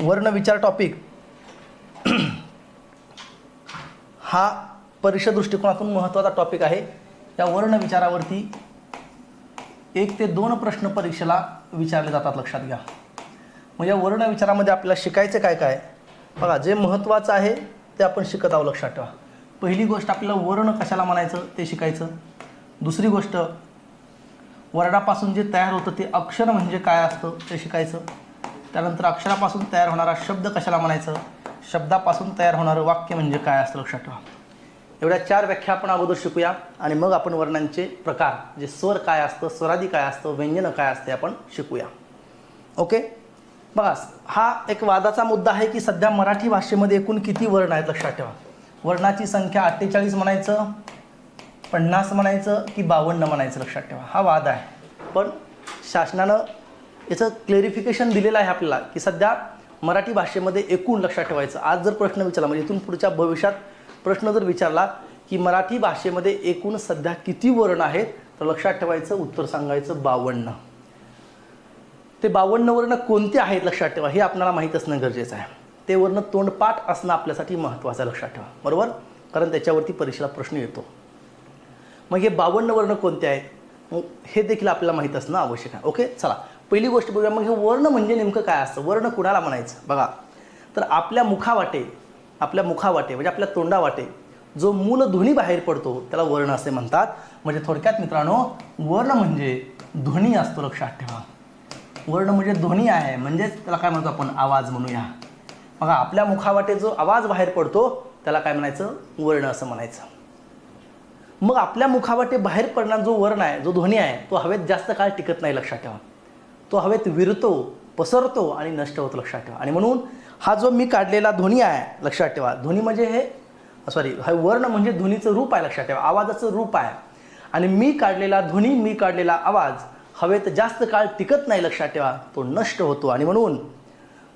वर्ण विचार टॉपिक हा परीक्षा दृष्टिकोनातून महत्त्वाचा टॉपिक आहे. या वर्ण विचारावरती 1 ते 2 प्रश्न परीक्षेला विचारले जातात, लक्षात घ्या. मग या वर्ण विचारामध्ये आपल्याला शिकायचं काय काय बघा, जे महत्त्वाचं आहे ते आपण शिकत आहोत, लक्षात ठेवा. पहिली गोष्ट आपल्याला वर्ण कशाला म्हणायचं ते शिकायचं. दुसरी गोष्ट वर्णापासून जे तयार होतं ते अक्षर म्हणजे काय असतं ते शिकायचं. त्यानंतर अक्षरापासून तयार होणारा शब्द कशाला म्हणायचं, शब्दापासून तयार होणारं वाक्य म्हणजे काय असतं, लक्षात ठेवा. एवढ्या 4 व्याख्या आपण अगोदर शिकूया आणि मग आपण वर्णांचे प्रकार, जे स्वर काय असतं, स्वरादी काय असतं, व्यंजन काय असते आपण शिकूया. ओके. बघा, हा एक वादाचा मुद्दा आहे की सध्या मराठी भाषेमध्ये एकूण किती वर्ण आहेत, लक्षात ठेवा. वर्णाची संख्या 48 म्हणायचं, 50 म्हणायचं की 52 म्हणायचं, लक्षात ठेवा. हा वाद आहे. पण शासनानं याचं क्लेरिफिकेशन दिलेलं आहे आपल्याला की सध्या मराठी भाषेमध्ये एकूण, लक्षात ठेवायचं, आज जर प्रश्न विचारला म्हणजे इथून पुढच्या भविष्यात प्रश्न जर विचारला की मराठी भाषेमध्ये एकूण सध्या किती वर्ण आहेत, तर लक्षात ठेवायचं उत्तर सांगायचं 52. ते 52 वर्ण कोणते आहेत लक्षात ठेवा, हे आपल्याला माहीत असणं गरजेचं आहे. ते वर्ण तोंडपाठ असणं आपल्यासाठी महत्त्वाचं आहे, लक्षात ठेवा, बरोबर, कारण त्याच्यावरती परीक्षेला प्रश्न येतो. मग हे 52 वर्ण कोणते आहेत, मग हे देखील आपल्याला माहीत असणं आवश्यक आहे. ओके, चला पहिली गोष्ट बघूया. मग हे वर्ण म्हणजे नेमकं काय असतं, वर्ण कुणाला म्हणायचं. बघा, तर आपल्या मुखावाटे म्हणजे आपल्या तोंडावाटे जो मूल ध्वनी बाहेर पडतो त्याला वर्ण असे म्हणतात. म्हणजे थोडक्यात मित्रांनो, वर्ण म्हणजे ध्वनी असतो, लक्षात ठेवा. वर्ण म्हणजे ध्वनी आहे, म्हणजेच त्याला काय म्हणतो आपण, आवाज म्हणूया. बघा, आपल्या मुखावाटे जो आवाज बाहेर पडतो त्याला काय म्हणायचं, वर्ण असं म्हणायचं. मग आपल्या मुखावाटे बाहेर पडणारा जो वर्ण आहे, जो ध्वनी आहे, तो हवेत जास्त काळ टिकत नाही, लक्षात ठेवा. तो हवेत विरतो, पसरतो आणि नष्ट होतो, लक्षात ठेवा. आणि म्हणून हा जो मी काढलेला ध्वनी आहे, लक्षात ठेवा, ध्वनी म्हणजे हा वर्ण म्हणजे ध्वनीचं रूप आहे, लक्षात ठेवा, आवाजाचं रूप आहे. आणि मी काढलेला ध्वनी, मी काढलेला आवाज हवेत जास्त काळ टिकत नाही, लक्षात ठेवा, तो नष्ट होतो. आणि म्हणून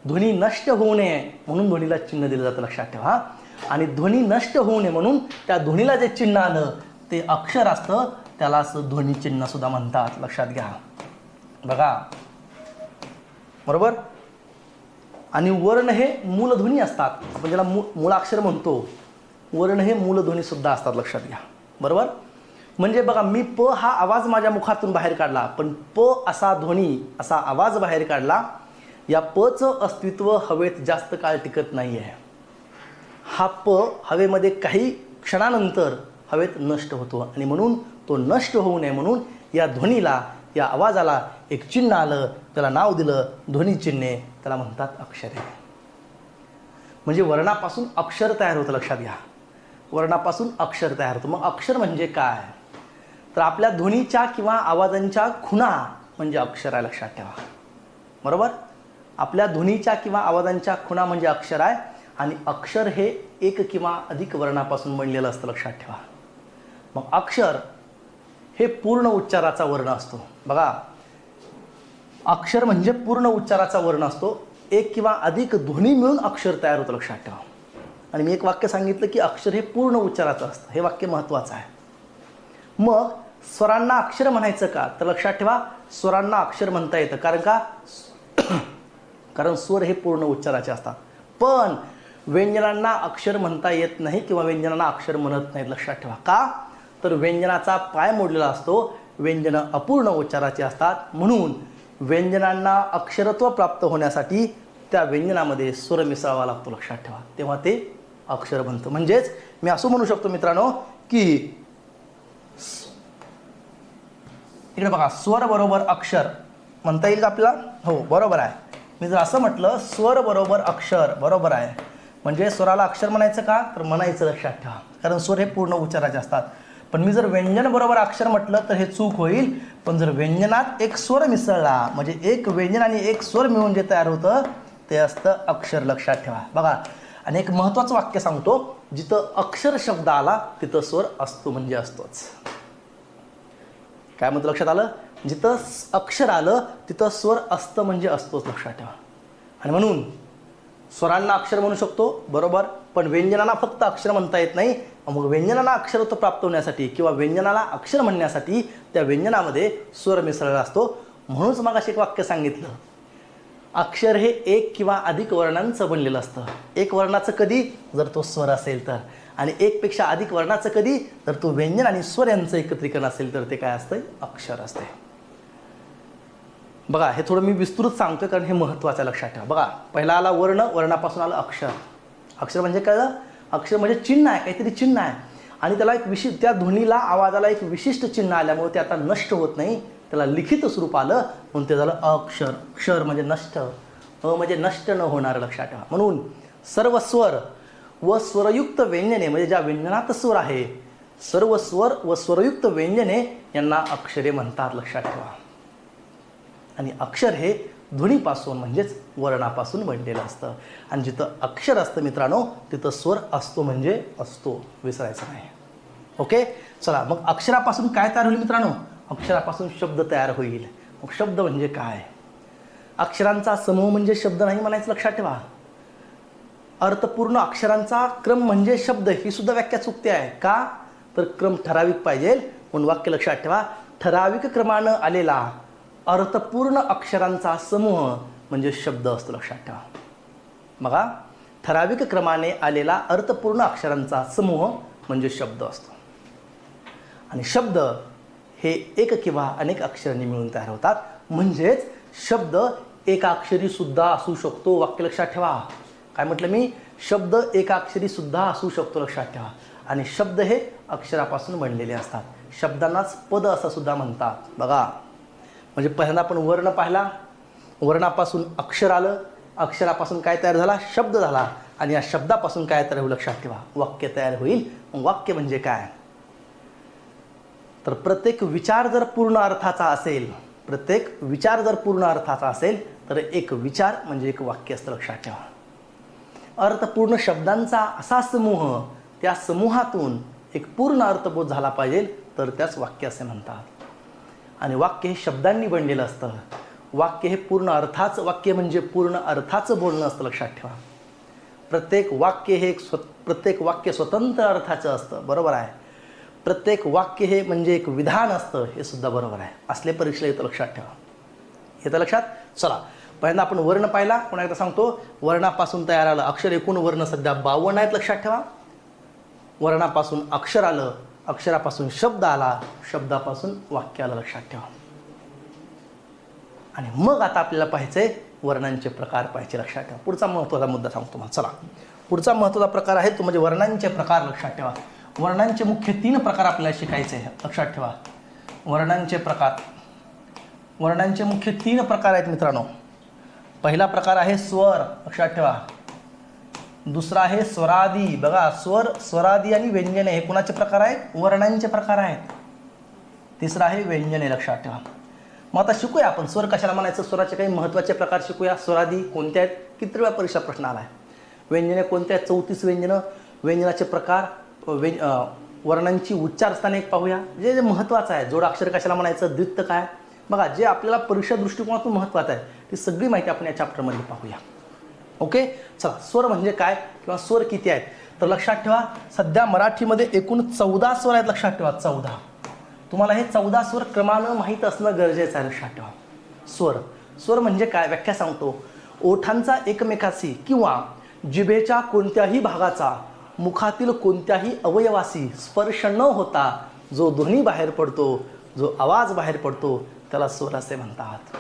ध्वनी नष्ट होऊ नये म्हणून ध्वनीला चिन्ह दिलं जातं, लक्षात ठेवा. आणि ध्वनी नष्ट होऊ नये म्हणून त्या ध्वनीला जे चिन्ह आलं ते अक्षर असतं, त्यालाच ध्वनी चिन्ह सुद्धा म्हणतात, लक्षात घ्या. बघा, बरोबर. आणि वर्ण हे मूलध्वनी असतात, आपण ज्याला मूळाक्षर म्हणतो, वर्ण हे मूलध्वनी सुद्धा असतात, लक्षात घ्या, बरोबर. म्हणजे बघा, मी प हा आवाज माझ्या मुखातून बाहेर काढला, पण प असा ध्वनी, असा आवाज बाहेर काढला, या पचं अस्तित्व हवेत जास्त काळ टिकत नाही आहे. हा प हवेमध्ये काही क्षणानंतर हवेत नष्ट होतो. आणि म्हणून तो नष्ट होऊ नये म्हणून या ध्वनीला, या आवाजाला एक चिन्ह आलं, त्याला नाव दिलं ध्वनी चिन्हे, त्याला म्हणतात अक्षरे. म्हणजे वर्णापासून अक्षर तयार होतं, लक्षात घ्या. वर्णापासून अक्षर तयार होतं. मग अक्षर म्हणजे काय, तर आपल्या ध्वनीच्या किंवा आवाजांच्या खुणा म्हणजे अक्षर आहे, लक्षात ठेवा, बरोबर. आपल्या ध्वनीच्या किंवा आवाजांच्या खुणा म्हणजे अक्षर आहे. आणि अक्षर हे 1 किंवा अधिक वर्णापासून बनलेलं असतं, लक्षात ठेवा. मग अक्षर हे पूर्ण उच्चाराचा वर्ण असतो. बघा, अक्षर म्हणजे पूर्ण उच्चाराचा वर्ण असतो. 1 किंवा अधिक ध्वनी मिळून अक्षर तयार होतं, लक्षात ठेवा. आणि मी एक वाक्य सांगितलं की अक्षर हे पूर्ण उच्चाराचं असतं, हे वाक्य महत्त्वाचं आहे. मग स्वरांना अक्षर म्हणायचं का, तर लक्षात ठेवा, स्वरांना अक्षर म्हणता येतं. कारण स्वर हे पूर्ण उच्चाराचे असतात. पण व्यंजनांना अक्षर म्हणता येत नाही किंवा व्यंजनांना अक्षर म्हणत नाहीत, लक्षात ठेवा. का, तर व्यंजनाचा पाय मोडलेला असतो, व्यंजनं अपूर्ण उच्चाराची असतात. म्हणून व्यंजनांना अक्षरत्व प्राप्त होण्यासाठी त्या व्यंजनामध्ये स्वर मिसळावा लागतो, लक्षात ठेवा, तेव्हा ते अक्षर बनतं. म्हणजेच मी असं म्हणू शकतो मित्रांनो की इकडे बघा, स्वर बरोबर अक्षर म्हणता येईल का आपल्याला, हो बरोबर आहे. मी जर असं म्हटलं स्वर बरोबर अक्षर, बरोबर आहे, म्हणजे स्वराला अक्षर म्हणायचं का, तर म्हणायचं, लक्षात ठेवा, कारण स्वर हे पूर्ण उच्चाराचे असतात. पण मी जर व्यंजन बरोबर अक्षर म्हटलं तर हे चूक होईल. पण जर व्यंजनात एक स्वर मिसळला, म्हणजे एक व्यंजन आणि एक स्वर मिळून जे तयार होतं ते असतं अक्षर, लक्षात ठेवा. बघा, आणि एक महत्त्वाचं वाक्य सांगतो, जिथं अक्षर शब्द आला तिथं स्वर असतो म्हणजे असतोच. काय म्हणतो, लक्षात आलं, जिथं अक्षर आलं तिथं स्वर असतं म्हणजे असतोच, लक्षात ठेवा. आणि म्हणून स्वरांना अक्षर म्हणू शकतो, बरोबर, पण व्यंजनांना फक्त अक्षर म्हणता येत नाही. मग व्यंजनाला अक्षरत्व प्राप्त होण्यासाठी किंवा व्यंजनाला अक्षर म्हणण्यासाठी त्या व्यंजनामध्ये स्वर मिसळलेला असतो. म्हणूनच मग असे एक वाक्य सांगितलं, अक्षर हे एक किंवा अधिक वर्णांचं बनलेलं असतं. एक वर्णाचं कधी, जर तो स्वर असेल तर, आणि एकपेक्षा अधिक वर्णाचं कधी, तर तो व्यंजन आणि स्वर यांचं एकत्रीकरण असेल तर ते काय असतं, अक्षर असते. बघा, हे थोडं मी विस्तृत सांगतोय कारण हे महत्त्वाचं लक्षात ठेवा. बघा, पहिला आला वर्ण, वर्णापासून आलं अक्षर. अक्षर म्हणजे काय, अक्षर म्हणजे चिन्ह आहे, काहीतरी चिन्ह आहे, आणि त्याला एक विशिष्ट, त्या ध्वनीला आवाजाला एक विशिष्ट चिन्ह आल्यामुळे ते आता नष्ट होत नाही, त्याला लिखित स्वरूप आलं म्हणून ते झालं अक्षर. अक्षर म्हणजे नष्ट, म्हणजे नष्ट न होणार, लक्षात ठेवा. म्हणून सर्व स्वर व स्वरयुक्त व्यंजने, म्हणजे ज्या व्यंजनात स्वर आहे, सर्व स्वर व स्वरयुक्त व्यंजने यांना अक्षरे म्हणतात, लक्षात ठेवा. आणि अक्षर हे ध्वनीपासून म्हणजेच वर्णापासून बनलेलं असतं, आणि जिथं अक्षर असतं मित्रांनो तिथं स्वर असतो म्हणजे असतो, विसरायचं नाही. ओके, चला मग अक्षरापासून काय तयार होईल मित्रांनो, अक्षरापासून शब्द तयार होईल. मग शब्द म्हणजे काय, अक्षरांचा समूह म्हणजे शब्द नाही म्हणायचं, लक्षात ठेवा. अर्थपूर्ण अक्षरांचा क्रम म्हणजे शब्द, ही सुद्धा व्याख्या चुकते आहे. का, तर क्रम ठराविक पाहिजे म्हणून वाक्य लक्षात ठेवा. ठराविक क्रमानं आलेला अर्थपूर्ण अक्षरांचा समूह म्हणजे शब्द असतो, लक्षात ठेवा. बघा, ठराविक क्रमाने आलेला अर्थपूर्ण अक्षरांचा समूह म्हणजे शब्द असतो, आणि शब्द हे एक किंवा अनेक अक्षरांनी मिळून तयार होतात. म्हणजेच शब्द एकाक्षरी सुद्धा असू शकतो, वाक्य लक्षात ठेवा. काय म्हटलं मी, शब्द एकाक्षरी सुद्धा असू शकतो, लक्षात ठेवा. आणि शब्द हे अक्षरापासून बनलेले असतात. शब्दांनाच पद असं सुद्धा म्हणतात. बघा, म्हणजे पहिल्यांदा आपण वर्ण पाहिला, वर्णापासून अक्षर आलं, अक्षरापासून काय तयार झाला, शब्द झाला, आणि या शब्दापासून काय तयार होईल, लक्षात ठेवा, वाक्य तयार होईल. वाक्य म्हणजे काय, तर प्रत्येक विचार जर पूर्ण अर्थाचा असेल, प्रत्येक विचार जर पूर्ण अर्थाचा असेल तर एक विचार म्हणजे एक वाक्य असतं, लक्षात ठेवा. अर्थपूर्ण शब्दांचा असा समूह, त्या समूहातून एक पूर्ण अर्थबोध झाला पाहिजे तर त्याच वाक्य असे म्हणतात. आणि वाक्य हे शब्दांनी बनलेलं असतं. वाक्य हे पूर्ण अर्थाचं, वाक्य म्हणजे पूर्ण अर्थाचं बोलणं असतं, लक्षात ठेवा. प्रत्येक वाक्य हे प्रत्येक वाक्य स्वतंत्र अर्थाचं असतं, बरोबर आहे. प्रत्येक वाक्य हे म्हणजे एक विधान असतं, हे सुद्धा बरोबर आहे. असले परीक्षेला येतं, लक्षात ठेवा. येतं लक्षात. चला, पहिल्यांदा आपण वर्ण पाहिला, पुन्हा एकदा सांगतो. वर्णापासून तयार आलं अक्षर, एकूण वर्ण सध्या 52 आहेत, लक्षात ठेवा. वर्णापासून अक्षर आलं, अक्षरापासून शब्द आला, शब्दापासून वाक्य आलं, लक्षात ठेवा. आणि मग आता आपल्याला पाहायचंय वर्णांचे प्रकार पाहायचे, लक्षात ठेवा. पुढचा महत्त्वाचा मुद्दा सांगतो मला. चला, पुढचा महत्त्वाचा प्रकार आहे तो म्हणजे वर्णांचे प्रकार, लक्षात ठेवा. वर्णांचे मुख्य 3 प्रकार आपल्याला शिकायचे आहे, लक्षात ठेवा. वर्णांचे प्रकार, वर्णांचे मुख्य 3 प्रकार आहेत मित्रांनो. पहिला प्रकार आहे स्वर, लक्षात ठेवा. दुसरा आहे स्वरादी. बघा, स्वर, स्वरादी आणि व्यंजने हे कुणाचे प्रकार आहेत, वर्णांचे प्रकार आहेत. तिसरा आहे व्यंजने, लक्षात ठेवा. मग आता शिकूया आपण स्वर कशाला म्हणायचं, स्वराचे काही महत्त्वाचे प्रकार शिकूया. स्वरादी कोणत्या आहेत, किती वेळा परीक्षा प्रश्न आला आहे. व्यंजने कोणत्या आहेत, 34 व्यंजनं. व्यंजनाचे प्रकार, वर्णांची उच्चारस्थाने एक पाहूया, जे महत्त्वाचं आहे. जोडाक्षर कशाला म्हणायचं, द्वित्त काय, बघा जे आपल्याला परीक्षा दृष्टिकोनातून महत्त्वाचं आहे ती सगळी माहिती आपण या चॅप्टरमध्ये पाहूया. ओके, चला. स्वर म्हणजे काय किंवा स्वर किती आहेत, तर लक्षात ठेवा सध्या मराठीमध्ये एकूण 14 स्वर आहेत, लक्षात ठेवा. 14. तुम्हाला हे 14 स्वर क्रमानं माहीत असणं गरजेचं आहे, लक्षात ठेवा. स्वर, स्वर म्हणजे काय, व्याख्या सांगतो. ओठांचा एकमेकाशी किंवा जिभेच्या कोणत्याही भागाचा मुखातील कोणत्याही अवयवाशी स्पर्श न होता जो ध्वनी बाहेर पडतो, जो आवाज बाहेर पडतो त्याला स्वर असे म्हणतात.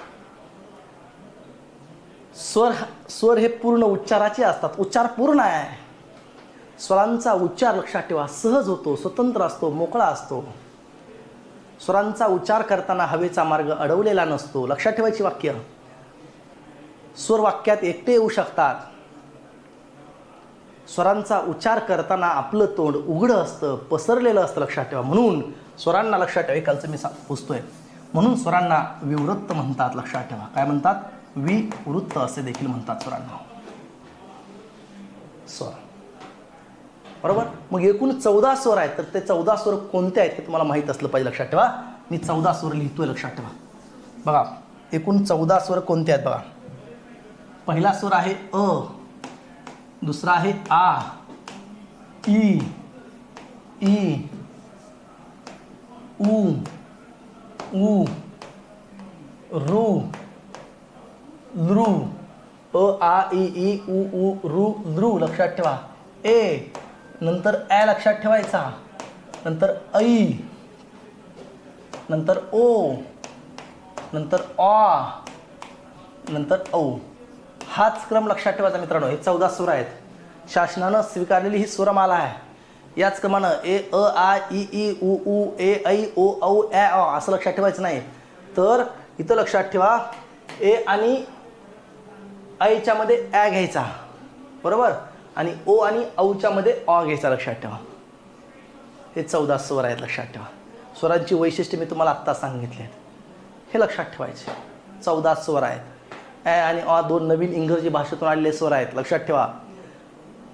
स्वर हे पूर्ण उच्चाराचे असतात. उच्चार पूर्ण आहे. स्वरांचा उच्चार लक्षात ठेवा सहज होतो, स्वतंत्र असतो, मोकळा असतो. स्वरांचा उच्चार करताना हवेचा मार्ग अडवलेला नसतो, लक्षात ठेवायची वाक्य. स्वर वाक्यात एकटे येऊ शकतात. स्वरांचा उच्चार करताना आपलं तोंड उघडं असतं, पसरलेलं असतं, लक्षात ठेवा. म्हणून स्वरांना, लक्षात ठेवा, कालचं मी पुसतोय, म्हणून स्वरांना विवृत्त म्हणतात, लक्षात ठेवा. काय म्हणतात, विवृत्त असे देखील म्हणतात स्वरांना. स्वर, बरोबर. मग एकूण 14 स्वर आहेत, तर ते 14 स्वर कोणते आहेत हे तुम्हाला माहीत असलं पाहिजे, लक्षात ठेवा. मी 14 स्वर लिहितोय, लक्षात ठेवा. बघा, एकूण 14 स्वर कोणते आहेत बघा. पहिला स्वर आहे अ, दुसरा आहे आ, ई, ई, उ, ऊ, रू, लृ, आ इ ई उ ऊ रू लृ लक्षात ठेवा. ए नंतर ॲ लक्षात ठेवायचा, नंतर ऐ, नंतर ओ, नंतर ऑ, नंतर औ. हाच क्रम लक्षात ठेवायचा मित्रांनो. हे 14 सूर आहेत. शासनानं स्वीकारलेली ही सूरमाला आहे. याच क्रमानं ए अ आ इ ई उ ऊ ए ऐ ओ औ ॲ ऑ असं लक्षात ठेवायचं नाही. तर इथं लक्षात ठेवा ए आणि ऐच्या मध्ये ॲ घ्यायचा, बरोबर, आणि ओ आणि औच्या मध्ये ऑ घ्यायचा. लक्षात ठेवा हे 14 स्वर आहेत. लक्षात ठेवा स्वरांची वैशिष्ट्ये मी तुम्हाला आत्ता सांगितली आहेत. हे लक्षात ठेवायचे. 14 स्वर आहेत. ॲ आणि ऑ दोन नवीन इंग्रजी भाषेतून आलेले स्वर आहेत. लक्षात ठेवा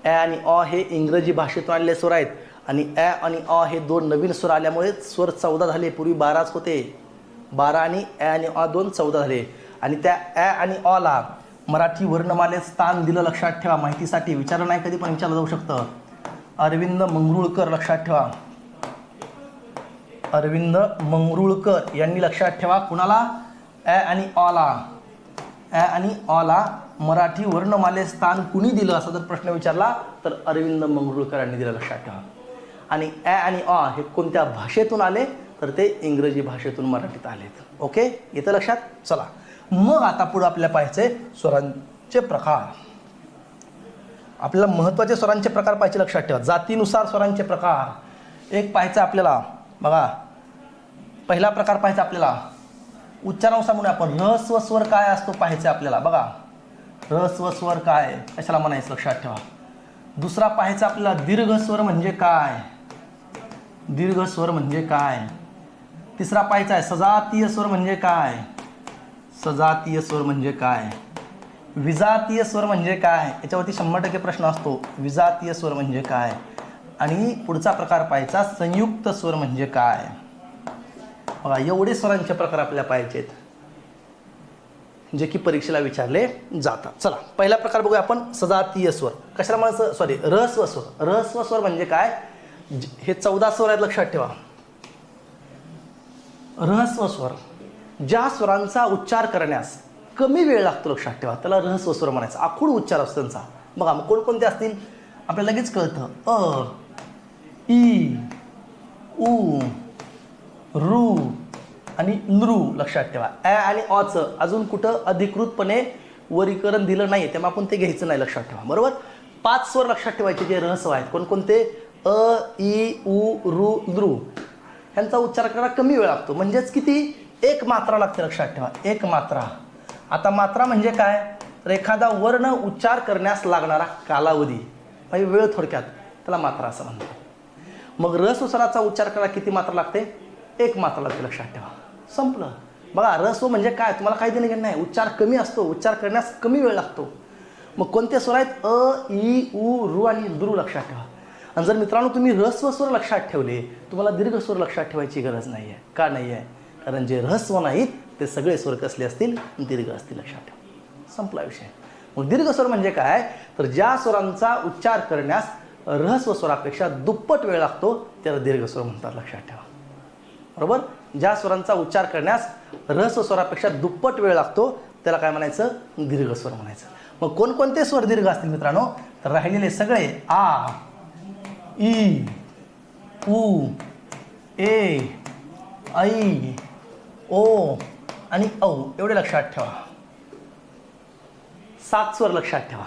ॲ आणि ऑ हे इंग्रजी भाषेतून आलेले स्वर आहेत आणि ॲ आणि ऑ हे दोन नवीन स्वर आल्यामुळे स्वर 14 झाले. पूर्वी 12च होते. 12 आणि ॲ आणि ऑ दोन 14 झाले. आणि त्या ॲ आणि ऑला मराठी वर्णमालेत स्थान दिलं. लक्षात ठेवा माहितीसाठी विचारलं नाही कधी पण विचारलं जाऊ शकतं. अरविंद मंगरुळकर लक्षात ठेवा. अरविंद मंगरुळकर यांनी लक्षात ठेवा कुणाला ॲ आणि ऑला ॲ आणि ऑला मराठी वर्णमालेत स्थान कुणी दिलं असा जर प्रश्न विचारला तर अरविंद मंगरुळकर यांनी दिलं. लक्षात ठेवा. आणि ॲ आणि ऑ हे कोणत्या भाषेतून आले तर ते इंग्रजी भाषेतून मराठीत आलेत. ओके येतं लक्षात. चला मग आता पुढे आपल्याला पाहायचे स्वरांचे प्रकार. आपल्याला महत्त्वाचे स्वरांचे प्रकार पाहिजे. लक्षात ठेवा जातीनुसार स्वरांचे प्रकार एक पाहायचं आपल्याला. बघा पहिला प्रकार पाहायचा आपल्याला उच्चारानुसार म्हणून आपण ऱ्हस्व स्वर काय असतो पाहायचं आपल्याला. बघा ऱ्हस्व स्वर काय कशाला म्हणायचं लक्षात ठेवा. दुसरा पाहायचा आपल्याला दीर्घ स्वर म्हणजे काय. दीर्घ स्वर म्हणजे काय. तिसरा पाहायचा आहे सजातीय स्वर म्हणजे काय. सजातीय स्वर म्हणजे काय. विजातीय स्वर म्हणजे काय. याच्यावरती 100% प्रश्न असतो. विजातीय स्वर म्हणजे काय. आणि पुढचा प्रकार पाहायचा संयुक्त स्वर म्हणजे काय. बघा एवढे स्वरांचे प्रकार आपल्याला पाहिजेत जे की परीक्षेला विचारले जातात. चला पहिला प्रकार बघूया आपण सजातीय स्वर. कशाला म्हणायचं सॉरी ऱ्हस्व स्वर. ऱ्हस्व स्वर म्हणजे काय. हे 14 स्वर आहेत. लक्षात ठेवा ऱ्हस्व स्वर ज्या स्वरांचा उच्चार करण्यास कमी वेळ लागतो लक्षात ठेवा त्याला ऱ्हस्व स्वर म्हणायचं. आखूड उच्चार असतो त्यांचा. बघा मग कोणकोणते असतील आपल्याला लगेच कळतं. अ ई उ रू आणि नृ. लक्षात ठेवा ॲ आणि ऑचं अजून कुठं अधिकृतपणे वरीकरण दिलं नाही तेव्हा आपण ते घ्यायचं नाही. लक्षात ठेवा बरोबर. 5 स्वर लक्षात ठेवायचे जे ऱ्हस्व आहेत. कोणकोणते अ ई उ रू नृ. ह्यांचा उच्चार करायला कमी वेळ लागतो. म्हणजेच किती एक मात्रा लागते. लक्षात ठेवा एक मात्रा. आता मात्रा म्हणजे काय तर एखादा वर्ण उच्चार करण्यास लागणारा कालावधी म्हणजे वेळ थोडक्यात त्याला मात्रा असं म्हणतात. मग ऱ्हस्व स्वराचा उच्चार करायला किती मात्रा लागते एक मात्रा लागते. लक्षात ठेवा संपलं. बघा ऱ्हस्व म्हणजे काय तुम्हाला काही देणं घेणं नाही. उच्चार कमी असतो. उच्चार करण्यास कमी वेळ लागतो. मग कोणते स्वर आहेत अ ई उ रू आणि नृ. लक्षात ठेवा. आणि जर मित्रांनो तुम्ही ऱ्हस्व स्वर लक्षात ठेवले तुम्हाला दीर्घ स्वर लक्षात ठेवायची गरज नाही आहे. का नाही आहे कारण जे ऱ्हस्व नाहीत ते सगळे स्वर कसले असतील दीर्घ असतील. लक्षात ठेवा संपला विषय. मग दीर्घ स्वर म्हणजे काय तर ज्या स्वरांचा उच्चार करण्यास ऱ्हस्व स्वरापेक्षा दुप्पट वेळ लागतो त्याला दीर्घ स्वर म्हणतात. लक्षात ठेवा बरोबर. ज्या स्वरांचा उच्चार करण्यास ऱ्हस्व स्वरापेक्षा दुप्पट वेळ लागतो त्याला काय म्हणायचं दीर्घ स्वर म्हणायचं. मग कोणकोणते स्वर दीर्घ असतील मित्रांनो तर राहिलेले सगळे आ ई उ ए ऐ ओ आणि औ एवढे लक्षात ठेवा. 7 स्वर लक्षात ठेवा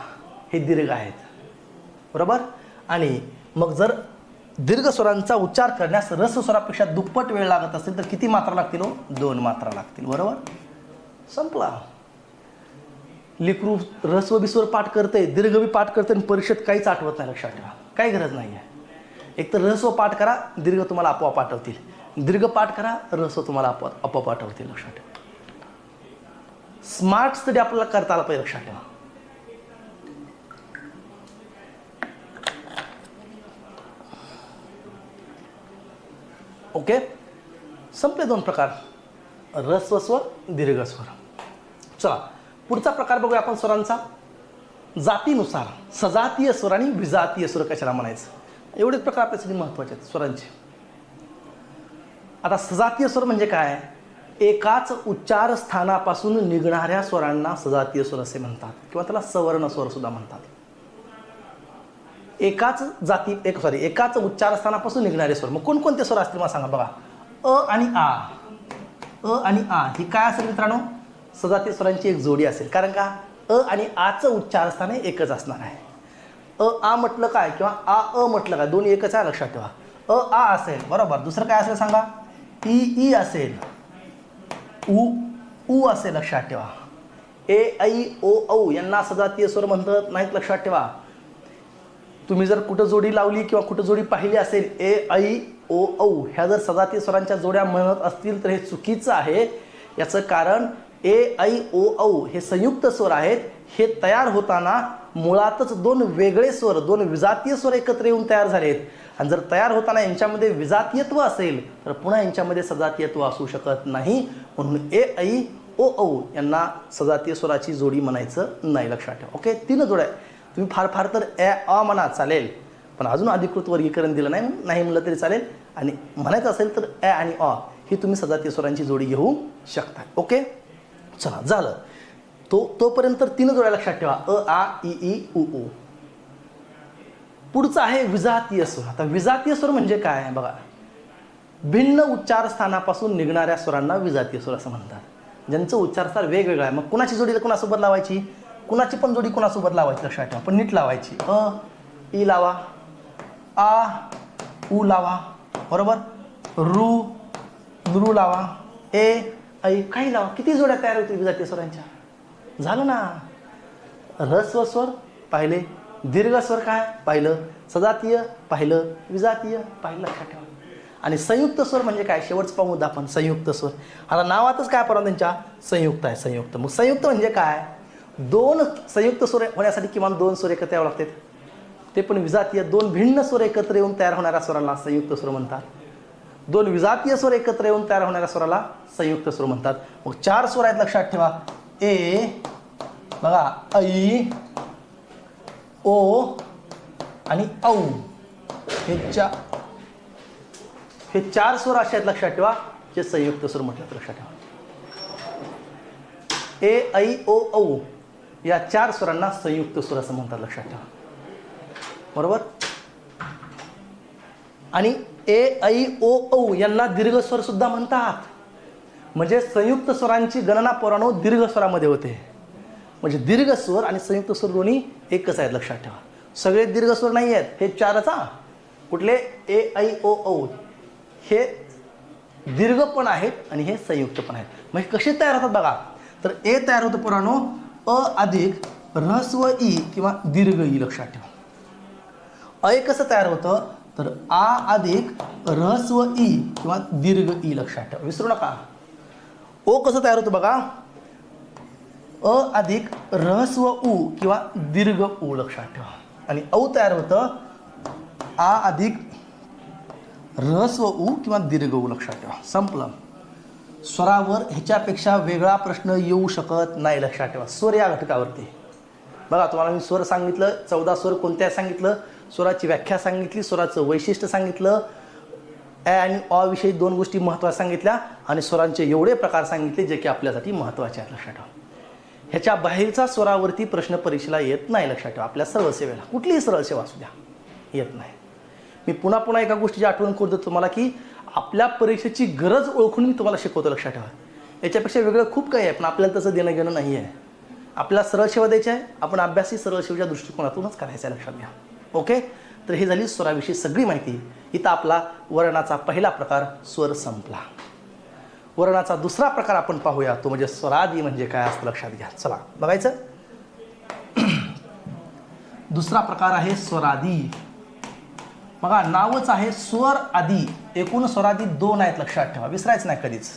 हे दीर्घ आहेत बरोबर. आणि मग जर दीर्घ स्वरांचा उच्चार करण्यास ऱ्हस्व स्वरापेक्षा दुप्पट वेळ लागत असेल तर किती मात्रा लागतील 2 मात्रा लागतील. बरोबर संपला. लेकरू ऱ्हस्व बिस्वर पाठ करते दीर्घ बी पाठ करते आणि परीक्षेत काहीच आठवत नाही. लक्षात ठेवा काही गरज नाही आहे. एक तर ऱ्हस्व पाठ करा दीर्घ तुम्हाला आपोआप आठवतील. दीर्घ पाठ करा ऱ्हस्व तुम्हाला आपोआप आठवतील. लक्षात ठेवा. स्मार्ट स्टडी आपल्याला करता आला पाहिजे. लक्षात ठेवा ओके. संपले 2 प्रकार ऱ्हस्व स्वर दीर्घ स्वर. चला पुढचा प्रकार बघूया आपण स्वरांचा. जातीनुसार सजातीय स्वर आणि विजातीय स्वर कशाला म्हणायचं एवढेच प्रकार आपल्यासाठी महत्त्वाचे आहेत स्वरांचे. आता सजातीय स्वर म्हणजे काय एकाच उच्चार स्थानापासून निघणाऱ्या स्वरांना सजातीय स्वर असे म्हणतात किंवा त्याला सवर्ण स्वर सुद्धा म्हणतात. एकाच उच्चार स्थानापासून निघणारे स्वर. मग कोणकोणते स्वर असतील मला सांगा. बघा, अ आणि आ. अ आणि आ ही काय असेल मित्रांनो? सजातीय स्वरांची एक जोडी असेल. कारण का? अ आणि आचं उच्चारस्थान हे एकच असणार आहे. अ आ म्हटलं काय किंवा आ अ म्हटलं काय, दोन्ही एकच आहे, लक्षात ठेवा. अ आ असेल, बरोबर. दुसरं काय असेल सांगा? ई ई असेल, उ उ असेल, लक्षात ठेवा. ए ऐ ओ औ यांना सजातीय स्वर म्हणतात नाहीत, लक्षात ठेवा. तुम्ही जर कुठं जोडी लावली किंवा कुठं जोडी पाहिली असेल, ए ऐ ओ औ ह्या जर सजातीय स्वरांच्या जोड्या म्हणत असतील तर हे चुकीचं आहे. याचं कारण ए ऐ ओ औ हे संयुक्त स्वर आहेत. हे तयार होताना मुळातच दोन वेगळे स्वर, दोन विजातीय स्वर एकत्र येऊन तयार झालेत. आणि जर तयार होताना यांच्यामध्ये विजातीयत्व असेल तर पुन्हा यांच्यामध्ये सजातीयत्व असू शकत नाही. म्हणून ए ऐ ओ औ यांना सजातीय स्वराची जोडी म्हणायचं नाही, लक्षात ठेवा. ओके, 3 जोड्या. तुम्ही फार फार तर ए अ म्हणा, चालेल. पण अजून अधिकृत वर्गीकरण दिलं नाही म्हणलं तरी चालेल. आणि म्हणायचं असेल तर ए आणि अ ही तुम्ही सजातीय स्वरांची जोडी घेऊ शकता. ओके, चला झालं. तोपर्यंत 3 जोड्या लक्षात ठेवा. अ आ इ ई उ ऊ. पुढचं आहे विजातीय स्वर. आता विजातीय स्वर म्हणजे काय बघा, भिन्न उच्चार स्थानापासून निघणाऱ्या स्वरांना विजातीय स्वर असं म्हणतात. ज्यांचं उच्चारस्थान वेगवेगळं आहे. मग कुणाची जोडी कुणासोबत लावायची, कुणाची पण जोडी कुणासोबत लावायची, लक्षात ठेवा. पण नीट लावायची. अ ई लावा, आ उ लावा, बरोबर. रू नृ लावा, ए ऐ काही लावा. किती जोड्या तयार होतील विजातीय स्वरांच्या? झालं ना. ऱ्हस्व स्वर पाहिले, दीर्घ स्वर काय पाहिलं, सजातीय पाहिलं, विजातीय पाहिलं, लक्षात ठेवा. आणि संयुक्त स्वर म्हणजे काय, शेवटचं पाहू आपण. संयुक्त स्वर आता नावातच काय परवा त्यांच्या संयुक्त आहे, संयुक्त. मग संयुक्त म्हणजे काय, 2 संयुक्त स्वर होण्यासाठी किमान 2 स्वर एकत्र यावं लागतात. ते पण विजातीय. 2 भिन्न स्वर एकत्र येऊन तयार होणाऱ्या स्वराला संयुक्त स्वर म्हणतात. 2 विजातीय स्वर एकत्र येऊन तयार होणाऱ्या स्वराला संयुक्त स्वर म्हणतात. मग 4 स्वर आहेत, लक्षात ठेवा. ए बघा, ऐ ओ आणि औ हे 4 स्वर असे आहेत, लक्षात ठेवा, जे संयुक्त स्वर म्हटलं, लक्षात ठेवा. ए ऐ ओ औ या 4 स्वरांना संयुक्त स्वर असं म्हणतात, लक्षात ठेवा, बरोबर. आणि ए ऐ ओ औ यांना दीर्घ स्वर सुद्धा म्हणतात. म्हणजे संयुक्त स्वरांची गणना पोरांनो दीर्घ स्वरामध्ये होते. म्हणजे दीर्घ स्वर आणि संयुक्त स्वर दोन्ही एकच आहेत, लक्षात ठेवा. सगळे दीर्घ स्वर नाही आहेत, हे 4च. कुठले, ए ऐ ओ औ हे दीर्घ पण आहेत आणि हे संयुक्त पण आहेत. मग कसे तयार होतात बघा. तर ए तयार होतं पोरांनो अ अधिक ऱ्हस्व ई किंवा दीर्घ ई, लक्षात ठेवा. ऐ कसं तयार होतं, तर आ अधिक ऱ्हस्व ई किंवा दीर्घ ई, लक्षात ठेवा, विसरू नका. ओ कसं तयार होतं बघा, अ अधिक ऱ्हस्व उ किंवा दीर्घ उ, लक्षात ठेवा. आणि औ तयार होतं आ अधिक ऱ्हस्व उ किंवा दीर्घ उ, लक्षात ठेवा. संपलं. स्वरावर ह्याच्यापेक्षा वेगळा प्रश्न येऊ शकत नाही, लक्षात ठेवा. स्वर या घटकावरती बघा, तुम्हाला मी स्वर सांगितलं, 14 स्वर कोणत्या सांगितलं, स्वराची व्याख्या सांगितली, स्वराचं वैशिष्ट्य सांगितलं, ए आणि अ विषयी 2 गोष्टी महत्त्वाच्या सांगितल्या आणि स्वरांचे एवढे प्रकार सांगितले जे की आपल्यासाठी महत्त्वाचे आहेत, लक्षात ठेवा. ह्याच्या बाहेरचा स्वरावरती प्रश्न परीक्षेला येत नाही, लक्षात ठेवा. आपल्या सरळ सेवेला कुठलीही सरळ सेवा असू द्या, येत नाही. मी पुन्हा एकका गोष्टीची आठवण करून देतो तुम्हाला की आपल्या परीक्षेची गरज ओळखून मी तुम्हाला शिकवतो, लक्षात ठेवा. याच्यापेक्षा वेगळं खूप काही आहे, पण आपल्याला तसं देणं घेणं नाही आहे. आपल्याला सरळ सेवा द्यायची आहे, आपण अभ्यासही सरळ सेवेच्या दृष्टिकोनातूनच करायचं आहे, लक्षात घ्या. ओके, तर ही झाली स्वराविषयी सगळी माहिती. इथं आपला वर्णाचा पहिला प्रकार स्वर संपला. वर्णाचा दुसरा प्रकार आपण पाहूया, तो म्हणजे स्वरादी म्हणजे काय असतं, लक्षात घ्या. चला बघायचं. दुसरा प्रकार आहे स्वरादी. बघा, नावच आहे स्वर आदी. एकूण स्वरादी 2 आहेत, लक्षात ठेवा, विसरायचं नाही कधीच.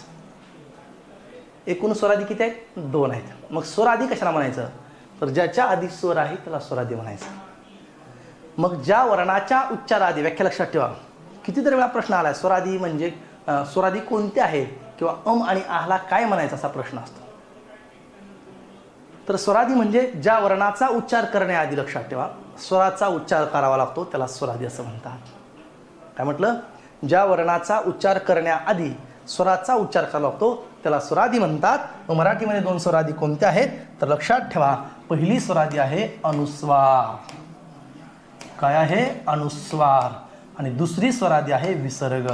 एकूण स्वरादी किती आहेत, 2 आहेत. मग स्वरादी कशाला म्हणायचं, तर ज्याच्या आधी स्वर आहे त्याला स्वरादी म्हणायचं. मग ज्या वर्णाच्या उच्चाराआधी, व्याख्या लक्षात ठेवा, कितीतरी वेळा प्रश्न आलाय, स्वरादी म्हणजे स्वरादी कोणते आहे किंवा आणि आहला काय म्हणायचं असा प्रश्न असतो. तर स्वरादी म्हणजे ज्या वर्णाचा उच्चार करण्याआधी, लक्षात ठेवा, स्वराचा उच्चार करावा लागतो, त्याला स्वरादी असं म्हणतात. काय म्हटलं, ज्या वर्णाचा उच्चार करण्याआधी स्वराचा उच्चार करावा लागतो, त्याला स्वरादी म्हणतात. मग मराठीमध्ये 2 स्वरादी कोणत्या आहेत तर लक्षात ठेवा, पहिली स्वरादी आहे अनुस्वार. काय आहे? अनुस्वार. आणि दुसरी स्वरादी आहे विसर्ग.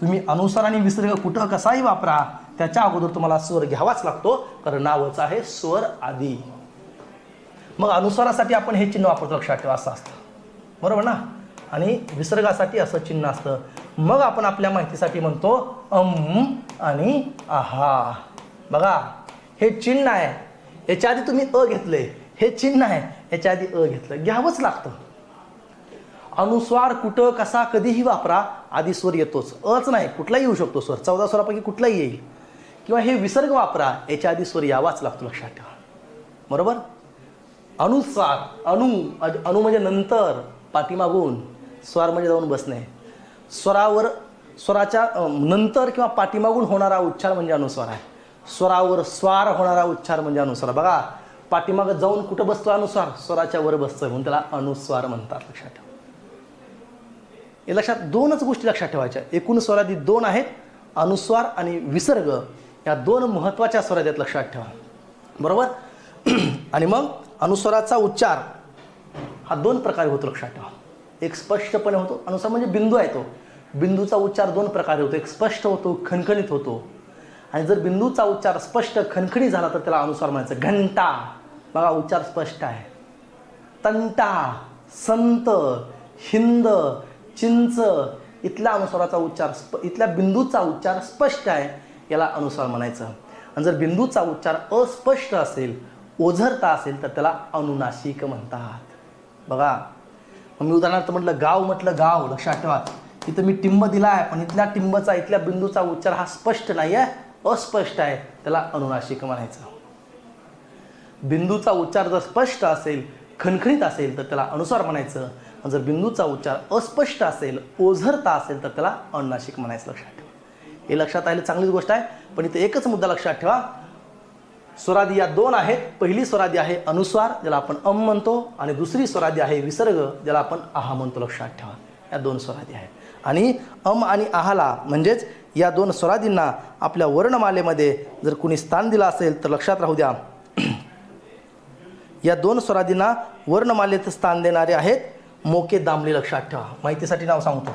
तुम्ही अनुस्वार आणि विसर्ग कुठं कसाही वापरा, त्याच्या अगोदर तुम्हाला स्वर घ्यावाच लागतो, कारण नावच आहे स्वर आदी. मग अनुस्वारासाठी आपण हे चिन्ह वापरतो, लक्षात ठेवा, असं असतं, बरोबर ना. आणि विसर्गासाठी असं चिन्ह असतं. मग आपण आपल्या माहितीसाठी म्हणतो आणि आहा. बघा, हे चिन्ह आहे, याच्या आधी तुम्ही अ घेतले, हे चिन्ह आहे, याच्या आधी अ घेतलं, घ्यावंच लागतं. अनुस्वार कुठं कसा कधीही वापरा, आधी स्वर येतोच, अच नाही, कुठलाही येऊ शकतो स्वर, 14 स्वरापैकी कुठलाही येईल. किंवा हे विसर्ग वापरा, याच्या आधी स्वर यावाच लागतो, लक्षात ठेवा, बरोबर. अनुस्वार, अनु म्हणजे नंतर, पाठीमागून, स्वार म्हणजे जाऊन बसणे. स्वरावर, स्वराच्या नंतर किंवा पाठीमागून होणारा उच्चार म्हणजे अनुस्वार आहे. स्वरावर स्वार होणारा उच्चार म्हणजे अनुस्वार. बघा, पाठीमागं जाऊन कुठं बसतो अनुस्वार? स्वराच्या वर बसतोय, म्हणून त्याला अनुस्वार म्हणतात, लक्षात ठेवा. हे लक्षात, 2च गोष्टी लक्षात ठेवायच्या. एकूण स्वरादी 2 आहेत, अनुस्वार आणि विसर्ग, या 2 महत्त्वाच्या स्वरादी आहेत, लक्षात ठेवा, बरोबर. आणि मग अनुस्वाराचा उच्चार हा 2 प्रकारे होतो, लक्षात ठेवा. एक स्पष्टपणे होतो, अनुस्वार म्हणजे बिंदू आहे, तो बिंदूचा उच्चार 2 प्रकारे होतो, एक स्पष्ट होतो, खणखणीत होतो. आणि जर बिंदूचा उच्चार स्पष्ट खणखणीत झाला तर त्याला अनुस्वार म्हणायचं. घंटा, बघा, उच्चार स्पष्ट आहे. तंटा, संत, हिंद, चिंच, इथल्या अनुस्वाराचा उच्चार, इथल्या बिंदूचा उच्चार स्पष्ट आहे, याला अनुस्वार म्हणायचं. आणि जर बिंदूचा उच्चार अस्पष्ट असेल, ओझरता असेल, तर त्याला अनुनासिक म्हणतात. बघा, मी उदाहरणार्थ म्हटलं गाव, म्हटलं गाव, लक्षात ठेवा, इथं मी टिंब दिला आहे, पण इथल्या टिंबचा, इथल्या बिंदूचा उच्चार हा स्पष्ट नाही आहे, अस्पष्ट आहे, त्याला अनुनासिक म्हणायचं. बिंदूचा उच्चार जर स्पष्ट असेल, खणखणीत असेल, तर त्याला अनुस्वार म्हणायचं. जर बिंदूचा उच्चार अस्पष्ट असेल, ओझरता असेल, तर त्याला अनुनासिक म्हणायचं, लक्षात ठेवा. हे लक्षात आलं, चांगलीच गोष्ट आहे. पण इथे एकच मुद्दा लक्षात ठेवा, स्वरादी या 2 आहेत. पहिली स्वरादी आहे अनुस्वार, ज्याला आपण म्हणतो, आणि दुसरी स्वरादी आहे विसर्ग, ज्याला आपण आहा म्हणतो, लक्षात ठेवा. या 2 स्वरादी आहेत. आणि आणि आहाला म्हणजेच या 2 स्वरादींना आपल्या वर्णमालेमध्ये जर कुणी स्थान दिलं असेल तर लक्षात राहू द्या, या 2 स्वरादींना वर्णमालेत स्थान देणारे आहेत मोके दामले, लक्षात ठेवा. माहितीसाठी नाव सांगतो,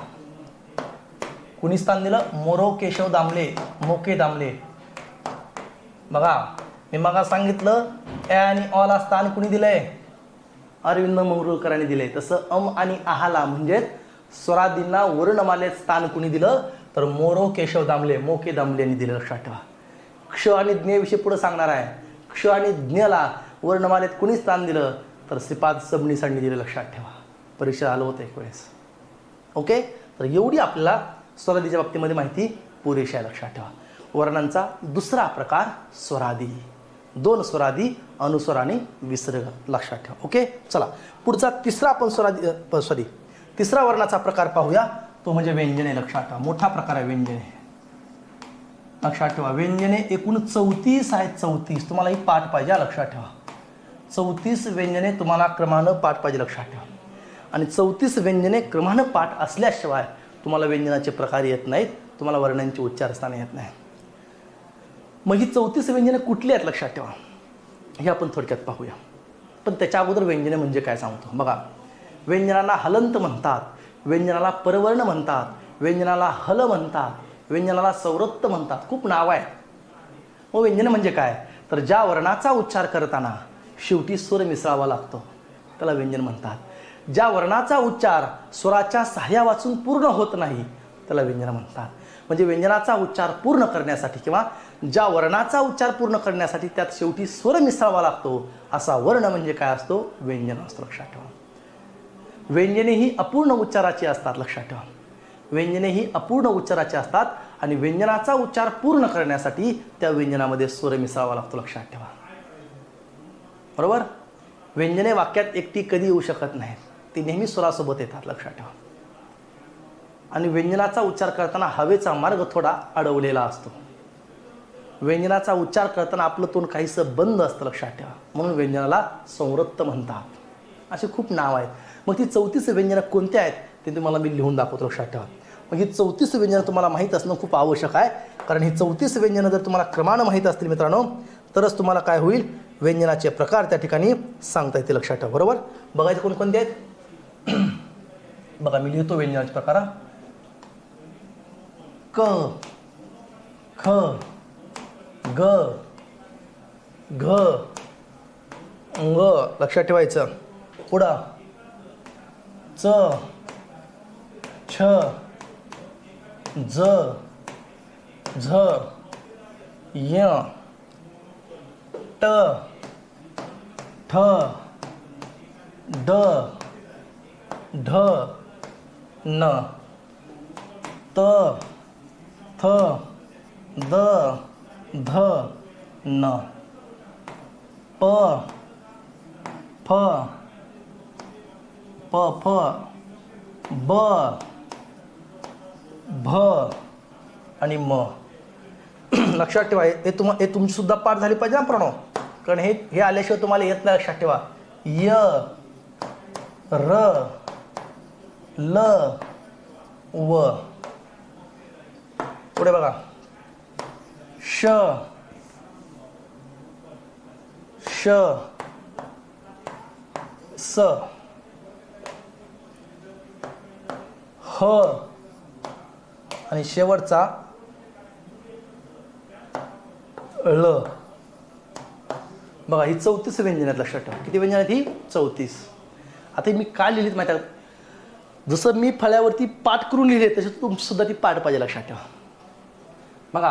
कुणी स्थान दिलं? मोरो केशव दामले, मोके दामले. बघा, मी मग सांगितलं ए आणि ऑला स्थान कुणी दिलंय? अरविंद मंगरुळकरांनी दिले. तसं आणि आहाला म्हणजेच स्वरादींना वर्णमालेत स्थान कुणी दिलं तर मोरो केशव दामले, मोके दामले यांनी दिलं, लक्षात ठेवा. क्ष आणि ज्ञेविषयी पुढे सांगणार आहे. क्ष आणि ज्ञला वर्णमालेत कुणी स्थान दिलं तर श्रीपाद सबनीसांनी दिलं, लक्षात ठेवा. परीक्षा आलं होतं एक वेळेस. ओके, तर एवढी आपल्याला स्वरादीच्या बाबतीमध्ये माहिती पुरेशी आहे, लक्षात ठेवा. वर्णांचा दुसरा प्रकार स्वरादी, 2 स्वरादी, अनुस्वार आणि विसर्ग, लक्षात ठेवा. ओके, चला पुढचा तिसरा आपण स्वरादी तिसरा वर्णाचा प्रकार पाहूया, तो म्हणजे व्यंजने, लक्षात ठेवा. मोठा प्रकार आहे व्यंजने, लक्षात ठेवा. व्यंजने एकूण 34 आहेत, 34. तुम्हाला ही पाठ पाहिजे, लक्षात ठेवा. 34 व्यंजने तुम्हाला क्रमानं पाठ पाहिजे, लक्षात ठेवा. आणि 34 व्यंजने क्रमानं पाठ असल्याशिवाय तुम्हाला व्यंजनाचे प्रकार येत नाहीत, तुम्हाला वर्णांचे उच्चारस्थान येत नाही. मग ही 34 व्यंजने कुठली आहेत, लक्षात ठेवा. हे आपण थोडक्यात पाहूया. पण त्याच्या अगोदर व्यंजने म्हणजे काय सांगतो. बघा, व्यंजनाला हलंत म्हणतात, व्यंजनाला परवर्ण म्हणतात, व्यंजनाला हल म्हणतात, व्यंजनाला सौरत्त म्हणतात, खूप नाव आहे. मग व्यंजन म्हणजे काय तर ज्या वर्णाचा उच्चार करताना शेवटी स्वर मिसळावा लागतो त्याला व्यंजन म्हणतात. ज्या वर्णाचा उच्चार स्वराच्या सहाय्यावाचून पूर्ण होत नाही त्याला व्यंजन म्हणतात. म्हणजे व्यंजनाचा उच्चार पूर्ण करण्यासाठी किंवा ज्या वर्णाचा उच्चार पूर्ण करण्यासाठी त्यात शेवटी स्वर मिसळावा लागतो असा वर्ण म्हणजे काय असतो, व्यंजन असतो, लक्षात ठेवा. व्यंजने ही अपूर्ण उच्चाराची असतात, लक्षात ठेवा. व्यंजने ही अपूर्ण उच्चाराची असतात आणि व्यंजनाचा उच्चार पूर्ण करण्यासाठी त्या व्यंजनामध्ये स्वर मिसळावा लागतो, लक्षात ठेवा. बरोबर. व्यंजने वाक्यात एकटी कधी येऊ शकत नाहीत, ती नेहमी स्वरासोबत येतात, लक्षात ठेवा. आणि व्यंजनाचा उच्चार करताना हवेचा मार्ग थोडा अडवलेला असतो. व्यंजनाचा उच्चार करताना आपलं तोंड काहीसं बंद असतं, लक्षात ठेवा. म्हणून व्यंजनाला संवृत्त म्हणतात. असे खूप नाव आहेत. मग ती 34 व्यंजनं कोणती आहेत ते तुम्हाला मी लिहून दाखवतो, लक्षात ठेवा. मग ही 34 व्यंजनं तुम्हाला माहीत असणं खूप आवश्यक आहे, कारण ही 34 व्यंजनं जर तुम्हाला क्रमानं माहीत असतील मित्रांनो तरच तुम्हाला काय होईल, व्यंजनाचे प्रकार त्या ठिकाणी सांगता येतील. लक्षात ठेवा. बरोबर. बघायचे कोणकोणते आहेत बघा, मी लिहितो व्यंजनाचे प्रकार. क, ख, ग, घ, ङ. लक्षात ठेवायचं. पुढं च, छ, ज, झ, य, ट, ठ, ड, ढ, न, त, थ, द, ध, न, प, फ, प, फ, ब, भ आणि म. लक्षात ठेवा. हे तुमची सुद्धा पाठ झाली पाहिजे ना प्रणव, कारण हे आल्याशिवाय तुम्हाला येत नाही. लक्षात ठेवा. य, र, ल, व. पुढे बघा. श, श, स, ह आणि शेवटचा ळ. बघा, ही 34 व्यंजन आहेत. लक्षात ठेवा. किती व्यंजन आहेत ही? 34. आता मी काय लिहिलीत माहिती आहे? जसं मी फळ्यावरती पाठ करून लिहिले तसे तुमची सुद्धा ती पाठ पाहिजे. लक्षात ठेवा. बघा,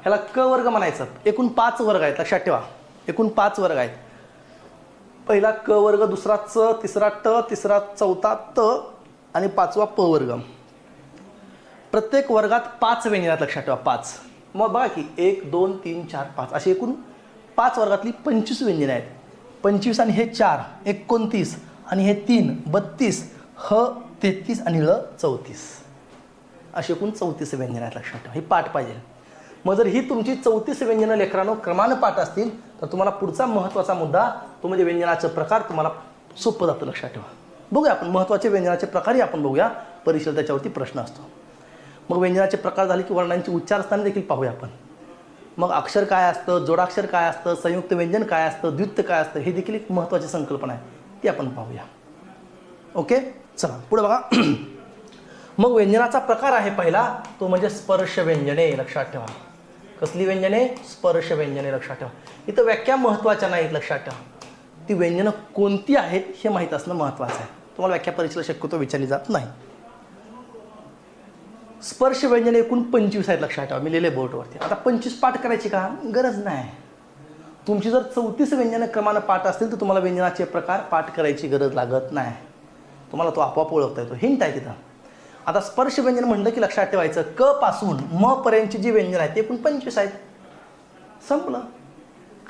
ह्याला क वर्ग म्हणायचं. एकूण 5 वर्ग आहेत. लक्षात ठेवा. एकूण 5 वर्ग आहेत. पहिला क वर्ग, दुसरा च, तिसरा ट, तिसरा चौथा त आणि 5वा प वर्ग. प्रत्येक वर्गात 5 व्यंजन आहेत. लक्षात ठेवा. 5. मग बघा की 1 2 3 4 5 अशी एकूण 5 वर्गातली 25 व्यंजने आहेत. 25 आणि हे 4 29 आणि हे 3 32 ह 33 आणि ळ 34 अशी एकूण 34 व्यंजने आहेत. लक्षात ठेवा. ही पाठ पाहिजे. मग जर ही तुमची 34 व्यंजनं लेकरांनो क्रमानं पाठ असतील तर तुम्हाला पुढचा महत्त्वाचा मुद्दा तो म्हणजे व्यंजनाचे प्रकार तुम्हाला सोपं जातं. लक्षात ठेवा. बघूया आपण महत्त्वाचे व्यंजनाचे प्रकारही आपण बघूया. परीक्षेला त्याच्यावरती प्रश्न असतो. मग व्यंजनाचे प्रकार झाले की वर्णांची उच्चारस्थाने देखील पाहूया आपण. मग अक्षर काय असतं, जोडाक्षर काय असतं, संयुक्त व्यंजन काय असतं, द्वित्व काय असतं, हे देखील एक महत्त्वाची संकल्पना आहे. ती आपण पाहूया. ओके, चला पुढे बघा. मग व्यंजनाचा प्रकार आहे पहिला तो म्हणजे स्पर्श व्यंजने. लक्षात ठेवा. कसली व्यंजने? स्पर्श व्यंजने. लक्षात ठेवा. इथं व्याख्या महत्त्वाच्या नाहीत. लक्षात ठेवा. ती व्यंजनं कोणती आहेत हे माहीत असणं महत्त्वाचं आहे. तुम्हाला व्याख्या परीक्षेला शक्यतो विचारली जात नाही. स्पर्श व्यंजने एकूण 25 आहेत. लक्षात ठेवा. मी लिहिले बोर्डवरती. आता 25 पाठ करायची का? गरज नाही. तुमची जर 34 व्यंजनं क्रमानं पाठ असतील तर तुम्हाला व्यंजनाचे प्रकार पाठ करायची गरज लागत नाही. तुम्हाला तो आपोआप ओळखता येतो. हिंट आहे तिथं. आता स्पर्श व्यंजन म्हणलं की लक्षात ठेवायचं क पासून म पर्यंतची जी व्यंजन आहेत ते एकूण 25 आहेत. संपलं.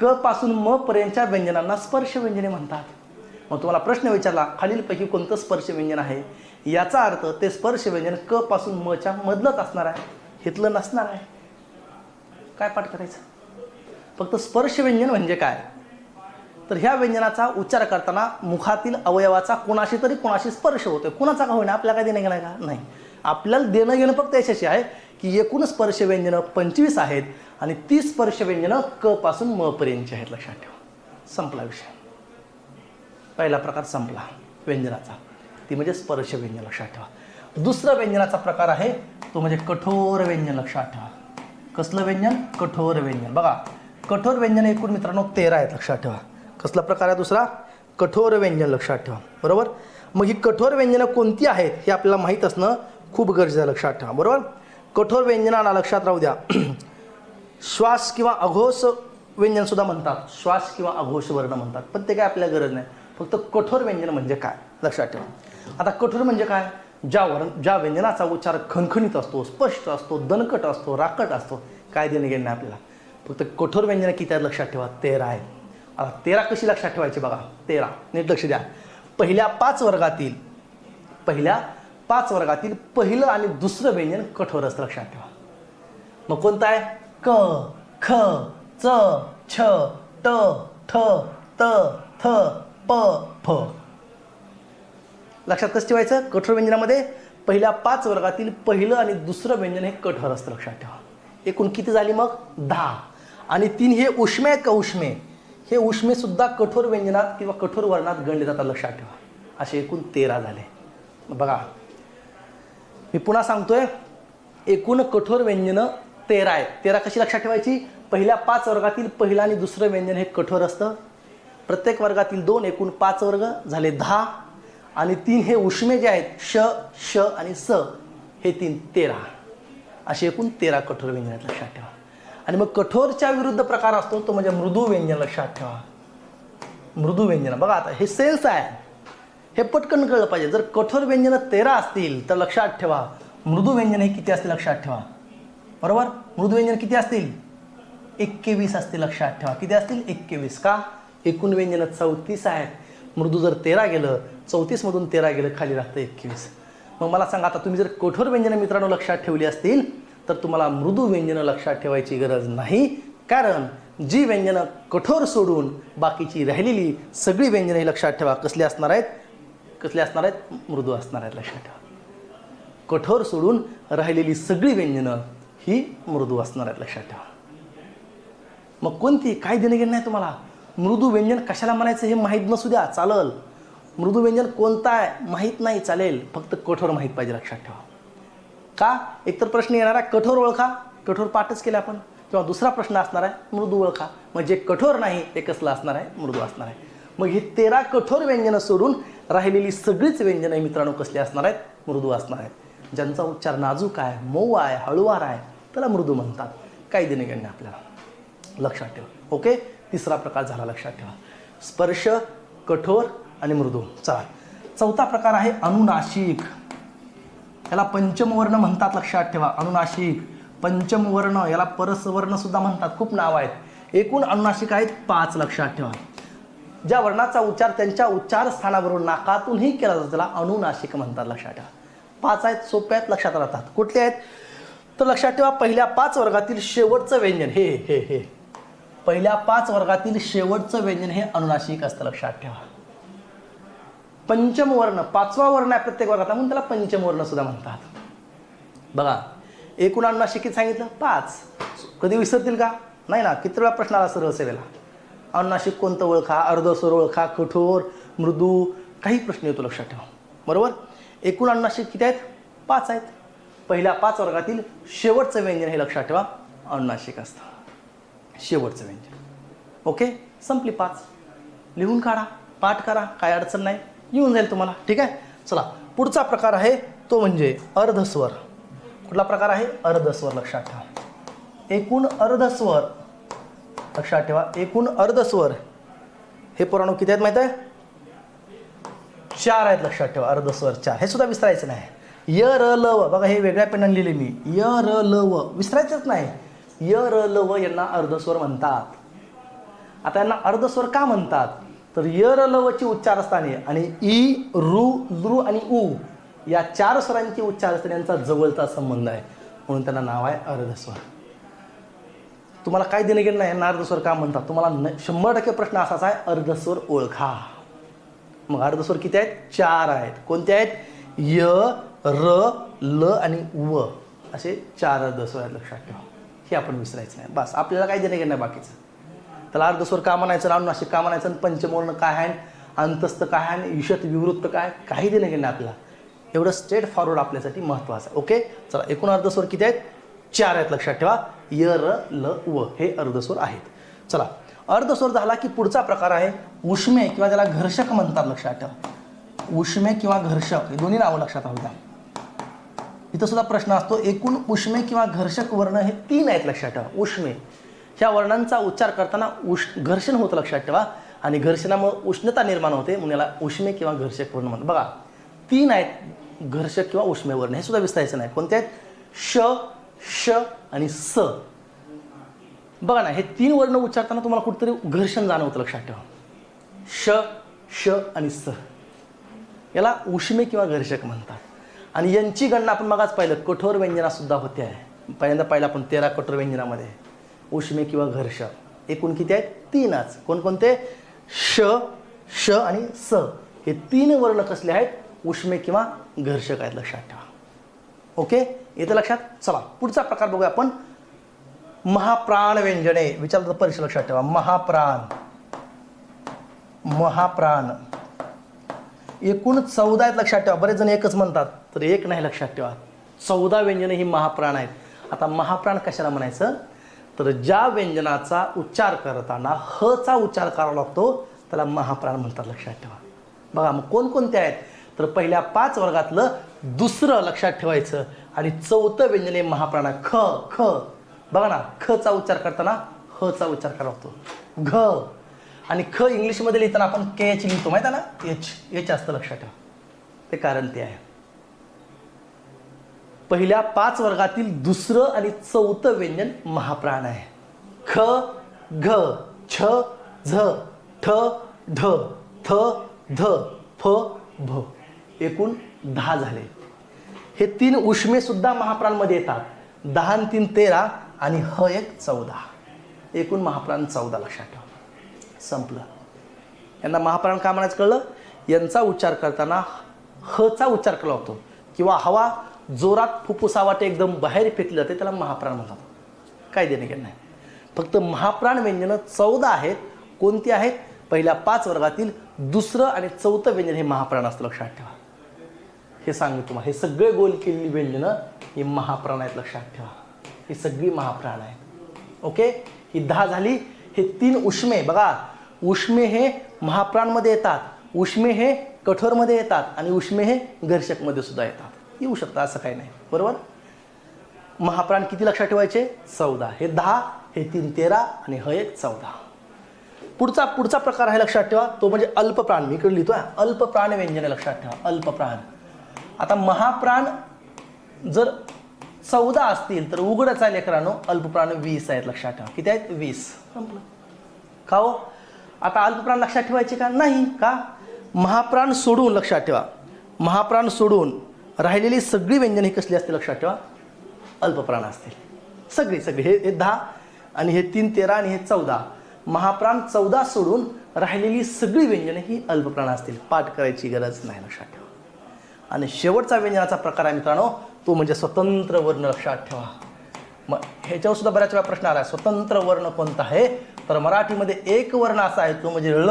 क पासून म पर्यंतच्या व्यंजनांना स्पर्श व्यंजने म्हणतात. मग तुम्हाला प्रश्न विचारला खालीलपैकी कोणतं स्पर्श व्यंजन आहे, याचा अर्थ ते स्पर्श व्यंजन क पासून म च्या मधलंच असणार आहे, हितलं नसणार आहे. काय पाठ करायचं? फक्त स्पर्श व्यंजन म्हणजे काय तर ह्या व्यंजनाचा उच्चार करताना मुखातील अवयवाचा कोणाशी तरी कोणाशी स्पर्श होतोय. कोणाचा का होईना, आपल्याला काय देणं घेणं का नाही. आपल्याला देणं घेणं फक्त याच्याशी आहे की एकूण स्पर्श व्यंजनं 25 आहेत आणि 30 स्पर्श व्यंजनं क पासून म पर्यंतची आहेत. लक्षात ठेवा. संपला विषय. पहिला प्रकार संपला व्यंजनाचा, ती म्हणजे स्पर्श व्यंजन. लक्षात ठेवा. दुसरा व्यंजनाचा प्रकार आहे तो म्हणजे कठोर व्यंजन. लक्षात ठेवा. कसलं व्यंजन? कठोर व्यंजन. बघा, कठोर व्यंजन एकूण मित्रांनो 13 आहेत. लक्षात ठेवा. कसला प्रकार आहे दुसरा? कठोर व्यंजन. लक्षात ठेवा. बरोबर. मग ही कठोर व्यंजनं कोणती आहेत हे आपल्याला माहीत असणं खूप गरजेचं आहे. लक्षात ठेवा. बरोबर. कठोर व्यंजनाला लक्षात राहू द्या. श्वास किंवा अघोष व्यंजन सुद्धा म्हणतात, श्वास किंवा अघोष वर्ण म्हणतात, पण ते काय आपल्याला गरज नाही. फक्त कठोर व्यंजन म्हणजे काय लक्षात ठेवा. आता कठोर म्हणजे काय? ज्या व्यंजनाचा उच्चार खणखणीत असतो, स्पष्ट असतो, दणकट असतो, राकट असतो. काय देणं घेणं नाही आपल्याला. फक्त कठोर व्यंजन किती आहेत लक्षात ठेवा? 13 आहेत. आता 13 कशी लक्षात ठेवायची बघा? 13 नीट लक्ष द्या. पहिल्या 5 वर्गातील पहिलं आणि दुसरं व्यंजन कठोर असतं. लक्षात ठेवा. मग कोणतं आहे? क, ख, च, छ, ट, ठ, त, थ, प, फ. लक्षात कसं ठेवायचं? कठोर व्यंजनामध्ये पहिल्या 5 वर्गातील पहिलं आणि दुसरं व्यंजन हे कठोर असतं, लक्षात ठेवा. एकूण किती झाली मग 10. आणि 3 हे उष्मे आहेत का उष्मे, हे उष्मे सुद्धा कठोर व्यंजनात किंवा कठोर वर्णात गणले जातात, लक्षात ठेवा. असे एकूण 13 झाले. बघा मी पुन्हा सांगतोय, एकूण कठोर व्यंजनं 13 आहेत. 13 कशी लक्षात ठेवायची, पहिल्या 5 वर्गातील पहिलं आणि दुसरं व्यंजन हे कठोर असतं, प्रत्येक वर्गातील 2, एकूण 5 वर्ग झाले 10. आणि 3 हे उष्मे जे आहेत श, श आणि स, हे 3 13. असे एकूण 13 कठोर व्यंजन आहेत, लक्षात ठेवा. आणि मग कठोरच्या विरुद्ध प्रकार असतो तो म्हणजे मृदू व्यंजन, लक्षात ठेवा. मृदू व्यंजन बघा, आता हे सेन्स आहे, हे पटकन कळलं पाहिजे. जर कठोर व्यंजन 13 असतील तर लक्षात ठेवा मृदू व्यंजन हे किती असतील, लक्षात ठेवा. बरोबर, मृदू व्यंजन किती असतील, 21 असतील, लक्षात ठेवा. किती असतील, 21. का, एकूण व्यंजन 34 आहेत. मृदू जर 13 गेलं, 34 मधून 13 गेलं, खाली राहतं 21. मग मला सांगा, आता तुम्ही जर कठोर व्यंजनं मित्रांनो लक्षात ठेवली असतील तर तुम्हाला मृदू व्यंजनं लक्षात ठेवायची गरज नाही. कारण जी व्यंजनं कठोर सोडून बाकीची राहिलेली सगळी व्यंजनं ही लक्षात ठेवा कसली असणार आहेत, कसले असणार आहेत, मृदू असणार आहेत, लक्षात ठेवा. कठोर सोडून राहिलेली सगळी व्यंजनं ही मृदू असणार आहेत, लक्षात ठेवा. मग कोणती, काय देणं घेणं नाही तुम्हाला. मृदू व्यंजन कशाला म्हणायचं हे माहीत नसू द्या, चालल. मृदू व्यंजन कोणता आहे माहीत नाही, चालेल, फक्त कठोर माहीत पाहिजे, लक्षात ठेवा. का, एकतर प्रश्न येणार आहे कठोर ओळखा, कठोर पाठच केले आपण. किंवा दुसरा प्रश्न असणार आहे मृदू ओळखा. मग जे कठोर नाही ते कसलं असणार आहे, मृदू असणार आहे. मग हे 13 कठोर व्यंजनं सोडून राहिलेली सगळीच व्यंजनं मित्रांनो कसली असणार आहेत, मृदू असणार आहेत. ज्यांचा उच्चार नाजूक आहे, मऊ आहे, हळूवार आहे त्याला मृदू म्हणतात. काही देणे घेणे आपल्याला, लक्षात ठेवा. ओके, तिसरा प्रकार झाला, लक्षात ठेवा. स्पर्श, कठोर आणि मृदू. चला, चौथा प्रकार आहे अनुनासिक. याला पंचमवर्ण म्हणतात, लक्षात ठेवा. अनुनासिक, पंचमवर्ण, याला परसवर्ण सुद्धा म्हणतात, खूप नाव आहेत. एकूण अनुनासिक आहेत 5, लक्षात ठेवा. ज्या वर्णाचा उच्चार त्यांच्या उच्चार स्थानावरून नाकातूनही केला जातो त्याला अनुनासिक म्हणतात, लक्षात ठेवा. 5 आहेत, सोप्या आहेत, लक्षात राहतात. कुठले आहेत तर लक्षात ठेवा, पहिल्या 5 वर्गातील शेवटचं व्यंजन हे हे हे पहिल्या 5 वर्गातील शेवटचं व्यंजन हे अनुनासिक असतं, लक्षात ठेवा. पंचमवर्ण, 5वा वर्ण आहे प्रत्येक वर्गात म्हणून त्याला पंचमवर्ण सुद्धा म्हणतात. बघा, एकूण अनुनासिक किती सांगितलं, 5. कधी विसरतील का, नाही ना. किती वेळा प्रश्न आला सरळ सेवेला, अनुनासिक कोणतं ओळखा, अर्धस्वर ओळखा, कठोर, मृदू, काही प्रश्न येतो, लक्षात ठेवा. बरोबर, एकूण अनुनासिक किती आहेत, 5 आहेत. पहिल्या 5 वर्गातील शेवटचं व्यंजन हे लक्षात ठेवा अनुनासिक असतं, शेवटचं व्यंजन. ओके, संपली 5. लिहून काढा, पाठ करा, काय अडचण नाही, येऊन जाईल तुम्हाला. ठीक आहे, चला पुढचा प्रकार आहे तो म्हणजे अर्धस्वर. कुठला प्रकार आहे, अर्धस्वर, लक्षात ठेवा. एकूण अर्धस्वर, लक्षात ठेवा, एकूण अर्धस्वर हे पुराणो किती आहेत माहित आहे, 4 आहेत, लक्षात ठेवा. अर्धस्वर 4, हे सुद्धा विसरायचं नाही. य र ल व, बघा हे वेगळ्या पेनाने लिहिले मी, य र ल व, विसरायचंच नाही. य र ल व यांना अर्धस्वर म्हणतात. आता यांना अर्धस्वर का म्हणतात तर य र ल व ची उच्चारस्थाने आणि ई, रू, लृ आणि उ या 4 स्वरांची उच्चारस्थाने यांचा जवळचा संबंध आहे, म्हणून त्यांना नाव आहे अर्धस्वर. तुम्हाला काय देणं घेणं नाही यांना अर्धस्वर का म्हणतात, तुम्हाला 100% प्रश्न असाच आहे, अर्धस्वर ओळखा. मग अर्धस्वर किती आहेत, 4 आहेत. कोणते आहेत, य, र, ल आणि व असे 4 अर्धस्वर आहेत, लक्षात ठेवा. हे आपण विसरायचं नाही, बस. आपल्याला काही देणं घेणं नाही बाकीचं. त्याला अर्धस्वर का म्हणायचं, अनुनासिक का म्हणायचं, पंचमवर्ण काय आहे, अंतस्थ काय आहे, ईषत विवृत्त काय, काही देणं घेणं आपल्याला. एवढं स्ट्रेट फॉरवर्ड आपल्यासाठी महत्त्वाचं आहे. ओके, चला एकूण अर्धस्वर किती आहेत, 4 आहेत, लक्षात ठेवा. य, र, ल, व हे अर्धस्वर आहेत. चला, अर्धस्वर झाला की पुढचा प्रकार आहे उष्मे किंवा त्याला घर्षक म्हणतात, लक्षात ठेवा. उष्मे किंवा घर्षक हे दोन्ही नावं लक्षात राहू द्या. इथं सुद्धा प्रश्न असतो, एकूण उष्मे किंवा घर्षक वर्ण हे 3 आहेत, लक्षात ठेवा. उष्मे ह्या वर्णांचा उच्चार करताना घर्षण होतं, लक्षात ठेवा. आणि घर्षणामुळे उष्णता निर्माण होते, म्हणून याला उष्मे किंवा घर्षक वर्ण म्हणतात. बघा 3 आहेत घर्षक किंवा उष्मे वर्ण, हे सुद्धा विसरायचं नाही. कोणते आहेत, श, श आणि स. बघा ना, हे 3 वर्ण उच्चारताना तुम्हाला कुठेतरी घर्षण जाणवतं, लक्षात ठेवा. श, श आणि स याला उष्मे किंवा घर्षक म्हणतात. आणि यांची गणना आपण मगाच पाहिलं, कठोर व्यंजना सुद्धा होते आहे. पहिल्यांदा पाहिलं आपण 13 कठोर व्यंजनामध्ये उष्मे किंवा घर्षक एकूण किती आहेत, 3च. कोणकोणते, श, श आणि स हे 3 वर्ण कसले आहेत, उष्मे किंवा घर्षक आहेत, लक्षात ठेवा. ओके, येतं लक्षात. चला पुढचा प्रकार बघूया आपण. महाप्राण व्यंजने विचारलं तर परीक्षा लक्षात ठेवा. महाप्राण एकूण 14 आहेत लक्षात ठेवा. बरेच जण एकच म्हणतात, तर एक नाही लक्षात ठेवा. 14 व्यंजने ही महाप्राण आहेत. आता महाप्राण कशाला म्हणायचं, तर ज्या व्यंजनाचा उच्चार करताना ह चा उच्चार करावा लागतो त्याला महाप्राण म्हणतात लक्षात ठेवा. बघा मग कोणकोणते आहेत, तर पहिल्या 5 वर्गातलं दुसरं लक्षात ठेवायचं आणि 4थं व्यंजन हे महाप्राण आहे. ख ख बघा ना, ख चा उच्चार करताना ह चा उच्चार करावा लागतो. घ आणि ख इंग्लिशमध्ये लिहिताना आपण के एच लिहितो माहिती आहे ना, एच असतं लक्षात ठेवा. ते कारण ते आहे. पहिल्या 5 वर्गातील दुसरं आणि 4थं व्यंजन महाप्राण आहे. ख घ छ झ ठ ढ थ ध फ भ एकूण 10 झाले. हे 3 उष्मे सुद्धा महाप्राणमध्ये येतात. 10 आणि 3 13 आणि ह एक 14. एकूण महाप्राण 14 लक्षात ठेवा. संपलं. यांना महाप्राण का म्हणायचं कळलं, यांचा उच्चार करताना ह चा उच्चार केला होतो किंवा हवा जोरात फुफ्फुसावाटे एकदम बाहेर फेकली जाते त्याला महाप्राण म्हणतात. काय देणे घेणं नाही. फक्त महाप्राण व्यंजनं 14 आहेत. कोणती आहेत, पहिल्या 5 वर्गातील दुसरं आणि 4थं व्यंजन हे महाप्राण असतं लक्षात ठेवा. हे सांगू तुम्हाला, हे सगळे गोल केलेली व्यंजनं ही महाप्राण आहेत लक्षात ठेवा. ही सगळी महाप्राण आहेत. ओके, ही 10 झाली. हे 3 उष्मे बघा, उष्मे हे महाप्राणमध्ये येतात, उष्मे हे कठोरमध्ये येतात आणि उष्मे हे घर्षकमध्ये सुद्धा येतात. येऊ शकतं असं काही नाही. बरोबर. महाप्राण किती लक्षात ठेवायचे, 14. हे 10, हे 3 13 आणि ह एक 14. पुढचा प्रकार आहे लक्षात ठेवा, तो म्हणजे अल्पप्राण. मी इकडे लिहितोय अल्पप्राण व्यंजने लक्षात ठेवा. अल्पप्राण. आता महाप्राण जर 14 असतील तर उघडच आहे लेकरांनो, अल्पप्राण 20 आहेत लक्षात ठेवा. किती आहेत, 20. संपलं. का हो, आता अल्पप्राण लक्षात ठेवायचे का नाही, का महाप्राण सोडून लक्षात ठेवा, महाप्राण सोडून राहिलेली सगळी व्यंजने ही कसली असतील लक्षात ठेवा, अल्पप्राण असतील. सगळी हे 10 आणि हे 3 13 आणि हे 14. महाप्राण 14 सोडून राहिलेली सगळी व्यंजने ही अल्पप्राण असतील. पाठ करायची गरज नाही लक्षात ठेवा. आणि शेवटचा व्यंजनाचा प्रकार आहे मित्रांनो, तो म्हणजे स्वतंत्र वर्ण लक्षात ठेवा. मग ह्याच्यावर सुद्धा बऱ्याच वेळा प्रश्न आला, स्वतंत्र वर्ण कोणता आहे, तर मराठीमध्ये एक वर्ण असा आहे तो म्हणजे ळ.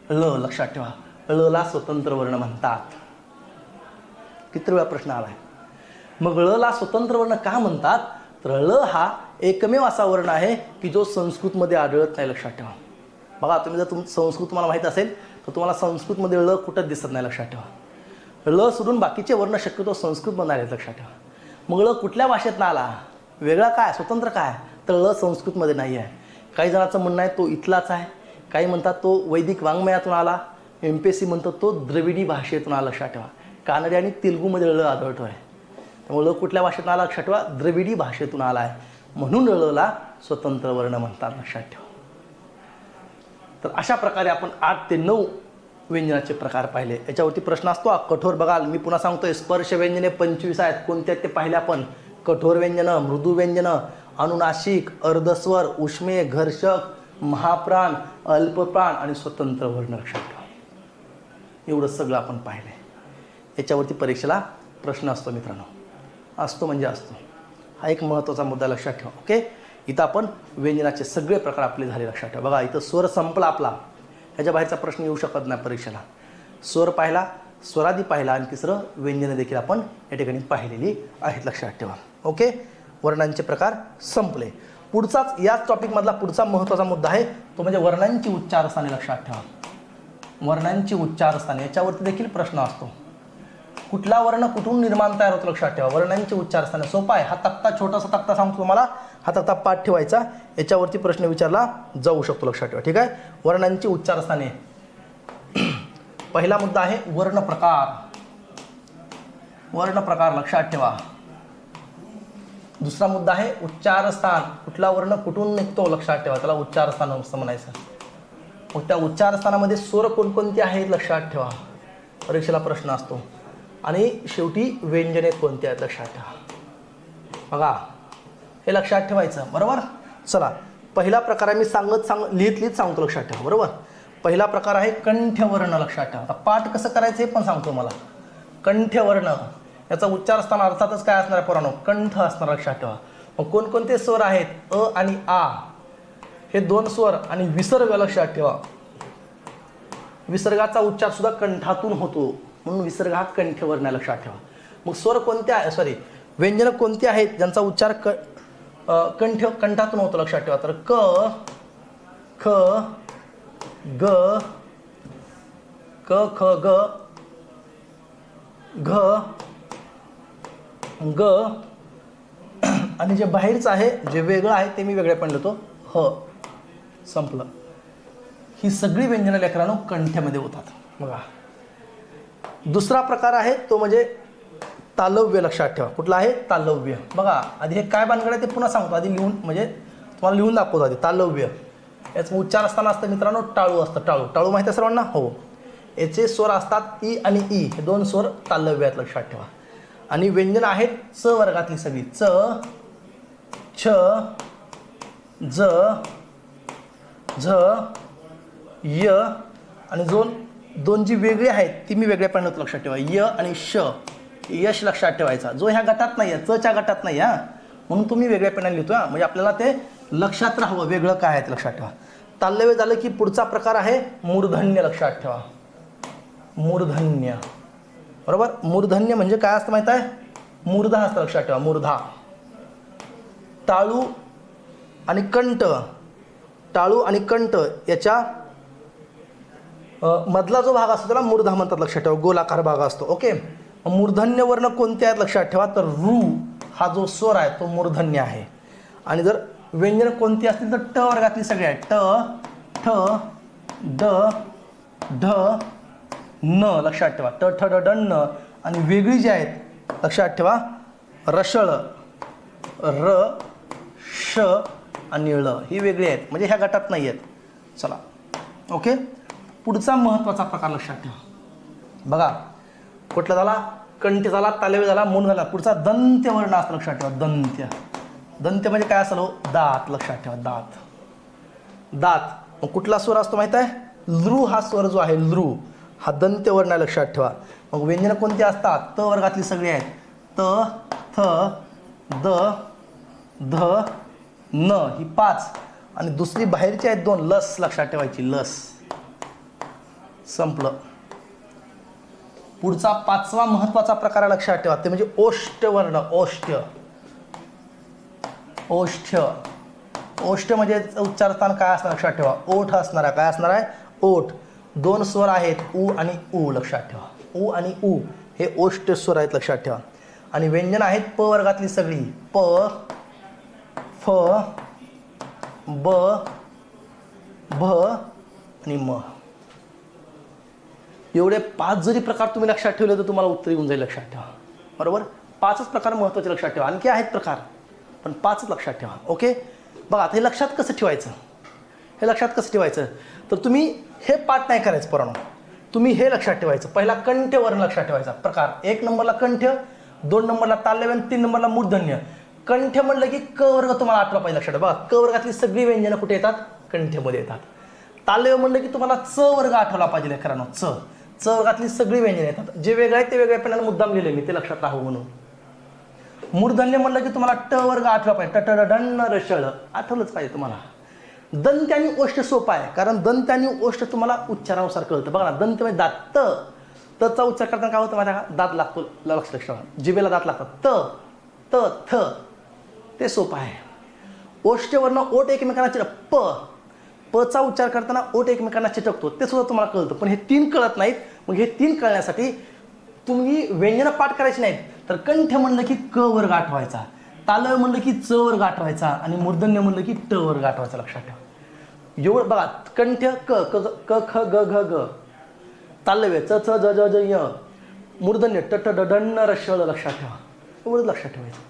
ळ लक्षात ठेवा. ळ ला स्वतंत्र वर्ण म्हणतात. किती वेळा प्रश्न आलाय. मग ळ ला स्वतंत्र वर्ण का म्हणतात, तर ळ हा एकमेव असा वर्ण आहे की जो संस्कृतमध्ये आढळत नाही लक्षात ठेवा. बघा तुम्ही जर संस्कृत तुम्हाला माहीत असेल तर तुम्हाला संस्कृतमध्ये ळ कुठंच दिसत नाही लक्षात ठेवा. ळ सोडून बाकीचे वर्ण शक्यतो संस्कृतमध्ये आले लक्षात ठेवा. मग ळ कुठल्या भाषेतनं आला, वेगळा काय, स्वतंत्र काय, तर ळ संस्कृतमध्ये नाही आहे. काही जणांचं म्हणणं आहे तो इथलाच आहे, काही म्हणतात तो वैदिक वाङ्मयातून आला, MPSC म्हणतात तो द्रविडी भाषेतून आला लक्षात ठेवा. कानडी आणि तेलुगूमध्ये ळ आढळतो आहे. त्यामुळे ळ कुठल्या भाषेतून आला लक्षात ठेवा, द्रविडी भाषेतून आला आहे, म्हणून ळला स्वतंत्र वर्ण म्हणतात लक्षात ठेवा. तर अशा प्रकारे आपण 8 ते 9 व्यंजनाचे प्रकार पाहिले. याच्यावरती प्रश्न असतो कठोर. बघाल मी पुन्हा सांगतोय, स्पर्श व्यंजने 25 आहेत. कोणते आहेत ते पाहिले आपण. कठोर व्यंजनं, मृदू व्यंजनं, अनुनासिक, अर्धस्वर, उष्मे, घर्षक, महाप्राण, अल्पप्राण आणि स्वतंत्र वर्ण लक्षात ठेवा. एवढं सगळं आपण पाहिलं. याच्यावरती परीक्षेला प्रश्न असतो मित्रांनो, असतो म्हणजे असतो. हा एक महत्त्वाचा मुद्दा लक्षात ठेवा. ओके, इथं आपण व्यंजनाचे सगळे प्रकार आपले झाले लक्षात ठेवा. बघा इथं स्वर संपला आपला, ह्याच्या बाहेरचा प्रश्न येऊ शकत नाही परीक्षेला. स्वर पाहिला, स्वरादी पाहिला आणि तिसरं व्यंजने देखील आपण या ठिकाणी पाहिलेली आहेत लक्षात ठेवा. ओके, वर्णांचे प्रकार संपले. पुढचाच याच टॉपिकमधला पुढचा महत्त्वाचा मुद्दा आहे तो म्हणजे वर्णांची उच्चारस्थाने लक्षात ठेवा. वर्णांची उच्चारस्थाने, याच्यावरती देखील प्रश्न असतो. कुठला वर्ण कुठून निर्माण तयार होतो लक्षात ठेवा. वर्णांची उच्चारस्थाने सोपा आहे. हा तक्ता, छोटासा तक्ता सांगतो तुम्हाला, हा तक्ता पाठ ठेवायचा, याच्यावरती प्रश्न विचारला जाऊ शकतो लक्षात ठेवा. ठीक आहे. वर्णांची उच्चारस्थाने. पहिला मुद्दा आहे वर्ण प्रकार. वर्ण प्रकार लक्षात ठेवा. दुसरा मुद्दा आहे उच्चारस्थान. कुठला वर्ण कुठून निघतो लक्षात ठेवा, त्याला उच्चारस्थान असं म्हणायचं. मग त्या उच्चारस्थानामध्ये स्वर कोणकोणते आहेत लक्षात ठेवा, परीक्षेला प्रश्न असतो. आणि शेवटी व्यंजने कोणती आहेत लक्षात ठेवा. बघा हे लक्षात ठेवायचं. बरोबर. चला पहिला प्रकार आहे, मी लिहित सांगतो लक्षात ठेवा. बरोबर. पहिला प्रकार आहे कंठ्यवर्ण लक्षात ठेवा. आता पाठ कसं करायचं हे पण सांगतो मला. कंठ्यवर्ण याचा उच्चार असताना अर्थातच काय असणार आहे पोरांनो, कंठ असणार, लक्षात ठेवा. मग कोणकोणते स्वर आहेत, अ आणि आ हे दोन स्वर आणि विसर्ग, लक्षात ठेवा. विसर्गाचा उच्चार सुद्धा कंठातून होतो म्हणून विसर्ग हा कंठवर्ण आहे, लक्षात ठेवा. मग स्वर कोणते सॉरी व्यंजन कोणते आहेत ज्यांचा उच्चार कंठातून होतो, लक्षात ठेवा. तर क, ख, ग, क, ख, ग, घ, ग आणि जे बाहेरचं आहे, जे वेगळं आहे ते मी वेगळेपण लिहितो, ह. संपलं. ही सगळी व्यंजनं लेकरांनो कंठ्यामध्ये होतात. बघा दुसरा प्रकार आहे तो म्हणजे तालव्य, लक्षात ठेवा. कुठला आहे, तालव्य. बघा आधी हे काय भानगड आहे ते पुन्हा सांगतो, आधी लिहून म्हणजे तुम्हाला लिहून दाखवतो आधी. तालव्य याचं उच्चार असताना असतं मित्रांनो टाळू असतं. टाळू, टाळू माहिती आहे सर्वांना, हो. याचे स्वर असतात ई आणि ई, हे दोन स्वर तालव्य आहेत, लक्षात ठेवा. आणि व्यंजन आहेत च वर्गातली सगळी, च, छ, ज, झ, य आणि दोन जी वेगळी आहेत ती मी वेगळ्या पाण्यात, लक्षात ठेवा. य आणि श, यश लक्षात ठेवायचा, जो ह्या गटात नाही आहे, चच्या गटात नाही आहे, म्हणून तुम्ही वेगळ्या पेनाने लिहितो. म्हणजे आपल्याला ते लक्षात राहावं वेगळं काय आहे ते, लक्षात ठेवा. तालव्य झालं की पुढचा प्रकार आहे मूर्धन्य, लक्षात ठेवा. मूर्धन्य, बरोबर. मूर्धन्य म्हणजे काय असतं माहित आहे, मूर्धा असतं, लक्षात ठेवा. मूर्धा. टाळू आणि कंठ, टाळू आणि कंठ याच्या मधला जो भाग असतो त्याला मूर्धा म्हणतात, लक्षात ठेवा. गोलाकार भाग असतो, ओके. मूर्धन्य वर्ण कोणते आहेत, लक्षात ठेवा. तर रू हा जो स्वर आहे तो मूर्धन्य आहे. आणि जर व्यंजन कोणती असतील तर ट वर्गातली सगळे आहेत. ट, ठ, ड, ढ, न, लक्षात ठेवा. ट, ठ, ड, ड, न. आणि वेगळी जी आहेत लक्षात ठेवा, रसळ, र, श आणि ळ, ही वेगळी आहेत, म्हणजे ह्या गटात नाही आहेत. चला, ओके. पुढचा महत्त्वाचा प्रकार लक्षात ठेवा. बघा कुठला झाला, कंठ झाला, तालव्य झाला, मूळ झाला. पुढचा दंत्य वर्ण असतं, लक्षात ठेवा. दंत्य. दंत्य म्हणजे काय असलं, दात, लक्षात ठेवा. दात, दात. मग कुठला स्वर असतो माहित आहे, लृ हा स्वर जो आहे, लृ हा दंत्य वर्ण आहे, लक्षात ठेवा. मग व्यंजन कोणती असतात, त वर्गातली सगळी आहेत. त, थ, द, ध, न, ही 5 आणि दुसरी बाहेरची आहेत 2, लस, लक्षात ठेवायची. लस. संपलं. पुढचा पाचवा महत्वाचा प्रकार लक्षात ठेवा, ते म्हणजे ओष्ठ वर्ण. ओष्ठ, ओष्ठ, ओष्ठ म्हणजे उच्चारस्थान काय असणार, लक्षात ठेवा. ओठ असणार आहे. काय असणार आहे, ओठ. 2 स्वर आहेत, उ आणि उ, लक्षात ठेवा. उ आणि उ हे ओष्ठ स्वर आहेत, लक्षात ठेवा. आणि व्यंजन आहेत प वर्गातली सगळी. प, फ, ब, भ आणि म. एवढे 5 जरी प्रकार तुम्ही लक्षात ठेवले तर तुम्हाला उत्तर येऊन जाईल, लक्षात ठेवा. बरोबर. 5च प्रकार महत्त्वाचे, लक्षात ठेवा. आणखी आहेत प्रकार पण 5च लक्षात ठेवा, ओके. बघा आता हे लक्षात कसं ठेवायचं, हे लक्षात कसं ठेवायचं, तर तुम्ही हे पाठ नाही करायचं पोरांनो. तुम्ही हे लक्षात ठेवायचं. पहिला कंठ वर्ण लक्षात ठेवायचा प्रकार. 1 नंबरला कंठ, 2 नंबरला तालव्य आणि 3 नंबरला मूर्धन्य. कंठ म्हणलं की क वर्ग तुम्हाला आठवा पाहिजे, लक्षात. बघा क वर्गातली सगळी व्यंजनं कुठे येतात, कंठमध्ये येतात. तालव्य म्हणलं की तुम्हाला च वर्ग आठवला पाहिजे लेकरांनो. च वर्गातली सगळी व्यंजनं येतात. जे वेगळे आहेत ते वेगळ्यापणाने मुद्दाम लिहिले मी, ते लक्षात राहावं म्हणून. मूर्धन्य म्हणलं की तुम्हाला ट वर्ग आठवा पाहिजे. ट, ट, ड, ढ, रसळ आठवलंच पाहिजे तुम्हाला. दंत्य आणि ओष्ठ सोपा आहे, कारण दंत्य आणि ओष्ठ तुम्हाला उच्चारानुसार कळतं. बघा ना, दंत्य म्हणजे दात. तचा उच्चार करताना काय होतं माझ्या, दात लागतो, लक्ष ठेवा. जिभेला दात लागतात. त, थ, ते सोपं आहे. ओष्ठ वर्ण ओठ एकमेकांना चिटक. पचा उच्चार करताना ओठ एकमेकांना चिटकतो, ते सुद्धा तुम्हाला कळतं. पण हे 3 कळत नाहीत. मग हे 3 कळण्यासाठी तुम्ही व्यंजन पाठ करायची नाहीत, तर कंठ म्हणलं की क वर्ग आठवायचा, तालव्य म्हणलं की च वर्ग आठवायचा आणि मूर्धन्य म्हणलं की ट वर्ग आठवायचा, लक्षात ठेवा. एवढं बघा. कंठ क, ख, ग, घ, ग. तालव्य च, ज, ज, ज, य. मूर्धन्य ट, ट, ड, ढ, रसळ, लक्षात ठेवा. एवढंच लक्षात ठेवायचं.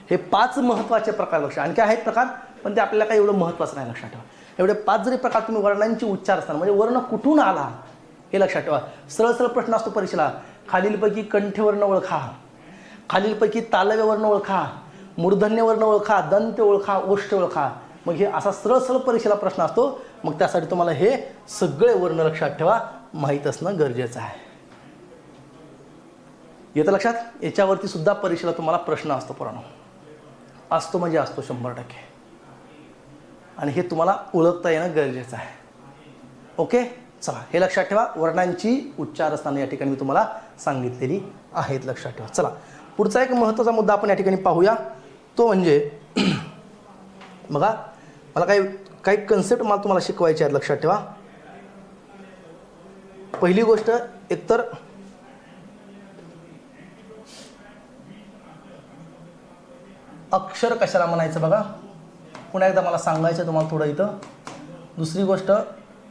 हे 5 महत्त्वाचे प्रकार लक्षात. आणखी आहेत प्रकार पण ते आपल्याला काही एवढं महत्त्वाचं नाही, लक्षात ठेवा. एवढे 5 जरी प्रकार तुम्ही वर्णांची उच्चार असताना म्हणजे वर्ण कुठून आला हे लक्षात ठेवा. सरळ सरळ प्रश्न असतो परीक्षेला. खालीलपैकी कंठवर्ण ओळखा, खालीलपैकी तालव्य वर्ण ओळखा, मूर्धन्य वर्ण ओळखा, दंत्य ओळखा, ओष्ठ ओळखा. मग हे असा सरळ सरळ परीक्षेला प्रश्न असतो. मग त्यासाठी तुम्हाला हे सगळे वर्ण लक्षात ठेवा, माहीत असणं गरजेचं आहे. येतं लक्षात? याच्यावरती सुद्धा परीक्षेला तुम्हाला प्रश्न असतो पोरांनो, असतो म्हणजे असतो 100%. आणि हे तुम्हाला ओळखता येणं गरजेचं आहे. ओके, चला हे लक्षात ठेवा. वर्णांची उच्चारस्थाने या ठिकाणी मी तुम्हाला सांगितलेली आहेत, लक्षात ठेवा. चला पुढचा एक महत्त्वाचा मुद्दा आपण या ठिकाणी पाहूया. तो म्हणजे बघा, मला काही कन्सेप्ट मला तुम्हाला शिकवायचे आहेत, लक्षात ठेवा. पहिली गोष्ट, एकतर अक्षर कशाला म्हणायचं बघा, पुन्हा एकदा मला सांगायचं तुम्हाला थोडं इथं. दुसरी गोष्ट,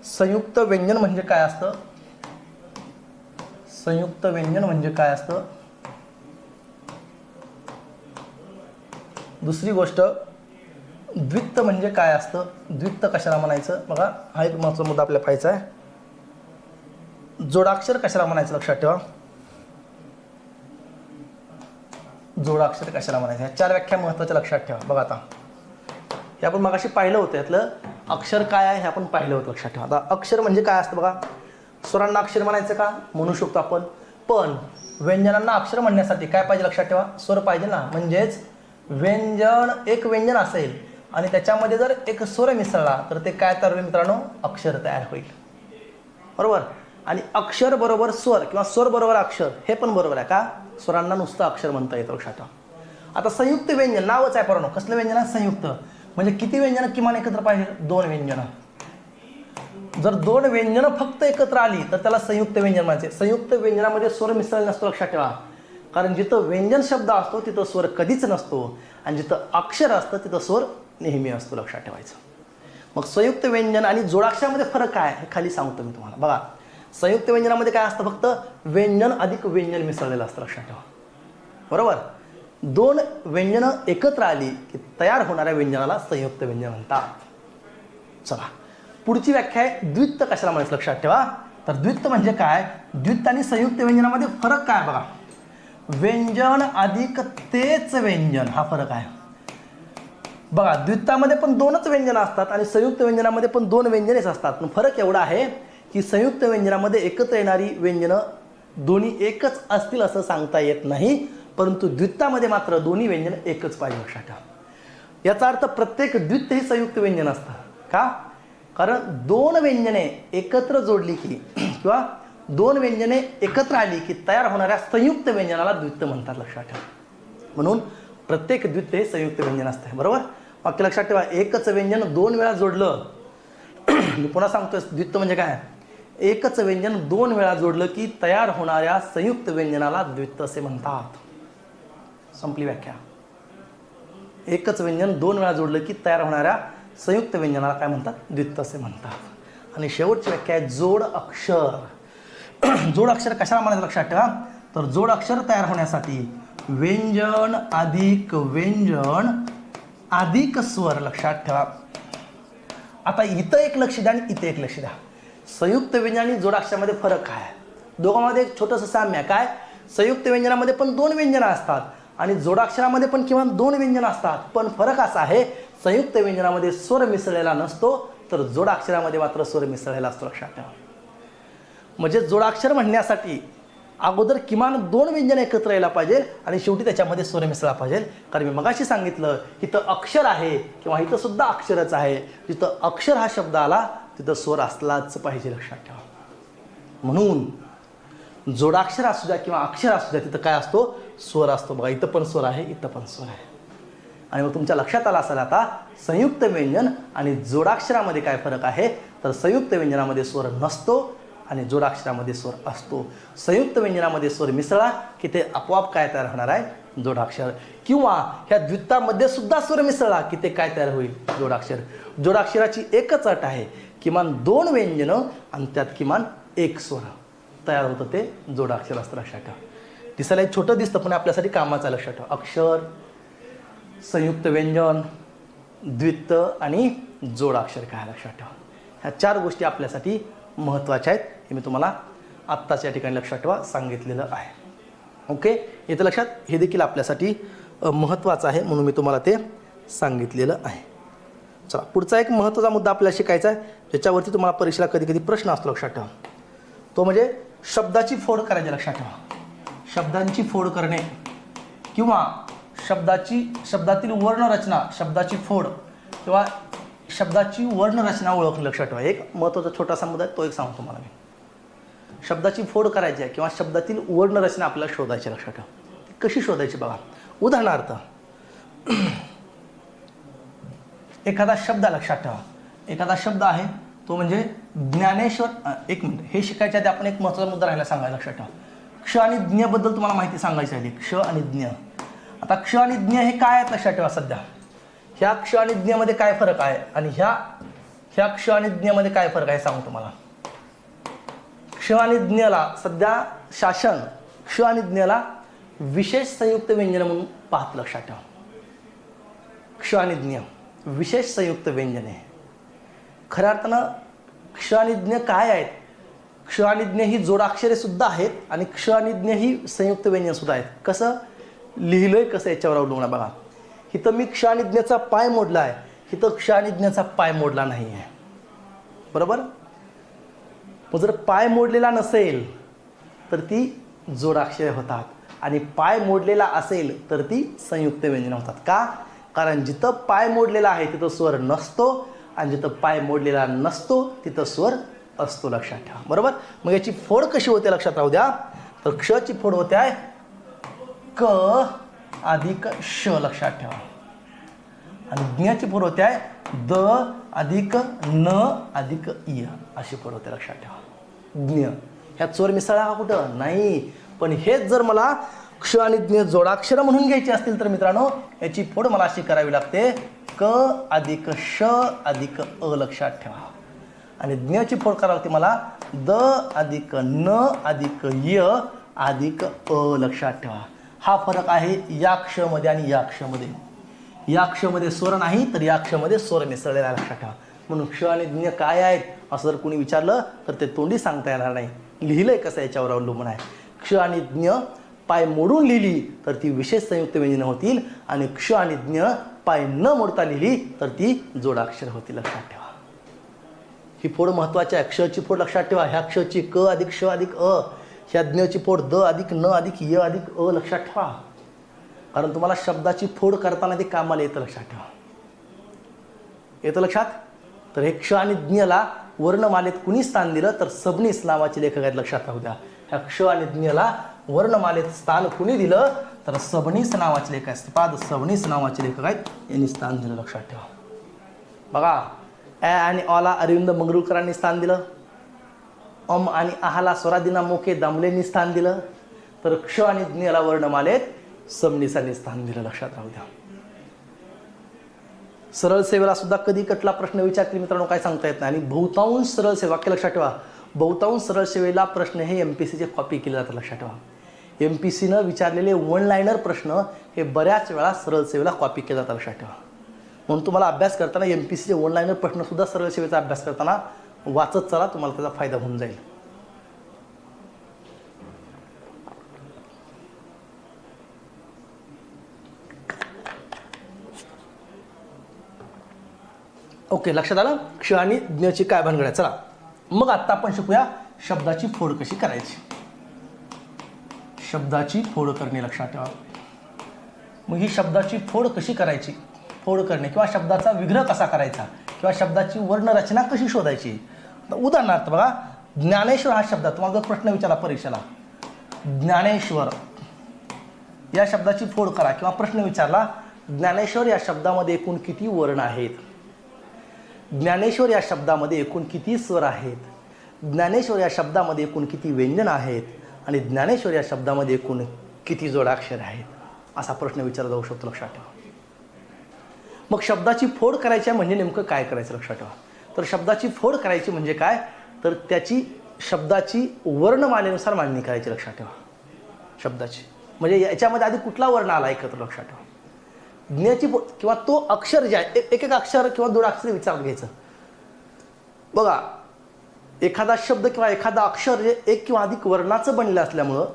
संयुक्त व्यंजन म्हणजे काय असतं, संयुक्त व्यंजन म्हणजे काय असतं. दुसरी गोष्ट, द्वित्त म्हणजे काय असतं, द्वित्त कशाला म्हणायचं बघा, हा एक महत्त्वाचा मुद्दा आपल्याला पाहायचा आहे. जोडाक्षर कशाला म्हणायचं, लक्षात ठेवा. जोडाक्षर कशाला म्हणायचं, ह्या 4 व्याख्या महत्त्वाच्या लक्षात ठेवा. बघा आता हे आपण मगाशी पाहिलं होतं, यातलं अक्षर काय आहे हे आपण पाहिलं होतं, लक्षात ठेवा. आता अक्षर म्हणजे काय असतं बघा, स्वरांना अक्षर म्हणायचं का, म्हणू शकतो आपण. पण व्यंजनांना अक्षर म्हणण्यासाठी काय पाहिजे, लक्षात ठेवा, स्वर पाहिजे ना. म्हणजेच व्यंजन, एक व्यंजन असेल आणि त्याच्यामध्ये जर एक स्वर मिसळला तर ते काय तयार होईल मित्रांनो, अक्षर तयार होईल. बरोबर. आणि अक्षर बरोबर स्वर किंवा स्वर बरोबर अक्षर हे पण बरोबर आहे का, स्वरांना नुसतं अक्षर म्हणता येतं, लक्षात ठेवा. आता संयुक्त व्यंजन नावच आहे पोरांनो, कसलं व्यंजन आहे, संयुक्त. म्हणजे किती व्यंजनं किमान एकत्र पाहिजे, 2 व्यंजनं. जर 2 व्यंजनं फक्त एकत्र आली तर त्याला संयुक्त व्यंजन म्हणायचे. संयुक्त व्यंजनामध्ये स्वर मिसळले नसतो, लक्षात ठेवा. कारण जिथं व्यंजन शब्द असतो तिथं स्वर कधीच नसतो आणि जिथं अक्षर असतं तिथं स्वर नेहमी असतो, लक्षात ठेवायचं. मग संयुक्त व्यंजन आणि जोडाक्षरामध्ये फरक काय हे खाली सांगतो मी तुम्हाला. बघा, संयुक्त व्यंजनामध्ये काय असतं, फक्त व्यंजन अधिक व्यंजन मिसळलेलं असतं, लक्षात ठेवा. बरोबर. 2 व्यंजनं एकत्र आली की तयार होणाऱ्या व्यंजनाला संयुक्त व्यंजन म्हणतात. चला पुढची व्याख्या आहे द्वित्त कशाला म्हणायचं, लक्षात ठेवा. तर द्वित्त म्हणजे काय, द्वित्त आणि संयुक्त व्यंजनामध्ये फरक काय बघा. व्यंजन अधिक तेच व्यंजन हा फरक आहे. बघा, द्वित्तामध्ये पण 2च व्यंजन असतात आणि संयुक्त व्यंजनामध्ये पण 2 व्यंजनेच असतात. पण फरक एवढा आहे की संयुक्त व्यंजनामध्ये एकत्र येणारी व्यंजनं दोन्ही एकच असतील असं सांगता येत नाही, परंतु द्वित्तामध्ये मात्र दोन्ही व्यंजन एकच पाहिजे, लक्षात ठेवा. याचा अर्थ प्रत्येक द्वित्त हे संयुक्त व्यंजन असतं का, कारण 2 व्यंजने एकत्र जोडली की किंवा 2 व्यंजने एकत्र आली की तयार होणाऱ्या संयुक्त व्यंजनाला द्वित्त म्हणतात, लक्षात ठेवा. म्हणून प्रत्येक द्वित्त हे संयुक्त व्यंजन असते. बरोबर. वाक्य लक्षात ठेवा, एकच व्यंजन 2 वेळा जोडलं मी पुन्हा सांगतोय, द्वित्त म्हणजे काय, एकच व्यंजन 2 वेळा जोडलं की तयार होणाऱ्या संयुक्त व्यंजनाला द्वित्त असे म्हणतात. संपली व्याख्या. एकच व्यंजन 2 वेळा जोडलं की तयार होणाऱ्या संयुक्त व्यंजनाला काय म्हणतात, द्वित्त असे म्हणतात. आणि शेवटची व्याख्या आहे जोड अक्षर. जोड अक्षर कशाला म्हणायचं, लक्षात ठेवा. तर जोड अक्षर तयार होण्यासाठी व्यंजन अधिक व्यंजन अधिक स्वर, लक्षात ठेवा. आता इथं एक लक्ष द्या आणि इथे एक लक्ष द्या. संयुक्त व्यंजन आणि जोडाक्षरामध्ये फरक काय आहे, दोघांमध्ये एक छोटंसं साम्य आहे. काय, संयुक्त व्यंजनामध्ये पण 2 व्यंजनं असतात आणि जोडाक्षरामध्ये पण किमान 2 व्यंजनं असतात. पण फरक असा आहे, संयुक्त व्यंजनामध्ये स्वर मिसळलेला नसतो तर जोडाक्षरामध्ये मात्र स्वर मिसळलेला असतो, लक्षात ठेवा. म्हणजे जोडाक्षर म्हणण्यासाठी अगोदर किमान 2 व्यंजन एकत्र यायला पाहिजे आणि शेवटी त्याच्यामध्ये स्वर मिसळला पाहिजे. कारण मी मगाशी सांगितलं इथं अक्षर आहे किंवा इथं सुद्धा अक्षरच आहे, जिथं अक्षर हा शब्द आला तिथं स्वर असलाच पाहिजे, लक्षात ठेवा. म्हणून जोडाक्षर असू द्या किंवा अक्षर असू द्या तिथं काय असतो, स्वर असतो. बघा, इथं पण स्वर आहे, इथं पण स्वर आहे. आणि मग तुमच्या लक्षात आलं असेल आता संयुक्त व्यंजन आणि जोडाक्षरामध्ये काय फरक आहे. तर संयुक्त व्यंजनामध्ये स्वर नसतो आणि जोडाक्षरामध्ये स्वर असतो. संयुक्त व्यंजनामध्ये स्वर मिसळला की ते आपोआप काय तयार होणार आहे, जोडाक्षर. किंवा ह्या द्वित्तामध्ये सुद्धा स्वर मिसळला की ते काय तयार होईल, जोडाक्षर. जोडाक्षराची एकच अट आहे, किमान 2 व्यंजनं आणि त्यात किमान 1 स्वर तयार होतं, ते जोडाक्षर असतं, लक्षात ठेवा. दिसायला एक छोटं दिसतं पण आपल्यासाठी कामाचं, लक्षात ठेवा. अक्षर, संयुक्त व्यंजन, द्वित्त आणि जोडाक्षर काय, लक्षात ठेवा. ह्या 4 गोष्टी आपल्यासाठी महत्त्वाच्या आहेत, हे मी तुम्हाला आत्ताच या ठिकाणी लक्षात ठेवा सांगितलेलं आहे. ओके, येतं लक्षात. हे देखील आपल्यासाठी महत्त्वाचं आहे म्हणून मी तुम्हाला ते सांगितलेलं आहे. चला पुढचा एक महत्त्वाचा मुद्दा आपल्याला शिकायचा आहे, ज्याच्यावरती तुम्हाला परीक्षेला कधी कधी प्रश्न असतो, लक्षात ठेवा. तो म्हणजे शब्दाची फोड करायची, लक्षात ठेवा. शब्दांची फोड करणे किंवा शब्दातील वर्णरचना, शब्दाची फोड किंवा शब्दाची वर्णरचना ओळखणे लक्षात ठेवा. एक महत्त्वाचा छोटासा मुद्दा आहे, तो एक सांगतो तुम्हाला मी. शब्दाची फोड करायची आहे किंवा शब्दातील वर्णरचना आपल्याला शोधायची लक्षात ठेवा. कशी शोधायची बघा. उदाहरणार्थ एखादा शब्द लक्षात ठेवा. एखादा शब्द आहे तो म्हणजे ज्ञानेश्वर. एक मिनिट, हे शिकायच्या आधी आपण एक महत्त्वाचा मुद्दा राहिला सांगायला लक्षात ठेवा. क्ष आणि ज्ञबद्दल तुम्हाला माहिती सांगायची आहे. क्ष आणि ज्ञ. आता क्ष आणि ज्ञ हे काय आहेत लक्षात ठेवा. सध्या ह्या क्ष आणि ज्ञमध्ये काय फरक आहे आणि ह्या क्ष आणि ज्ञमध्ये काय फरक आहे सांगू तुम्हाला. क्ष आणि ज्ञला सध्या शासन क्ष आणि ज्ञला विशेष संयुक्त व्यंजन म्हणून पाहत लक्षात ठेवा. क्ष आणि ज्ञ विशेष संयुक्त व्यंजने. खऱ्या अर्थानं क्ष आणि ज्ञ काय आहेत. क्ष आणि ज्ञ ही जोडाक्षरे सुद्धा आहेत आणि क्ष आणि ज्ञ ही संयुक्त व्यंजन सुद्धा आहेत. कसं लिहिलंय कसं याच्यावर अवलंबून बघा. इथं मी क्ष आणि ज्ञचा पाय मोडला आहे, इथं क्ष आणि ज्ञचा पाय मोडला नाही आहे. बरोबर. मग जर पाय मोडलेला नसेल तर ती जोडाक्षरे होतात आणि पाय मोडलेला असेल तर ती संयुक्त व्यंजन होतात. का? कारण जिथं पाय मोडलेला आहे तिथं स्वर नसतो आणि जिथं पाय मोडलेला नसतो तिथं स्वर असतो. लक्षात ठेवा. बरोबर. मग याची फोड कशी होते लक्षात राहू द्या. तर क्षची फोड होते आहे क अधिक श लक्षात ठेवा आणि ज्ञाची फोड होते आहे द अधिक न अधिक इ अशी फोड होते लक्षात ठेवा. ज्ञ ह्या चोर मिसळा का कुठं नाही. पण हेच जर मला क्ष आणि ज्ञ जोडाक्षर म्हणून घ्यायची असतील तर मित्रांनो याची फोड मला अशी करावी लागते क अधिक श अधिक अ लक्षात ठेवा आणि ज्ञची फोड करावी लागते मला द अधिक न अधिक य अधिक अ लक्षात ठेवा. हा फरक आहे या क्षमध्ये आणि या क्षमध्ये. या क्षमध्ये स्वर नाही तर या क्षमध्ये स्वर मिसळलेला लक्षात ठेवा. म्हणून क्ष आणि ज्ञ काय आहेत असं जर कोणी विचारलं तर ते तोंडी सांगता येणार नाही. लिहिलंय कसं याच्यावर अवलंबून आहे. क्ष आणि ज्ञ पाय मोडून लिहिली तर ती विशेष संयुक्त व्यंजने होतील आणि क्ष आणि ज्ञ पाय न मोडता लिहिली तर ती जोडाक्षर होतील. लक्षात ठेवा. ही फोड महत्त्वाची आहे. क्षची फोड लक्षात ठेवा. ह्या क्षची क अधिक श अधिक अ, ह्या ज्ञची फोड द अधिक न अधिक य अधिक अ लक्षात ठेवा. कारण तुम्हाला शब्दाची फोड करताना ते कामाला येतं. लक्षात ठेवा. येतं लक्षात. तर हे क्ष आणि ज्ञला वर्णमालेत कुणी स्थान दिलं तर सबनीस नावाचे लेखक आहेत. लक्षात राहू द्या. ह्या क्ष आणि ज्ञला वर्णमालेत स्थान कुणी दिलं तर सबनीस नावाचे लेखक आहेत. श्रीपाद सबनीस नावाचे लेखक आहेत, यांनी स्थान दिलं. लक्षात ठेवा. बघा ॲ आणि ऑला अरविंद मंगरुळकरांनी स्थान दिलं. अम आणि आहाला स्वरादिना मोके दामलेंनी स्थान दिलं. तर क्ष आणि ज्ञला वर्णमालेत सबनीसांनी स्थान दिलं. लक्षात राहू द्या. सरळ सेवेला सुद्धा कधी कटला प्रश्न विचारतील मित्रांनो काय सांगता येत नाही. आणि बहुतांश सरळ सेवा वाक्य लक्षात ठेवा. बहुतांश सरळ सेवेला प्रश्न हे MPSCचे कॉपी केले जातात. लक्षात ठेवा. MPSCनं विचारलेले वन लाईनर प्रश्न हे बऱ्याच वेळा सरळ सेवेला कॉपी केले जातात. लक्षात ठेवा. म्हणून तुम्हाला अभ्यास करताना MPSCचे वन लाईनर प्रश्नसुद्धा सरळ सेवेचा अभ्यास करताना वाचत चला, तुम्हाला त्याचा फायदा होऊन जाईल. ओके. लक्षात आलं. क्ष आणि ज्ञची काय भानगड आहे. चला मग आता आपण शिकूया शब्दाची फोड कशी करायची. शब्दाची फोड करणे लक्षात ठेवा. मग ही शब्दाची फोड कशी करायची, फोड करणे किंवा शब्दाचा विग्रह कसा करायचा किंवा शब्दाची वर्णरचना कशी शोधायची. उदाहरणार्थ बघा, ज्ञानेश्वर हा शब्द तुम्हाला जर प्रश्न विचारला परीक्षेला, ज्ञानेश्वर या शब्दाची फोड करा किंवा प्रश्न विचारला ज्ञानेश्वर या शब्दामध्ये एकूण किती वर्ण आहेत, ज्ञानेश्वर या शब्दामध्ये एकूण किती स्वर आहेत, ज्ञानेश्वर या शब्दामध्ये एकूण किती व्यंजन आहेत आणि ज्ञानेश्वर या शब्दामध्ये एकूण किती जोडाक्षर आहेत, असा प्रश्न विचारला जाऊ शकतो. लक्षात ठेवा. मग शब्दाची फोड करायची म्हणजे नेमकं काय करायचं लक्षात ठेवा. तर शब्दाची फोड करायची म्हणजे काय, तर त्याची शब्दाची वर्णमालेनुसार मांडणी करायची. लक्षात ठेवा. शब्दाची म्हणजे याच्यामध्ये आधी कुठला वर्ण आला एकत्र लक्षात ठेवा. ज्ञाची किंवा तो अक्षर जे आहे, एक एक अक्षर किंवा दोन अक्षर विचारात घ्यायचं. बघा, एखादा शब्द किंवा एखादा अक्षर जे एक किंवा अधिक वर्णाचं बनलेलं असल्यामुळं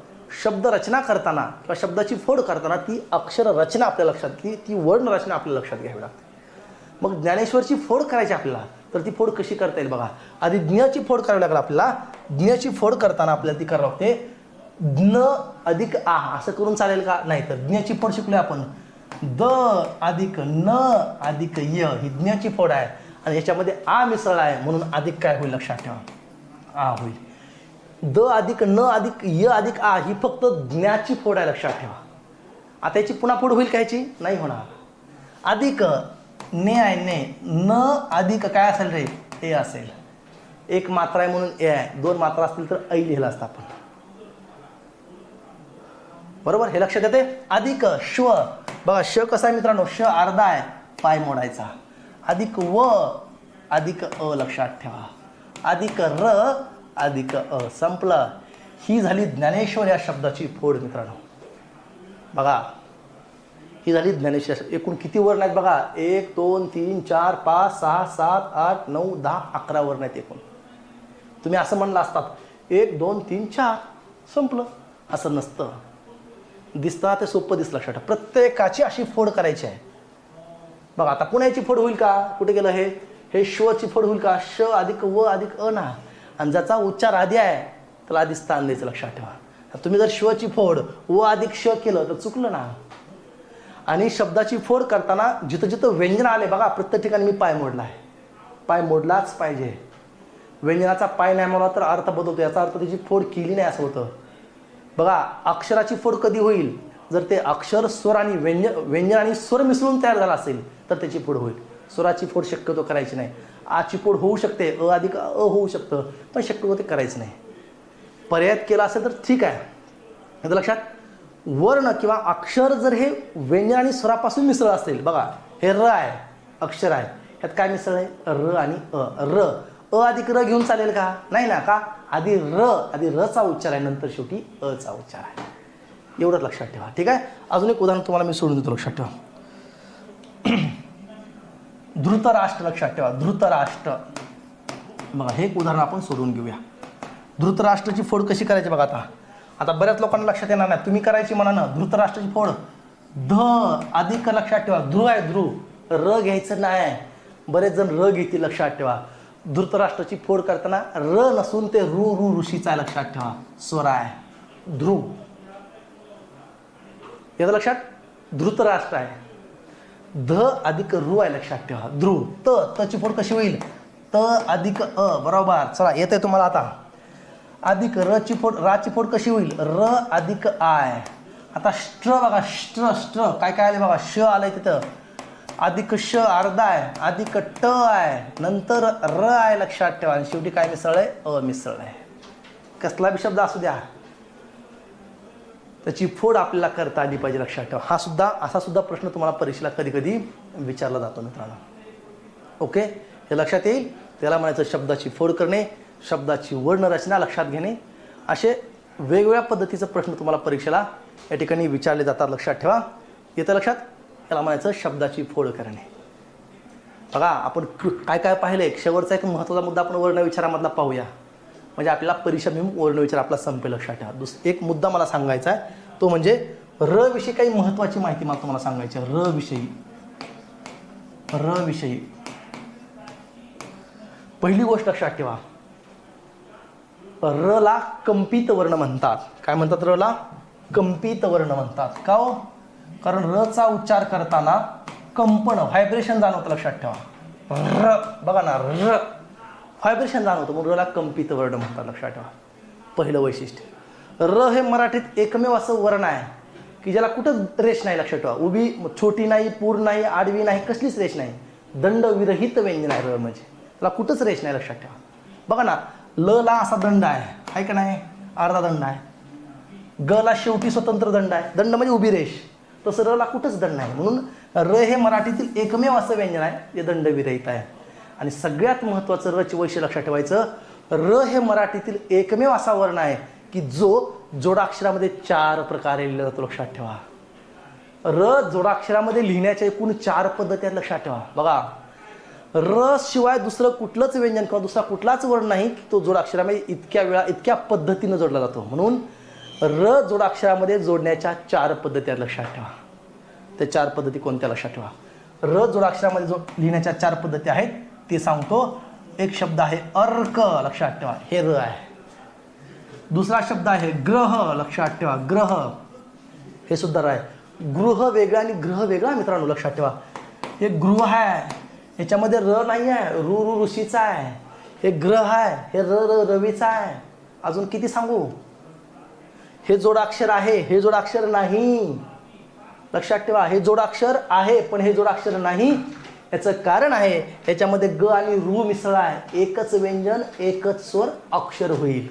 शब्द रचना करताना किंवा शब्दाची फोड करताना ती अक्षर रचना आपल्या लक्षात घेतली, ती वर्ण रचना आपल्या लक्षात घ्यावी लागते. मग ज्ञानेश्वरची फोड करायची आपल्याला, तर ती फोड कशी करता येईल बघा. आधी ज्ञाची फोड करावी लागेल आपल्याला. ज्ञाची फोड करताना आपल्याला ती करावी लागते ज्ञ अधिक आ असं करून चालेल का? नाही. तर ज्ञाची फोड शिकलोय आपण. द अधिक न अधिक य ही ज्ञाची फोड आहे आणि याच्यामध्ये आ मिसळला आहे म्हणून अधिक काय होईल लक्षात ठेवा, आ होईल. द अधिक न अधिक य अधिक आ ही फक्त ज्ञाची फोड आहे लक्षात ठेवा. आता याची पुन्हा फोड होईल का? याची नाही होणार. अधिक ने आहे ने, न अधिक काय असेल रे? ए असेल. एक मात्रा आहे म्हणून ए आहे, दोन मात्रा असतील तर ऐ लिहिलं असतं आपण. बरोबर, हे लक्षात येते. अधिक श्व बघा, श कसा आहे मित्रांनो? श अर्धा आहे, पाय मोडायचा. अधिक व अधिक अ लक्षात ठेवा. अधिक र अधिक अ संपलं. ही झाली ज्ञानेश्वर या शब्दाची फोड मित्रांनो. बघा, ही झाली ज्ञानेश्वर. एकूण किती वर्ण आहेत बघा? 1 2 3 4 5 6 7 8 9 10 11 वर्ण आहेत एकूण. तुम्ही असं म्हणलं असतात 1 2 3 4 संपलं, असं नसतं. दिसतं ते सोपं दिसलं लक्षात ठेवा. प्रत्येकाची अशी फोड करायची आहे. बघा आता पुण्याची फोड होईल का? कुठे गेलं हे? हे श्वची फोड होईल का? श अधिक व अधिक अ ना, आणि ज्याचा उच्चार आधी आहे त्याला आधी स्थान द्यायचं लक्षात ठेवा. तुम्ही जर श्वची फोड व अधिक श केलं तर चुकलं ना. आणि शब्दाची फोड करताना जिथं जिथं व्यंजन आले बघा, प्रत्येक ठिकाणी मी पाय मोडला आहे. पाय मोडलाच पाहिजे. व्यंजनाचा पाय नाही मोडला तर अर्थ बदलतो, याचा अर्थ त्याची फोड केली नाही असं होतं. बघा, अक्षराची फोड कधी होईल? जर ते अक्षर स्वर आणि व्यंजन आणि स्वर मिसळून तयार झाला असेल तर त्याची फोड होईल. स्वराची फोड शक्यतो करायची नाही. आची फोड होऊ शकते, अ अधिक अ होऊ शकतं, पण शक्यतो ते करायचं नाही. पर्याय केला असेल तर ठीक आहे. आता लक्षात, वर्ण किंवा अक्षर जर हे व्यंजन आणि स्वरापासून मिसळ असेल, बघा हे र आहे, अक्षर आहे, ह्यात काय मिसळ आहे? र आणि अ. र अ अधिक र घेऊन चालेल का? नाही ना. का? आधी रचा उच्चार आहे, नंतर शेवटी अचा उच्चार आहे. एवढं लक्षात ठेवा. ठीक आहे. अजून एक उदाहरण तुम्हाला मी सोडून देतो, लक्षात ठेवा. धृतराष्ट्र लक्षात ठेवा. धृतराष्ट्र बघा, हे एक उदाहरण आपण सोडून घेऊया. धृतराष्ट्राची फोड कशी करायची बघा. आता बऱ्याच लोकांना लक्षात येणार नाही, तुम्ही करायची म्हणा ना. धृतराष्ट्राची फोड ध अधिक लक्षात ठेवा. ध्रुव आहे, ध्रुव. र घ्यायचं नाही. बरेच जण र घेतील, लक्षात ठेवा. धृतराष्ट्राची फोड करताना र नसून ते रू ऋषीचा आहे, लक्षात ठेवा. स्वर आहे, ध्रुव. याचं लक्षात. धृतराष्ट्र आहे, ध अधिक रू आहे, लक्षात ठेवा. ध्रुव. तची फोड कशी होईल? त अधिक अ. बरोबर. चला, येते तुम्हाला आता. अधिक रची फोड, राची फोड कशी होईल? र अधिक आय. आता स्ट्र बघा, स्ट्र काय काय आले बघा? श आलंय तिथं, अधिक श अर्धा आहे, अधिक ट आहे, नंतर र आहे, लक्षात ठेवा. आणि शेवटी काय मिसळलंय? अ मिसळलंय. कसला बी शब्द असू द्या, त्याची फोड आपल्याला करता आली पाहिजे, लक्षात ठेवा. असा सुद्धा प्रश्न तुम्हाला परीक्षेला कधी कधी विचारला जातो मित्रांनो. ओके, हे लक्षात येईल. त्याला म्हणायचं शब्दाची फोड करणे, शब्दाची वर्णरचना लक्षात घेणे. असे वेगवेगळ्या पद्धतीचे प्रश्न तुम्हाला परीक्षेला या ठिकाणी विचारले जातात, लक्षात ठेवा. येतं लक्षात. त्याला म्हणायचं शब्दाची फोड करणे. बघा, आपण काय काय पाहिलं. एक शेवटचा एक महत्त्वाचा मुद्दा आपण वर्णविचारामधला पाहूया, म्हणजे आपल्याला परीक्षाभिमुख वर्णविचार आपला संपेल, लक्षात ठेवा. एक मुद्दा मला सांगायचा आहे, तो म्हणजे र विषयी काही महत्त्वाची माहिती मला तुम्हाला सांगायची आहे. र विषयी पहिली गोष्ट लक्षात ठेवा, र ला कंपित वर्ण म्हणतात. काय म्हणतात? र ला कंपित वर्ण म्हणतात. का हो? कारण र चा उच्चार करताना कंपन, व्हायब्रेशन जाणवतं, लक्षात ठेवा. र बघा ना, र व्हायब्रेशन जाणवतं, म्हणून र ला कंपित वर्ण म्हणतात, लक्षात ठेवा. पहिलं वैशिष्ट्य. र हे मराठीत एकमेव असं वर्ण आहे की ज्याला कुठं रेष नाही, लक्षात ठेवा. उभी, छोटी नाही, पूर्ण नाही, आडवी नाही, कसलीच रेष नाही. दंड विरहित व्यंजन आहे र, म्हणजे त्याला कुठंच रेष नाही, लक्षात ठेवा. बघा ना, ल ला असा दंड आहे का नाही? अर्धा दंड आहे. ग ला शेवटी स्वतंत्र दंड आहे. दंड म्हणजे उभी रेष. तसं र ला कुठंच दंड नाही. म्हणून र हे मराठीतील एकमेव असं व्यंजन आहे जे दंडविरहित आहे. आणि सगळ्यात महत्त्वाचं रचे वैशिष्ट्य लक्षात ठेवायचं, र हे मराठीतील एकमेव असा वर्ण आहे की जो जोडाक्षरामध्ये 4 प्रकारे लिहिला जातो, लक्षात ठेवा. र जोडाक्षरामध्ये लिहिण्याच्या एकूण 4 पद्धती आहेत, लक्षात ठेवा. बघा, र शिवाय दुसरं कुठलंच व्यंजन किंवा दुसरा कुठलाच वर्ण नाही की तो जोडाक्षरामध्ये इतक्या पद्धतीनं जोडला जातो. म्हणून र जोडाक्षरामध्ये जोडण्याच्या 4 पद्धती आहेत, लक्षात ठेवा. त्या 4 पद्धती कोणत्या? लक्षात ठेवा. र जोडाक्षरामध्ये लिहिण्याच्या 4 पद्धती आहेत, ते सांगतो. एक शब्द आहे अर्क, लक्षात ठेवा. हे र आहे. दुसरा शब्द आहे ग्रह, लक्षात ठेवा ग्रह, हे सुद्धा र आहे. गृह वेगळा आणि ग्रह वेगळा मित्रांनो, लक्षात ठेवा. हे गृह आहे, याच्यामध्ये र नाही आहे, रु ऋषीचा आहे. हे ग्रह आहे, हे र रवीचा आहे. अजून किती सांगू. हे जोडाक्षर आहे, हे जोडाक्षर नाही. लक्षात ठेवा, हे जोडाक्षर आहे पण हे जोडाक्षर नाही. याचं कारण आहे याच्यामध्ये ग आणि रू मिसळा आहे. एकच व्यंजन एकच स्वर अक्षर होईल.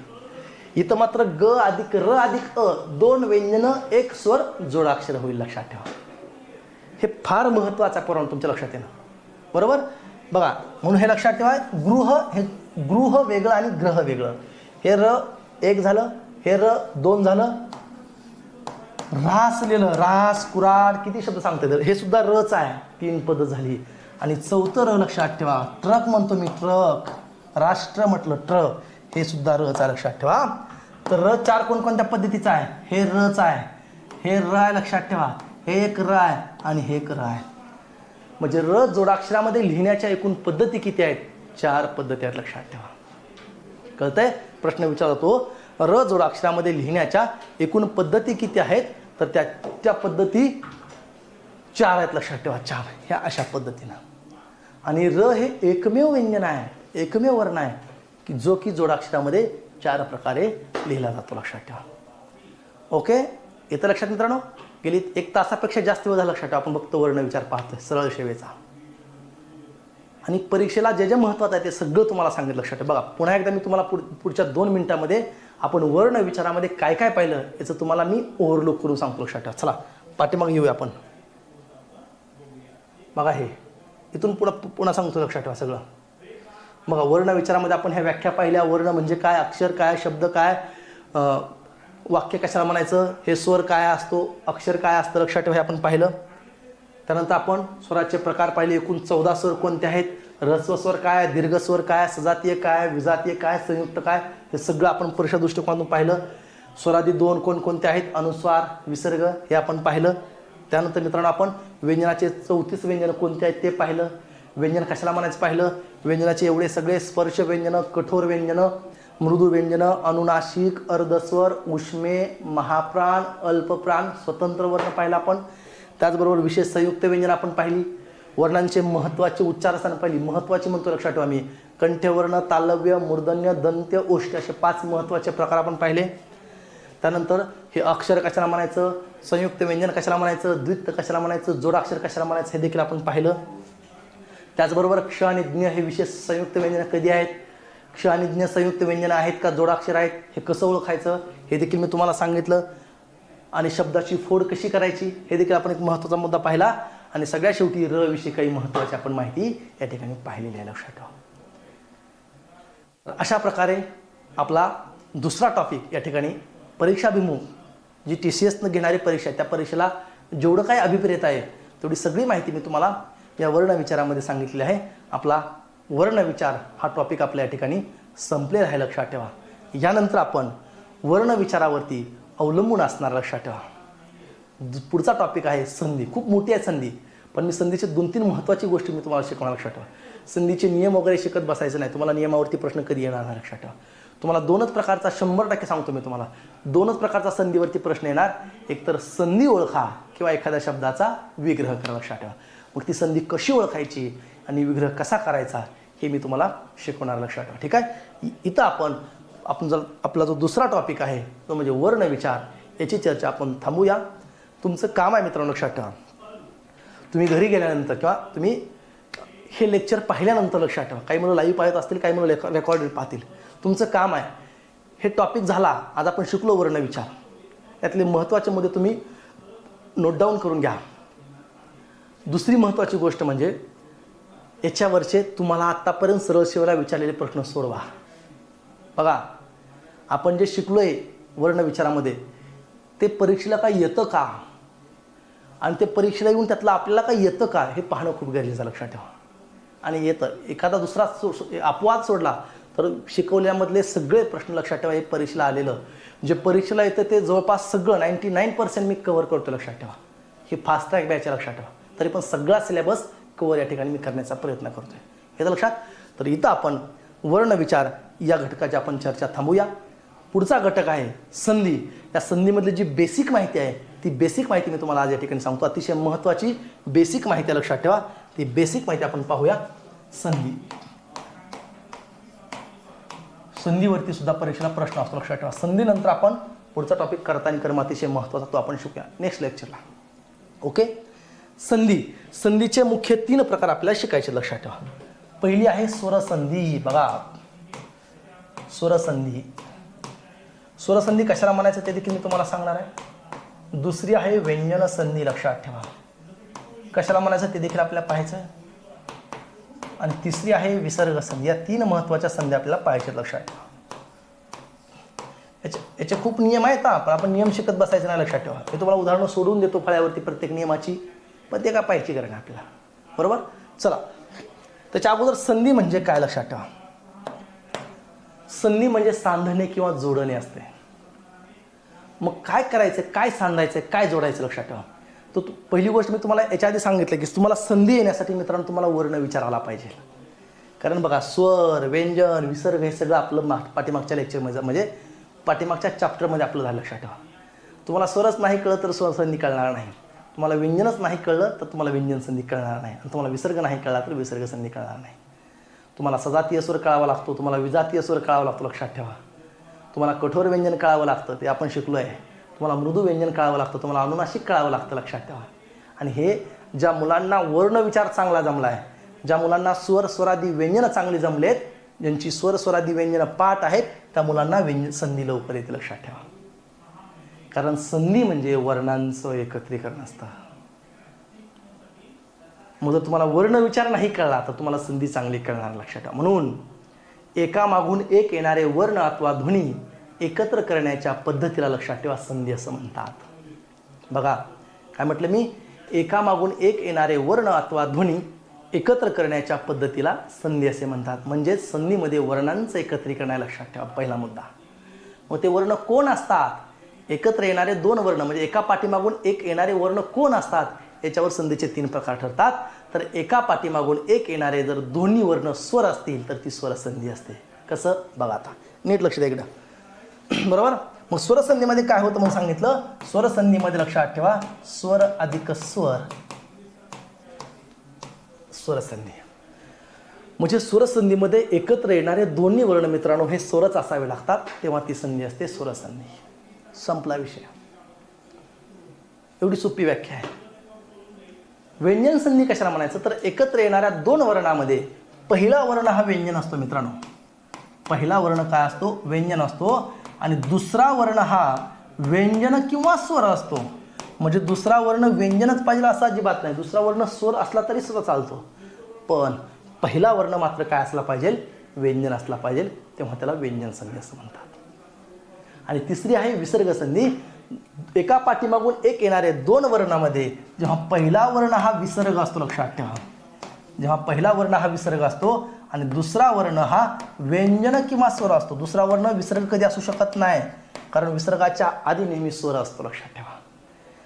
इथं मात्र ग अधिक र अधिक अ, दोन व्यंजन एक स्वर जोडाक्षर होईल. लक्षात ठेवा, हे फार महत्त्वाचं आहे तुमच्या लक्षात येणं. बरोबर बघा, म्हणून हे लक्षात ठेवा. गृह, हे गृह वेगळं आणि ग्रह वेगळं. हे र एक झालं, हे र दोन झालं. रास लिहिलं, रास, कुराड, किती शब्द सांगते, हे सुद्धा रच आहे. तीन पद झाली. आणि चौथं र लक्षात ठेवा. ट्रक म्हणतो मी, ट्रक. राष्ट्र म्हटलं ट्रक, हे सुद्धा रच आहे. लक्षात ठेवा. तर र चार कोणकोणत्या पद्धतीचा आहे. हे रच आहे, हे र आहे. लक्षात ठेवा, हे एक र आहे आणि हे एक र आहे. म्हणजे र जोडाक्षरामध्ये लिहिण्याच्या एकूण पद्धती किती आहेत. 4 पद्धती आहेत. लक्षात ठेवा. कळतंय. प्रश्न विचारतो, र जोडाक्षरामध्ये लिहिण्याच्या एकूण पद्धती किती आहेत. तर त्या पद्धती 4 आहेत. लक्षात ठेवा, 4. ह्या अशा पद्धतीनं. आणि र हे एकमेव व्यंजन आहे, एकमेव वर्ण आहे की जो की जोडाक्षरामध्ये 4 प्रकारे लिहिला जातो. लक्षात ठेवा. ओके, येतं लक्षात मित्रांनो. गेली 1 तासापेक्षा जास्त वेळ झाला. लक्षात ठेवा, आपण फक्त वर्ण विचार पाहतोय, सरळ सेवेचा. आणि परीक्षेला जे जे महत्त्वाचं आहे ते सगळं तुम्हाला सांगितलं. लक्षात ठेवा. बघा, पुन्हा एकदा मी तुम्हाला पुढच्या 2 मिनिटांमध्ये आपण वर्ण विचारामध्ये काय काय पाहिलं याचं तुम्हाला मी ओव्हरलुक करून सांगतो. लक्षात ठेवा. चला पाठीमागे येऊया आपण. बघा, हे इथून पुन्हा सांगतो. लक्षात ठेवा सगळं. बघा, वर्ण विचारामध्ये आपण ह्या व्याख्या पाहिल्या. वर्ण म्हणजे काय, अक्षर काय, शब्द काय, वाक्य कशाला म्हणायचं, हे स्वर काय असतो, अक्षर काय असतं. लक्षात ठेवा, हे आपण पाहिलं. त्यानंतर आपण स्वराचे प्रकार पाहिले. एकूण 14 स्वर कोणते आहेत. ऱ्हस्व स्वर काय, दीर्घ स्वर काय, सजातीय काय, विजातीय काय, संयुक्त काय, हे सगळं आपण परीक्षा दृष्टिकोनातून पाहिलं. स्वरादी 2 कोणकोणते आहेत, अनुस्वार, विसर्ग, हे आपण पाहिलं. त्यानंतर मित्रांनो आपण व्यंजनाचे 34 व्यंजन कोणते आहेत ते पाहिलं. व्यंजन कशाला म्हणायचं पाहिलं. व्यंजनाचे एवढे सगळे स्पर्श व्यंजनं, कठोर व्यंजनं, मृदू व्यंजनं, अनुनासिक, अर्धस्वर, उष्मे, महाप्राण, अल्पप्राण, स्वतंत्र वर्ण पाहिला आपण. त्याचबरोबर विशेष संयुक्त व्यंजन आपण पाहिली. वर्णांचे महत्त्वाचे उच्चारस्थान पाहिली. महत्त्वाचे म्हणतो, लक्षात ठेवा मी. कंठ्यवर्ण, तालव्य, मूर्धन्य, दंत्य, ओष्ठ असे 5 महत्त्वाचे प्रकार आपण पाहिले. त्यानंतर हे अक्षर कशाला म्हणायचं, संयुक्त व्यंजन कशाला म्हणायचं, द्वित्व कशाला म्हणायचं, जोडाक्षर कशाला म्हणायचं, हे देखील आपण पाहिलं. त्याचबरोबर क्ष आणि ज्ञ हे विशेष संयुक्त व्यंजन कधी आहेत, क्ष आणि ज्ञ संयुक्त व्यंजन आहेत का जोडाक्षर आहेत, हे कसं ओळखायचं हे देखील मी तुम्हाला सांगितलं. आणि शब्दाची फोड कशी करायची हे देखील आपण एक महत्त्वाचा मुद्दा पाहिला. आणि सगळ्यात शेवटी र विषयी काही महत्त्वाची आपण माहिती या ठिकाणी पाहिलेली आहे. लक्षात ठेवा. अशा प्रकारे आपला दुसरा टॉपिक या ठिकाणी परीक्षाभिमुख जी TCS न घेणारी परीक्षा आहे त्या परीक्षेला जेवढं काही अभिप्रेत आहे तेवढी सगळी माहिती मी तुम्हाला या वर्ण विचारामध्ये सांगितलेली आहे. आपला वर्ण विचार हा टॉपिक आपल्या या ठिकाणी संपलेला आहे. लक्षात ठेवा. यानंतर आपण वर्ण विचारावरती अवलंबून असणार. लक्षात ठेवा. पुढचा टॉपिक आहे संधी. खूप मोठी आहे संधी, पण मी संधीचे 2-3 महत्त्वाची गोष्टी मी तुम्हाला शिकवणार. लक्षात ठेवा. संधीचे नियम वगैरे शिकत बसायचं नाही. तुम्हाला नियमावरती प्रश्न कधी येणार नाही. लक्षात ठेवा. तुम्हाला 2च प्रकारचा 100% सांगतो मी तुम्हाला 2च प्रकारचा संधीवरती प्रश्न येणार. एक तर संधी ओळखा किंवा एखाद्या शब्दाचा विग्रह करा. लक्षात ठेवा. मग ती संधी कशी ओळखायची आणि विग्रह कसा करायचा हे मी तुम्हाला शिकवणार. लक्षात ठेवा. ठीक आहे. इथं आपण जर आपला जो दुसरा टॉपिक आहे तो म्हणजे वर्ण विचार, याची चर्चा आपण थांबूया. तुमचं काम आहे मित्रांनो, लक्षात ठेवा. तुम्ही घरी गेल्यानंतर किंवा तुम्ही हे लेक्चर पाहिल्यानंतर, लक्षात ठेवा, काही मुलं लाईव्ह पाहत असतील, काही मुलं रेकॉर्डेड पाहतील. तुमचं काम आहे हे टॉपिक झाला, आज आपण शिकलो वर्ण विचार, यातले महत्त्वाचे मुद्दे तुम्ही नोट डाऊन करून घ्या. दुसरी महत्त्वाची गोष्ट म्हणजे याच्यावरचे तुम्हाला आत्तापर्यंत सरळ सेवेला विचारलेले प्रश्न सोडवा. बघा, आपण जे शिकलोय वर्ण विचारामध्ये ते परीक्षेला काय येतं का, आणि ते परीक्षेला येऊन त्यातलं आपल्याला काय येतं का हे पाहणं खूप गरजेचं. लक्षात ठेवा. आणि येतं एखादा दुसरा अपवाद सोडला तर शिकवल्यामधले सगळे प्रश्न लक्षात ठेवा. हे परीक्षेला आलेलं जे परीक्षेला येतं ते जवळपास सगळं 99% मी कव्हर करतो. लक्षात ठेवा. हे फास्ट ट्रॅक बॅच. लक्षात ठेवा. तरी पण सगळा सिलेबस कव्हर या ठिकाणी मी करण्याचा प्रयत्न करतो आहे. येतं लक्षात. तर इथं आपण वर्ण विचार या घटकाची आपण चर्चा थांबूया. पुढचा घटक आहे संधी. या संधीमधली जी बेसिक माहिती आहे ती बेसिक माहिती मी तुम्हाला आज या ठिकाणी सांगतो. अतिशय महत्त्वाची बेसिक माहिती लक्षात ठेवा. ती बेसिक माहिती आपण पाहूया. संधी. संधीवरती सुद्धा परीक्षेला प्रश्न असतो लक्षात ठेवा. संधीनंतर आपण पुढचा टॉपिक कर्ता आणि कर्म अतिशय महत्त्वाचा तो आपण शिकूया नेक्स्ट लेक्चरला. ओके. संधी. संधीचे मुख्य 3 प्रकार आपल्याला शिकायचे लक्षात ठेवा. पहिली आहे स्वरसंधी. बघा स्वरसंधी. स्वरसंधी कशाला म्हणायचं ते देखील मी तुम्हाला सांगणार आहे. दुसरी आहे व्यंजन संधी. लक्षात ठेवा कशाला म्हणायचं ते देखील आपल्याला पाहायचं आहे. आणि तिसरी आहे विसर्ग संधी. या 3 महत्त्वाच्या संधी आपल्याला पाहायच्या लक्षात ठेवा. याचे खूप नियम आहेत ना, पण आपण नियम शिकत बसायचे नाही लक्षात ठेवा. मी तुम्हाला उदाहरणं सोडून देतो फळ्यावरती प्रत्येक नियमाची, पण ते काय पाहायची गरज नाही आपल्याला. बरोबर. चला त्याच्या अगोदर संधी म्हणजे काय लक्षात ठेवा. संधी म्हणजे सांधणे किंवा जोडणे असते. मग काय करायचं, काय सांधायचं, काय जोडायचं लक्षात ठेवा. तो पहिली गोष्ट मी तुम्हाला याच्या आधी सांगितलं की तुम्हाला संधी येण्यासाठी मित्रांनो तुम्हाला वर्ण विचारायला पाहिजे. कारण बघा स्वर, व्यंजन, विसर्ग हे सगळं आपलं पाठीमागच्या लेक्चरमध्ये म्हणजे पाठीमागच्या चॅप्टरमध्ये आपलं झालं लक्षात ठेवा. तुम्हाला स्वरच नाही कळलं तर स्वर संधी कळणार नाही. तुम्हाला व्यंजनच नाही कळलं तर तुम्हाला व्यंजन संधी कळणार नाही. आणि तुम्हाला विसर्ग नाही कळला तर विसर्ग संधी कळणार नाही. तुम्हाला सजातीय स्वर कळावा लागतो, तुम्हाला विजातीय स्वर कळावा लागतो लक्षात ठेवा. तुम्हाला कठोर व्यंजन कळावं लागतं ते आपण शिकलो आहे. तुम्हाला मृदू व्यंजन कळावं लागतं, तुम्हाला अनुनासिक कळावं लागतं लक्षात ठेवा. आणि हे ज्या मुलांना वर्ण विचार चांगला जमला आहे, ज्या मुलांना स्वर स्वरादी व्यंजनं चांगली जमलेत, ज्यांची स्वर स्वरादी व्यंजनं पाठ आहेत त्या मुलांना व्यंजन संधी लवकर येते लक्षात ठेवा. कारण संधी म्हणजे वर्णांचं एकत्रीकरण असतं. मग जर तुम्हाला वर्ण विचार नाही कळला तर तुम्हाला संधी चांगली कळणार लक्षात ठेवा. म्हणून एकामागून एक येणारे वर्ण अथवा ध्वनी एकत्र करण्याच्या पद्धतीला लक्षात ठेवा संधी असं म्हणतात. बघा काय म्हटलं मी, एकामागून एक येणारे वर्ण अथवा ध्वनी एकत्र करण्याच्या पद्धतीला संधी असे म्हणतात. म्हणजेच संधीमध्ये वर्णांचं एकत्रीकरण आहे लक्षात ठेवा पहिला मुद्दा. मग ते वर्ण कोण असतात, एकत्र येणारे 2 वर्ण म्हणजे एका पाठीमागून एक येणारे वर्ण कोण असतात याच्यावर संधीचे 3 प्रकार ठरतात. तर एका पाठीमागून एक येणारे जर दोन्ही वर्ण स्वर असतील तर ती स्वरसंधी असते. कसं बघा आता नीट लक्ष द्या इकडं. बरोबर. मग स्वरसंधीमध्ये काय होतं मग सांगितलं. स्वरसंधीमध्ये लक्षात ठेवा स्वर अधिक स्वर स्वरसंधी. म्हणजे स्वरसंधीमध्ये एकत्र येणारे दोन्ही वर्ण मित्रांनो हे स्वरच असावे लागतात तेव्हा ती संधी असते स्वरसंधी. संपला विषय. एवढी सोपी व्याख्या आहे. व्यंजन संधी कशाला म्हणायचं तर एकत्र येणाऱ्या 2 वर्णामध्ये पहिला वर्ण हा व्यंजन असतो मित्रांनो. पहिला वर्ण काय असतो, व्यंजन असतो. आणि दुसरा वर्ण हा व्यंजन किंवा स्वर असतो. म्हणजे दुसरा वर्ण व्यंजनच पाहिजे असं अजिबात नाही. दुसरा वर्ण स्वर असला तरी सुद्धा चालतो, पण पहिला वर्ण मात्र काय असला पाहिजे, व्यंजन असला पाहिजे. तेव्हा त्याला व्यंजन संधी असं म्हणतात. आणि तिसरी आहे विसर्ग संधी. एका पाठीमागून एक येणारे 2 वर्णामध्ये जेव्हा पहिला वर्ण हा विसर्ग असतो लक्षात ठेवा, जेव्हा पहिला वर्ण हा विसर्ग असतो आणि दुसरा वर्ण हा व्यंजन किंवा स्वर असतो. दुसरा वर्ण विसर्ग कधी असू शकत नाही कारण विसर्गाच्या आधी नेहमी स्वर असतो लक्षात ठेवा.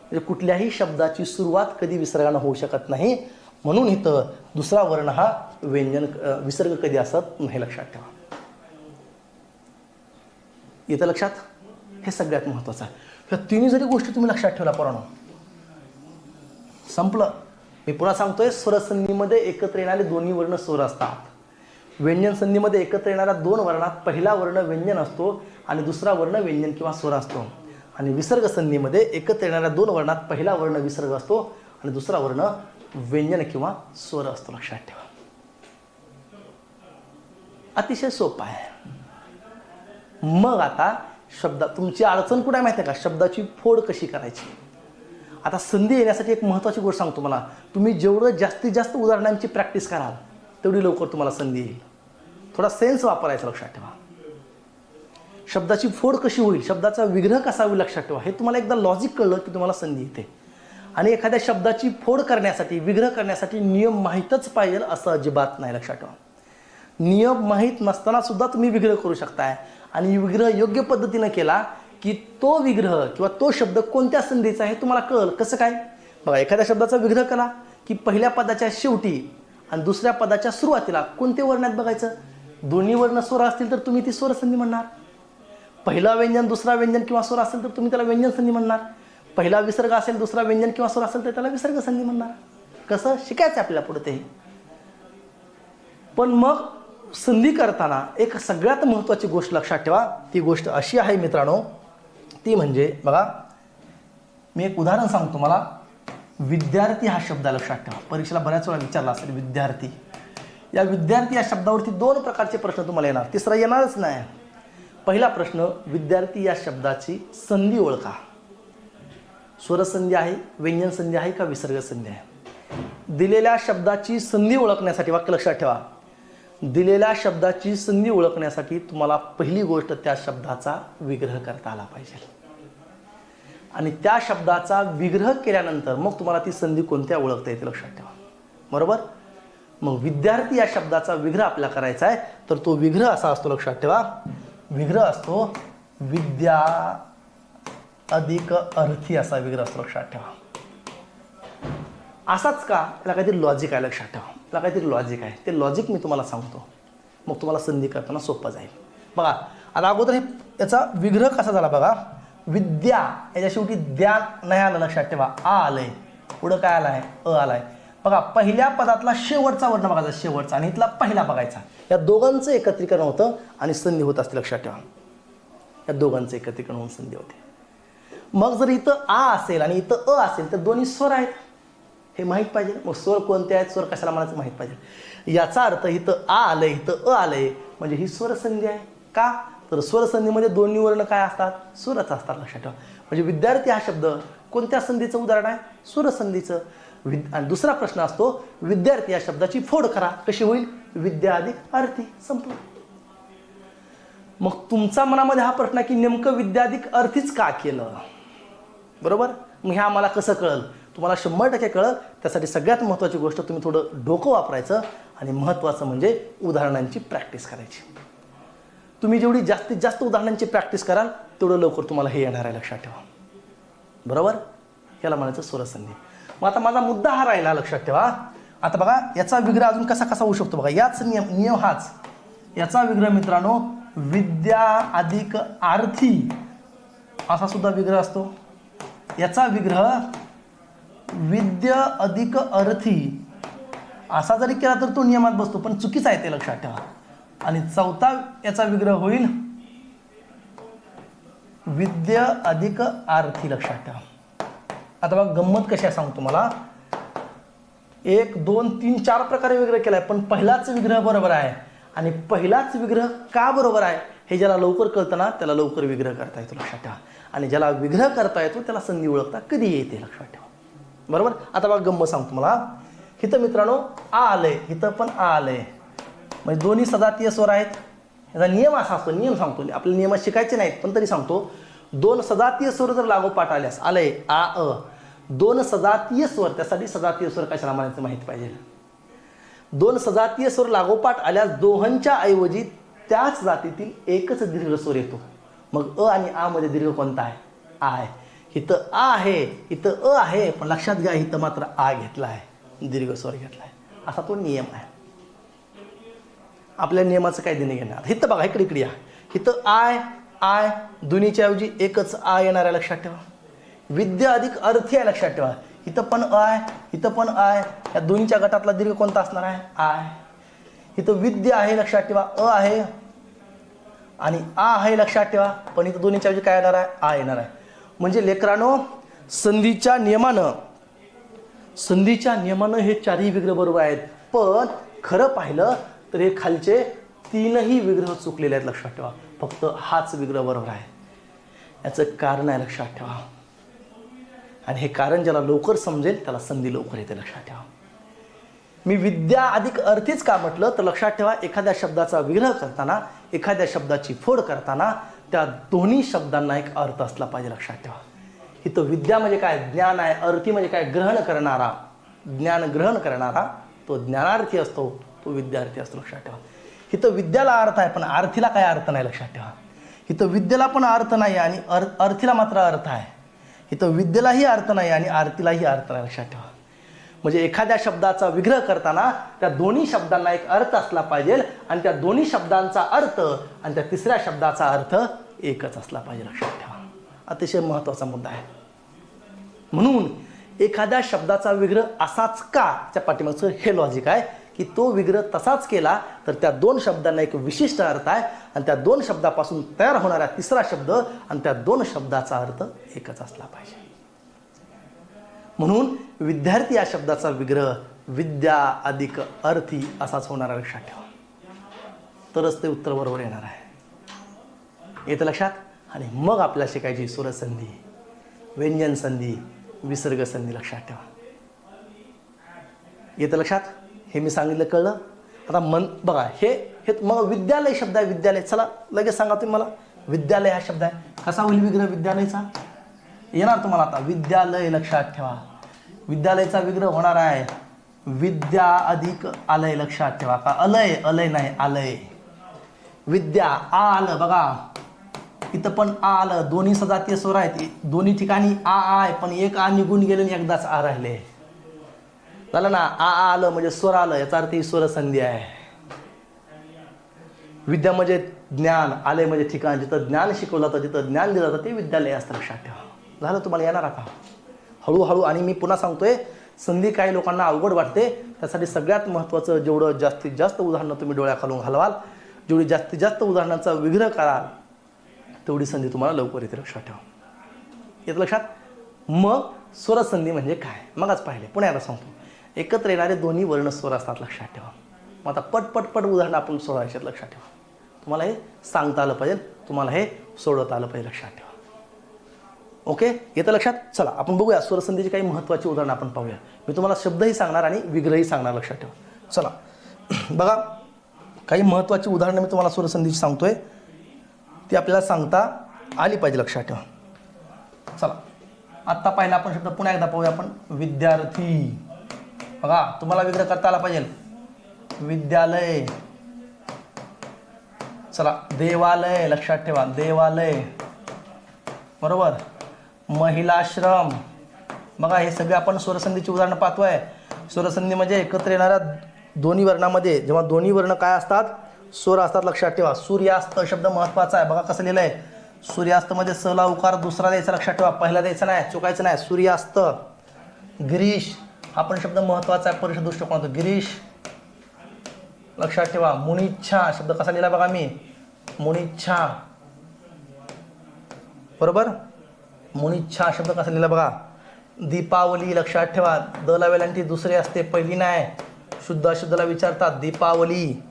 म्हणजे कुठल्याही शब्दाची सुरुवात कधी विसर्गानं होऊ शकत नाही. म्हणून इथं दुसरा वर्ण हा व्यंजन विसर्ग कधी असत नाही लक्षात ठेवा. येतं लक्षात. हे सगळ्यात महत्त्वाचं आहे. ह्या 3 जरी गोष्टी तुम्ही लक्षात ठेवला पोरांनो संपलं. मी पुन्हा सांगतोय स्वरसंधीमध्ये एकत्र येणारे दोन्ही वर्ण स्वर असतात. व्यंजन संधीमध्ये एकत्र येणाऱ्या 2 वर्णात पहिला वर्ण व्यंजन असतो आणि दुसरा वर्ण व्यंजन किंवा स्वर असतो. आणि विसर्ग संधीमध्ये एकत्र येणाऱ्या 2 वर्णात पहिला वर्ण विसर्ग असतो आणि दुसरा वर्ण व्यंजन किंवा स्वर असतो लक्षात ठेवा. अतिशय सोपं आहे. मग आता शब्द तुमची अडचण कुठे माहिती आहे का, शब्दाची फोड कशी करायची. आता संधी येण्यासाठी एक महत्त्वाची गोष्ट सांगतो मला. तुम्ही जेवढं जास्तीत जास्त उदाहरणांची प्रॅक्टिस कराल तेवढी लवकर तुम्हाला संधी येईल. थोडा सेन्स वापरायचा लक्षात ठेवा. शब्दाची फोड कशी होईल, शब्दाचा विग्रह कसा होईल लक्षात ठेवा. हे तुम्हाला एकदा लॉजिक कळलं की तुम्हाला संधी येते. आणि एखाद्या शब्दाची फोड करण्यासाठी विग्रह करण्यासाठी नियम माहीतच पाहिजे असं अजिबात नाही लक्षात ठेवा. नियम माहीत नसताना सुद्धा तुम्ही विग्रह करू शकताय. आणि विग्रह योग्य पद्धतीनं केला की तो विग्रह किंवा तो शब्द कोणत्या संधीचा आहे तुम्हाला कळेल. कसं काय बघा, एखाद्या शब्दाचा विग्रह करा की पहिल्या पदाच्या शेवटी आणि दुसऱ्या पदाच्या सुरुवातीला कोणते वर्ण आहेत बघायचं. दोन्ही वर्ण स्वर असतील तर तुम्ही ती स्वरसंधी म्हणणार. पहिला व्यंजन दुसरा व्यंजन किंवा स्वर असेल तर तुम्ही त्याला व्यंजन संधी म्हणणार. पहिला विसर्ग असेल दुसरा व्यंजन किंवा स्वर असेल तर त्याला विसर्ग संधी म्हणणार. कसं शिकायचं आपल्याला पुढे ते. पण मग संधी करताना एक सगळ्यात महत्त्वाची गोष्ट लक्षात ठेवा. ती गोष्ट अशी आहे मित्रांनो, ती म्हणजे बघा, मी एक उदाहरण सांगतो. मला विद्यार्थी हा शब्द लक्षात ठेवा. परीक्षेला बऱ्याच वेळा विचारला असेल विद्यार्थी. या विद्यार्थी या शब्दावरती 2 प्रकारचे प्रश्न तुम्हाला येणार, तिसरा येणारच नाही. पहिला प्रश्न, विद्यार्थी या शब्दाची संधी ओळखा. स्वरसंधी आहे, व्यंजन संधी आहे का विसर्ग संधी आहे. दिलेल्या शब्दाची संधी ओळखण्यासाठी, वाक्य लक्षात ठेवा, दिलेल्या शब्दाची संधी ओळखण्यासाठी तुम्हाला पहिली गोष्ट त्या शब्दाचा विग्रह करता आला पाहिजे. आणि त्या शब्दाचा विग्रह केल्यानंतर मग तुम्हाला ती संधी कोणत्या ओळखता येते लक्षात ठेवा. बरोबर. मग विद्यार्थी या शब्दाचा विग्रह आपल्याला करायचा आहे, तर तो विग्रह असा असतो लक्षात ठेवा. विग्रह असतो विद्या अधिक अर्थी असा विग्रह असतो लक्षात ठेवा. असाच का, याला काहीतरी लॉजिक आहे लक्षात ठेवा. याला काहीतरी लॉजिक आहे. ते लॉजिक मी तुम्हाला सांगतो, मग तुम्हाला संधी करताना सोपं जाईल. बघा आता अगोदर याचा विग्रह कसा झाला बघा. विद्या याच्या शेवटी द्या नाही आलं लक्षात ठेवा. आ आलंय, पुढं काय आलं आहे, अ आलाय. बघा पहिल्या पदातला शेवटचा वर्ण बघायचा, शेवटचा, आणि इथला पहिला बघायचा. या दोघांचं एकत्रीकरण होतं आणि संधी होत असते लक्षात ठेवा. या दोघांचं एकत्रीकरण होऊन संधी होते. मग जर इथं आ असेल आणि इथं अ असेल तर दोन्ही स्वर आहेत हे माहीत पाहिजे. मग स्वर कोणते आहेत, स्वर कशाला म्हणायचं माहीत पाहिजे. याचा अर्थ इथं आ आलंय इथं अ आलंय म्हणजे ही स्वरसंधी आहे. का, तर स्वरसंधीमध्ये दोन्ही वर्ण काय असतात, स्वरच असतात लक्षात ठेवा. म्हणजे विद्यार्थी हा शब्द कोणत्या संधीचं उदाहरण आहे, स्वरसंधीचं. आणि दुसरा प्रश्न असतो, विद्यार्थी या शब्दाची फोड करा. कशी होईल, विद्या अधिक अर्थी. संपलं. मग तुमच्या मनामध्ये हा प्रश्न आहे की नेमकं विद्या अधिक अर्थीच का केलं. बरोबर. मग हे आम्हाला कसं कळलं, तुम्हाला 100% कळलं. त्यासाठी सगळ्यात महत्त्वाची गोष्ट, तुम्ही थोडं डोकं वापरायचं आणि महत्त्वाचं म्हणजे उदाहरणांची प्रॅक्टिस करायची. तुम्ही जेवढी जास्तीत जास्त उदाहरणांची प्रॅक्टिस कराल तेवढं लवकर तुम्हाला हे येणार आहे लक्षात ठेवा. बरोबर. याला म्हणायचं स्वरसंधी. मग आता माझा मुद्दा हा राहिला लक्षात ठेवा. आता बघा याचा विग्रह अजून कसा कसा होऊ शकतो बघा. याच नियम हाच. याचा विग्रह मित्रांनो विद्या अधिक आर्थी असा सुद्धा विग्रह असतो. याचा विग्रह विद्या अधिक अर्थी असा जरी केला तर तो नियमात बसतो, पण चुकीचा आहे ते लक्षात ठेवा. आणि चौथा याचा विग्रह होईल विद्या अधिक आर्थी लक्षात ठेवा. आता बघा गंमत कशी आहे सांगतो तुम्हाला. 1 2 3 4 प्रकारे विग्रह केलाय, पण पहिलाच विग्रह बरोबर आहे. आणि पहिलाच विग्रह का बरोबर आहे हे ज्याला लवकर कळतं ना त्याला लवकर विग्रह करता येतो लक्षात ठेवा. आणि ज्याला विग्रह करता येतो त्याला संधी ओळखता कधी येते लक्षात ठेवा. बरोबर. आता बघा गंमत सांगतो मला. इथं मित्रांनो आ आलंय, इथं पण आ आलंय, म्हणजे दोन्ही सजातीय स्वर आहेत. याचा नियम असा असतो, नियम सांगतो, आपल्याला नियम शिकायचे नाहीत पण तरी सांगतो. 2 सजातीय स्वर जर लागोपाठ आल्यास, आलंय आ अ, 2 सजातीय स्वर, त्यासाठी सजातीय स्वर कशाला म्हणायचं माहिती पाहिजे. 2 सजातीय स्वर लागोपाठ आल्यास दोहांच्या ऐवजी त्याच जातीतील एकच दीर्घ स्वर येतो. मग अ आणि आ मध्ये दीर्घ कोणता आहे, आ आहे. इथं आ आहे इथं अ आहे, पण लक्षात घ्या इथं मात्र आ घेतला आहे, दीर्घ स्वर घेतला आहे. असा तो नियम आहे. आपल्या नियमाचं काय देणे घेणार. इथं बघा इकडे या. इथं आय दोन्हीच्या ऐवजी एकच आ येणार आहे लक्षात ठेवा. विद्या अधिक अर्थी आहे लक्षात ठेवा. इथं पण आय इथं पण आय, या दोन्हीच्या गटातला दीर्घ कोणता असणार आहे, आय. इथं विद्या आहे लक्षात ठेवा, अ आहे आणि आ आहे लक्षात ठेवा, पण इथं दोन्हीच्या ऐवजी काय येणार आहे, आ येणार आहे. म्हणजे लेकरांनो संधीच्या नियमानं हे 4ही विग्रह बरोबर आहेत. पण खरं पाहिलं तर हे खालचे 3ही विग्रह चुकलेले आहेत लक्षात ठेवा. फक्त हाच विग्रह बरोबर आहे. याचं कारण आहे लक्षात ठेवा. आणि हे कारण ज्याला लवकर समजेल त्याला संधी लवकर येते लक्षात ठेवा. मी विद्या अधिक अर्थीच का म्हटलं तर लक्षात ठेवा, एखाद्या शब्दाचा विग्रह करताना, एखाद्या शब्दाची फोड करताना त्या दोन्ही शब्दांना एक अर्थ असला पाहिजे लक्षात ठेवा. इथं विद्या म्हणजे काय, ज्ञान आहे. अर्थी म्हणजे काय, ग्रहण करणारा, ज्ञान ग्रहण करणारा तो ज्ञानार्थी असतो, तो विद्यार्थी असतो लक्षात ठेवा. इथं विद्याला अर्थ आहे पण अर्थीला काय अर्थ नाही लक्षात ठेवा. इथं विद्येला पण अर्थ नाही आणि अर्थीला मात्र अर्थ आहे. इथं विद्येलाही अर्थ नाही आणि आरतीलाही अर्थ नाही लक्षात ठेवा. म्हणजे एखाद्या शब्दाचा विग्रह करताना त्या दोन्ही शब्दांना एक अर्थ असला पाहिजे आणि त्या दोन्ही शब्दांचा अर्थ आणि त्या तिसऱ्या शब्दाचा अर्थ एकच असला पाहिजे, लक्षात ठेवा. अतिशय महत्त्वाचा मुद्दा आहे. म्हणून एखाद्या शब्दाचा विग्रह असाच का, त्या पाठीमागचं हे लॉजिक आहे की तो विग्रह तसाच केला तर त्या दोन शब्दांना एक विशिष्ट अर्थ आहे आणि त्या दोन शब्दापासून तयार होणारा तिसरा शब्द आणि त्या दोन शब्दाचा अर्थ एकच असला पाहिजे. म्हणून विद्यार्थी या शब्दाचा विग्रह विद्या अधिक अर्थी असाच होणारा, लक्षात ठेवा. तरच ते उत्तर बरोबर येणार आहे. येतं लक्षात. आणि मग आपल्याला शिकायची स्वरसंधी, व्यंजन संधी, विसर्ग संधी, लक्षात ठेवा. येतं लक्षात. हे मी सांगितलं, कळलं. आता बघा, हे मग विद्यालय शब्द आहे. विद्यालय, चला लगेच सांगा तुम्ही मला. विद्यालय हा शब्द आहे, कसा होईल विग्रह विद्यालयाचा? येणार तुम्हाला आता. विद्यालय, लक्षात ठेवा. विद्यालयाचा विग्रह होणार आहे विद्या अधिक आलय, लक्षात ठेवा. का अलय? अलय नाही, आलय. विद्या, आ आलं बघा, इथं पण आ आलं. दोन्ही सजातीय स्वर आहेत, दोन्ही ठिकाणी आ आहे, पण एक आ निघून गेले आणि एकदाच आ राहिले. झालं ना. आ आलं म्हणजे स्वर आलं, याचा अर्थ ही स्वरसंधी आहे. विद्या म्हणजे ज्ञान, आलय म्हणजे ठिकाण. जिथं ज्ञान शिकवलं जातं, जिथं ज्ञान दिलं जातं ते विद्यालय असतं, लक्षात ठेवा. झालं, तुम्हाला येणार आता हळूहळू. आणि मी पुन्हा सांगतोय, संधी काही लोकांना अवघड वाटते. त्यासाठी सगळ्यात महत्त्वाचं, जेवढं जास्तीत जास्त उदाहरणं तुम्ही डोळ्याखालून घालवाल, जेवढी जास्तीत जास्त उदाहरणांचा विग्रह कराल, तेवढी संधी तुम्हाला लवकर येते, लक्षात ठेवा. येतं लक्षात. मग स्वरसंधी म्हणजे काय, मगच पाहिले. पुन्हा एकदा सांगतो. एकत्र येणारे दोन्ही वर्ण स्वर असतात, लक्षात ठेवा. मग आता पट उदाहरणं आपण सोडवायचे, लक्षात ठेवा. तुम्हाला हे सांगता आलं पाहिजे, तुम्हाला हे सोडवता आलं पाहिजे, लक्षात ठेवा. ओके, येतं लक्षात. चला आपण बघूया स्वरसंधीची काही महत्त्वाची उदाहरणं आपण पाहूया. मी तुम्हाला शब्दही सांगणार आणि विग्रहही सांगणार, लक्षात ठेवा. चला बघा, काही महत्त्वाची उदाहरणं मी तुम्हाला स्वरसंधीची सांगतोय, ती आपल्याला सांगता आली पाहिजे, लक्षात ठेवा. चला आत्ता पहिला आपण शब्द पुन्हा एकदा पाहूया आपण. विद्यार्थी, बघा तुम्हाला विग्रह करता आला पाहिजे. विद्यालय. चला देवालय, लक्षात ठेवा. देवालय, बरोबर. महिलाश्रम. बघा हे सगळे आपण स्वरसंधीची उदाहरणं पाहतोय. स्वरसंधी म्हणजे एकत्र येणाऱ्या दोन्ही वर्णामध्ये जेव्हा दोन्ही वर्ण काय असतात, स्वर असतात, लक्षात ठेवा. सूर्यास्त शब्द महत्त्वाचा आहे. बघा कसं लिहिलंय. सूर्यास्त मध्ये सला उकार दुसरा द्यायचा, लक्षात ठेवा. पहिला द्यायचा नाही, चुकायचं नाही. सूर्यास्त. गिरीश हा पण शब्द महत्त्वाचा आहे परिषद दृष्टिकोनातून. गिरीश, लक्षात ठेवा. मुनिच्छा शब्द कसा लिहिला बघा मी. मुनिच्छा, बरोबर. मुनिच्छा शब्द कसा लिहिला बघा. दीपावली, लक्षात ठेवा. द ला वेलांटी दुसरी असते, पहिली नाही. शुद्ध अशुद्धला विचारतात. दीपावली,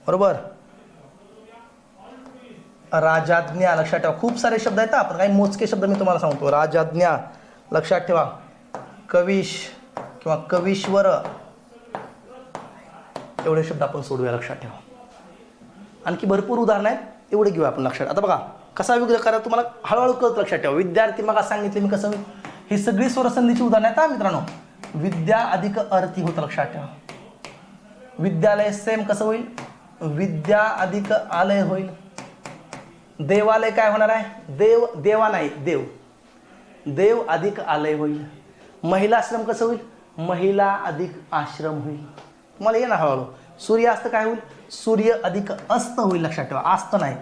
बरोबर. राजाज्ञा, लक्षात ठेवा. खूप सारे शब्द आहेत, आपण काही मोजके शब्द मी तुम्हाला सांगतो. राजाज्ञा, लक्षात ठेवा. कविश किंवा कवीश्वर, एवढे शब्द आपण सोडूया, लक्षात ठेवा. आणखी भरपूर उदाहरणं आहेत, एवढे घेऊया आपण लक्षात. आता बघा कसा विग्रह करा तुम्हाला हळूहळू कळत, लक्षात ठेवा. विद्यार्थी, मग सांगितले मी कसं. ही सगळी स्वरसंधीची उदाहरणं आहेत मित्रांनो. विद्या अधिक अर्थी होतं, लक्षात ठेवा. विद्यालय सेम कसं होईल. विद्या अधिक आलय होईल. देवालय काय होणार आहे. देव, देवा नाही, देव. देव अधिक आलय होईल. महिलाश्रम कसं होईल. महिला अधिक आश्रम होईल. तुम्हाला येणार हळूहळू. सूर्यास्त काय होईल. सूर्य अधिक अस्त होईल, लक्षात ठेवा. आस्त नाही,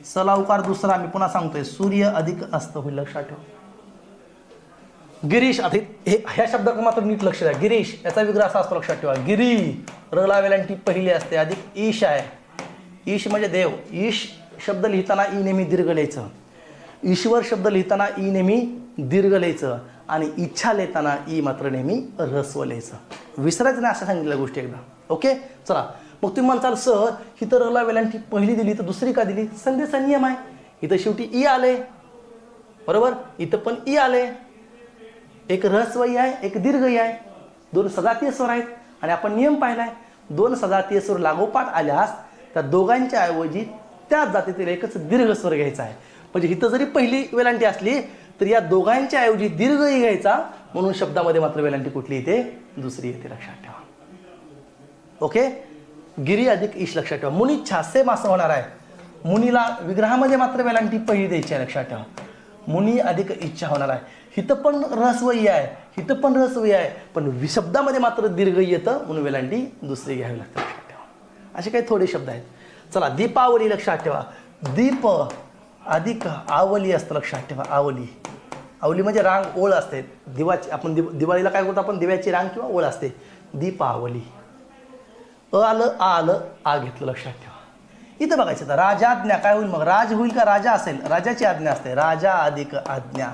सला उकार दुसरा, मी पुन्हा सांगतोय. सूर्य अधिक अस्त होईल, लक्षात ठेवा. गिरीश, आता ह्या शब्दाकडे मात्र नीट लक्ष द्या. गिरीश याचा विग्रह असा असतो, लक्षात ठेवा. गिरी, रला वेलांटी पहिली असते, अधिक ईश आहे. ईश म्हणजे देव. ईश शब्द लिहिताना ई नेहमी दीर्घ लिहायचं. ईश्वर शब्द लिहिताना ई नेहमी दीर्घ लिहायचं. आणि इच्छा लिहिताना ई मात्र नेहमी ऱ्हस्व लिहायचं. विसरायचं नाही, असं सांगितल्या गोष्टी एकदा. ओके, चला. मग तुम्ही म्हणताल सर ही तर रला वेलांटी पहिली दिली तर दुसरी का दिली. संधीचा नियम आहे. इथं शेवटी ई आले, बरोबर. इथं पण ई आले. एक ऱ्हस्वई आहे, एक दीर्घई आहे. दोन सजातीय स्वर आहेत आणि आपण नियम पाहिलाय. दोन सजातीय स्वर लागोपाठ आल्यास त्या दोघांच्या ऐवजी त्याच जातीतील एकच दीर्घ स्वर घ्यायचा आहे. म्हणजे इथं जरी पहिली वेलांटी असली तर या दोघांच्या ऐवजी दीर्घई घ्यायचा. म्हणून शब्दामध्ये मात्र वेलांटी कुठली येते, दुसरी येते, लक्षात ठेवा. ओके, गिरी अधिक ईश, लक्षात ठेवा. मुनिच्छा सेम असं होणार आहे. मुनीला विग्रहामध्ये मात्र वेलांटी पहिली द्यायची आहे, लक्षात ठेवा. मुनी अधिक इच्छा होणार आहे. हिथं पण रसवई आहे, हिथं पण रसवई आहे, पण शब्दामध्ये मात्र दीर्घ येतं म्हणून वेलांटी दुसरी घ्यावी लागते, लक्षात ठेवा. असे काही थोडे शब्द आहेत. चला, दीपावली, लक्षात ठेवा. दीप अधिक आवली असतं, लक्षात ठेवा. आवली, आवली म्हणजे रांग, ओळ असते दिवाची. आपण दिवाळीला काय करतो आपण, दिव्याची रांग किंवा ओळ असते, दीपावली. आलं आ आलं आ घेतलं, लक्षात ठेवा. इथं बघायचं तर राजाज्ञा काय होईल, मग राज होईल का राजा असेल, राजाची आज्ञा असते, राजा अधिक आज्ञा.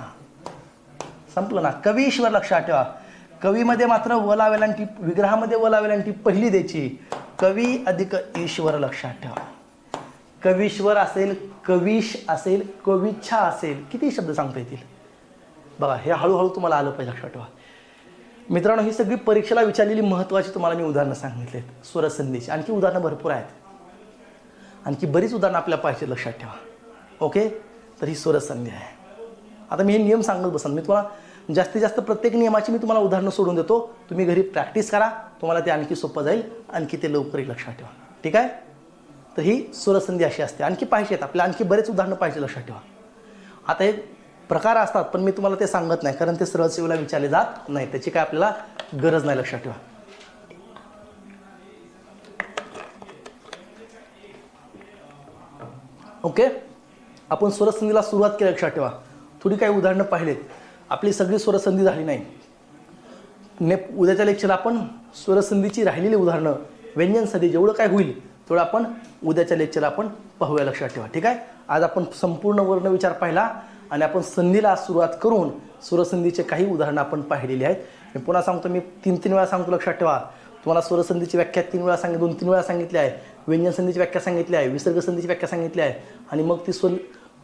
संपलं ना. कवीश्वर, लक्षात ठेवा. कवीमध्ये मात्र व लावेलांटी, विग्रहामध्ये व लावेलांटी पहिली द्यायची. कवी अधिक ईश्वर, लक्षात ठेवा. कवीश्वर असेल, कवीश असेल, कविच्छा असेल, किती शब्द सांगता येतील बघा. हे हळूहळू तुम्हाला आलं पाहिजे, लक्षात ठेवा. मित्रांनो, ही सगळी परीक्षेला विचारलेली महत्त्वाची तुम्हाला मी उदाहरणं सांगितलेत स्वरसंधीची. आणखी उदाहरणं भरपूर आहेत, आणखी बरीच उदाहरणं आपल्याला पाहिजे, लक्षात ठेवा. ओके, तर ही स्वरसंधी आहे. आता मी हे नियम सांगत बसन. मी तुम्हाला जास्तीत जास्त प्रत्येक नियमाची मी तुम्हाला उदाहरणं सोडून देतो. तुम्ही घरी प्रॅक्टिस करा, तुम्हाला ते आणखी सोपं जाईल, आणखी ते लवकर येईल, लक्षात ठेवा. ठीक आहे. तर ही स्वरसंधी अशी असते. आणखी पाहिजे आहेत आपल्याला, आणखी बरेच उदाहरणं पाहिजे, लक्षात ठेवा. आता हे प्रकार असतात, पण मी तुम्हाला ते सांगत नाही, कारण ते सरळ सेवेला विचारले जात नाही, त्याची काय आपल्याला गरज नाही, लक्षात ठेवा. ओके, आपण स्वरसंधीला सुरुवात केली, लक्षात ठेवा. थोडी काही उदाहरणं पाहिलेत. आपली सगळी स्वरसंधी झाली नाही. उद्याच्या लेक्चरला आपण स्वरसंधीची राहिलेली उदाहरणं, व्यंजन संधी, जेवढं काय होईल तेवढं आपण उद्याच्या लेक्चरला आपण पाहूया, लक्षात ठेवा. ठीक आहे. आज आपण संपूर्ण वर्णविचार पाहिला आणि आपण संधीला सुरुवात करून स्वरसंधीचे काही उदाहरणं आपण पाहिलेली आहेत. मी पुन्हा सांगतो, मी 3 वेळा सांगतो, लक्षात ठेवा. तुम्हाला स्वरसंधीची व्याख्या 3 वेळा 2-3 वेळा सांगितली आहे. व्यंजन संधीची व्याख्या सांगितली आहे, विसर्ग संधीची व्याख्या सांगितली आहे, आणि मग ती स्वर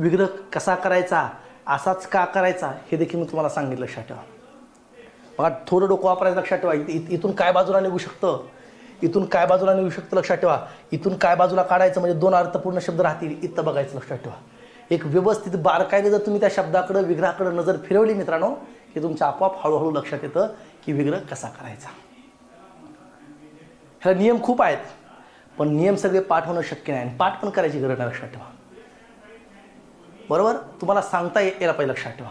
विग्रह कसा करायचा, असाच का करायचा, हे देखील मी तुम्हाला सांगितलं, लक्षात ठेवा. बघा, थोडं डोकं वापरायचं, लक्षात ठेवा. इथून काय बाजूला निघू शकतं, इथून काय बाजूला निघू शकतं, लक्षात ठेवा. इथून काय बाजूला काढायचं, म्हणजे 2 अर्थपूर्ण शब्द राहतील, इथं बघायचं, लक्षात ठेवा. एक व्यवस्थित बारकाईने जर तुम्ही त्या शब्दाकडे, विग्रहाकडे नजर फिरवली मित्रांनो, की तुमच्या आपोआप हळूहळू लक्षात येतं की विग्रह कसा करायचा. ह्याला नियम खूप आहेत, पण नियम सगळे पाठ होणं शक्य नाही, आणि पाठ पण करायची गरज नाही, लक्षात ठेवा. बरोबर, तुम्हाला सांगता यायला पाहिजे, लक्षात ठेवा.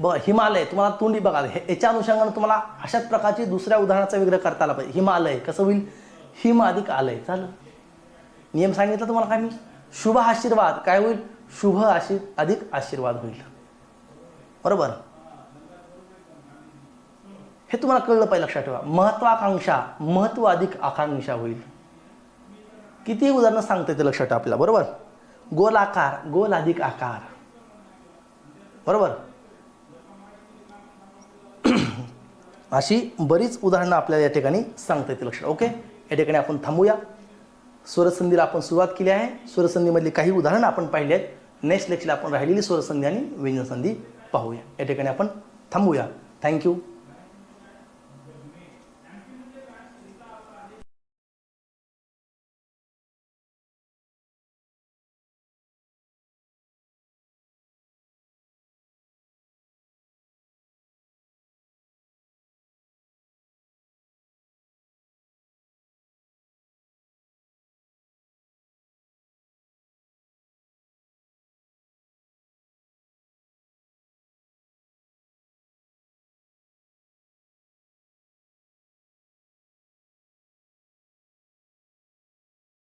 बघा, हिमालय, तुम्हाला तोंडी बघा, याच्या अनुषंगाने तुम्हाला अशाच प्रकारची दुसऱ्या उदाहरणाचा विग्रह करता आला पाहिजे. हिमालय कसं होईल, हिम अधिक आलय, चालेल. नियम सांगितलं तुम्हाला काय मी. शुभ आशीर्वाद काय होईल, शुभ अधिक आशीर्वाद होईल. बरोबर, हे तुम्हाला कळलं पाहिजे, लक्षात ठेवा. महत्वाकांक्षा, महत्व अधिक आकांक्षा होईल. किती उदाहरणं सांगता येते, लक्षात ठेवा आपल्याला. बरोबर, गोलाकार, गोल अधिक आकार. बरोबर, अशी बरीच उदाहरणं आपल्याला या ठिकाणी सांगता येते, लक्षात. ओके, या ठिकाणी आपण थांबूया. स्वरसंधीला आपण सुरुवात केली आहे. स्वरसंधीमधली काही उदाहरणं आपण पाहिली आहेत. नेक्स्ट लेक्चरला आपण राहिलेली स्वरसंधी आणि व्यंजन संधी पाहूया. या ठिकाणी आपण थांबूया. थँक्यू.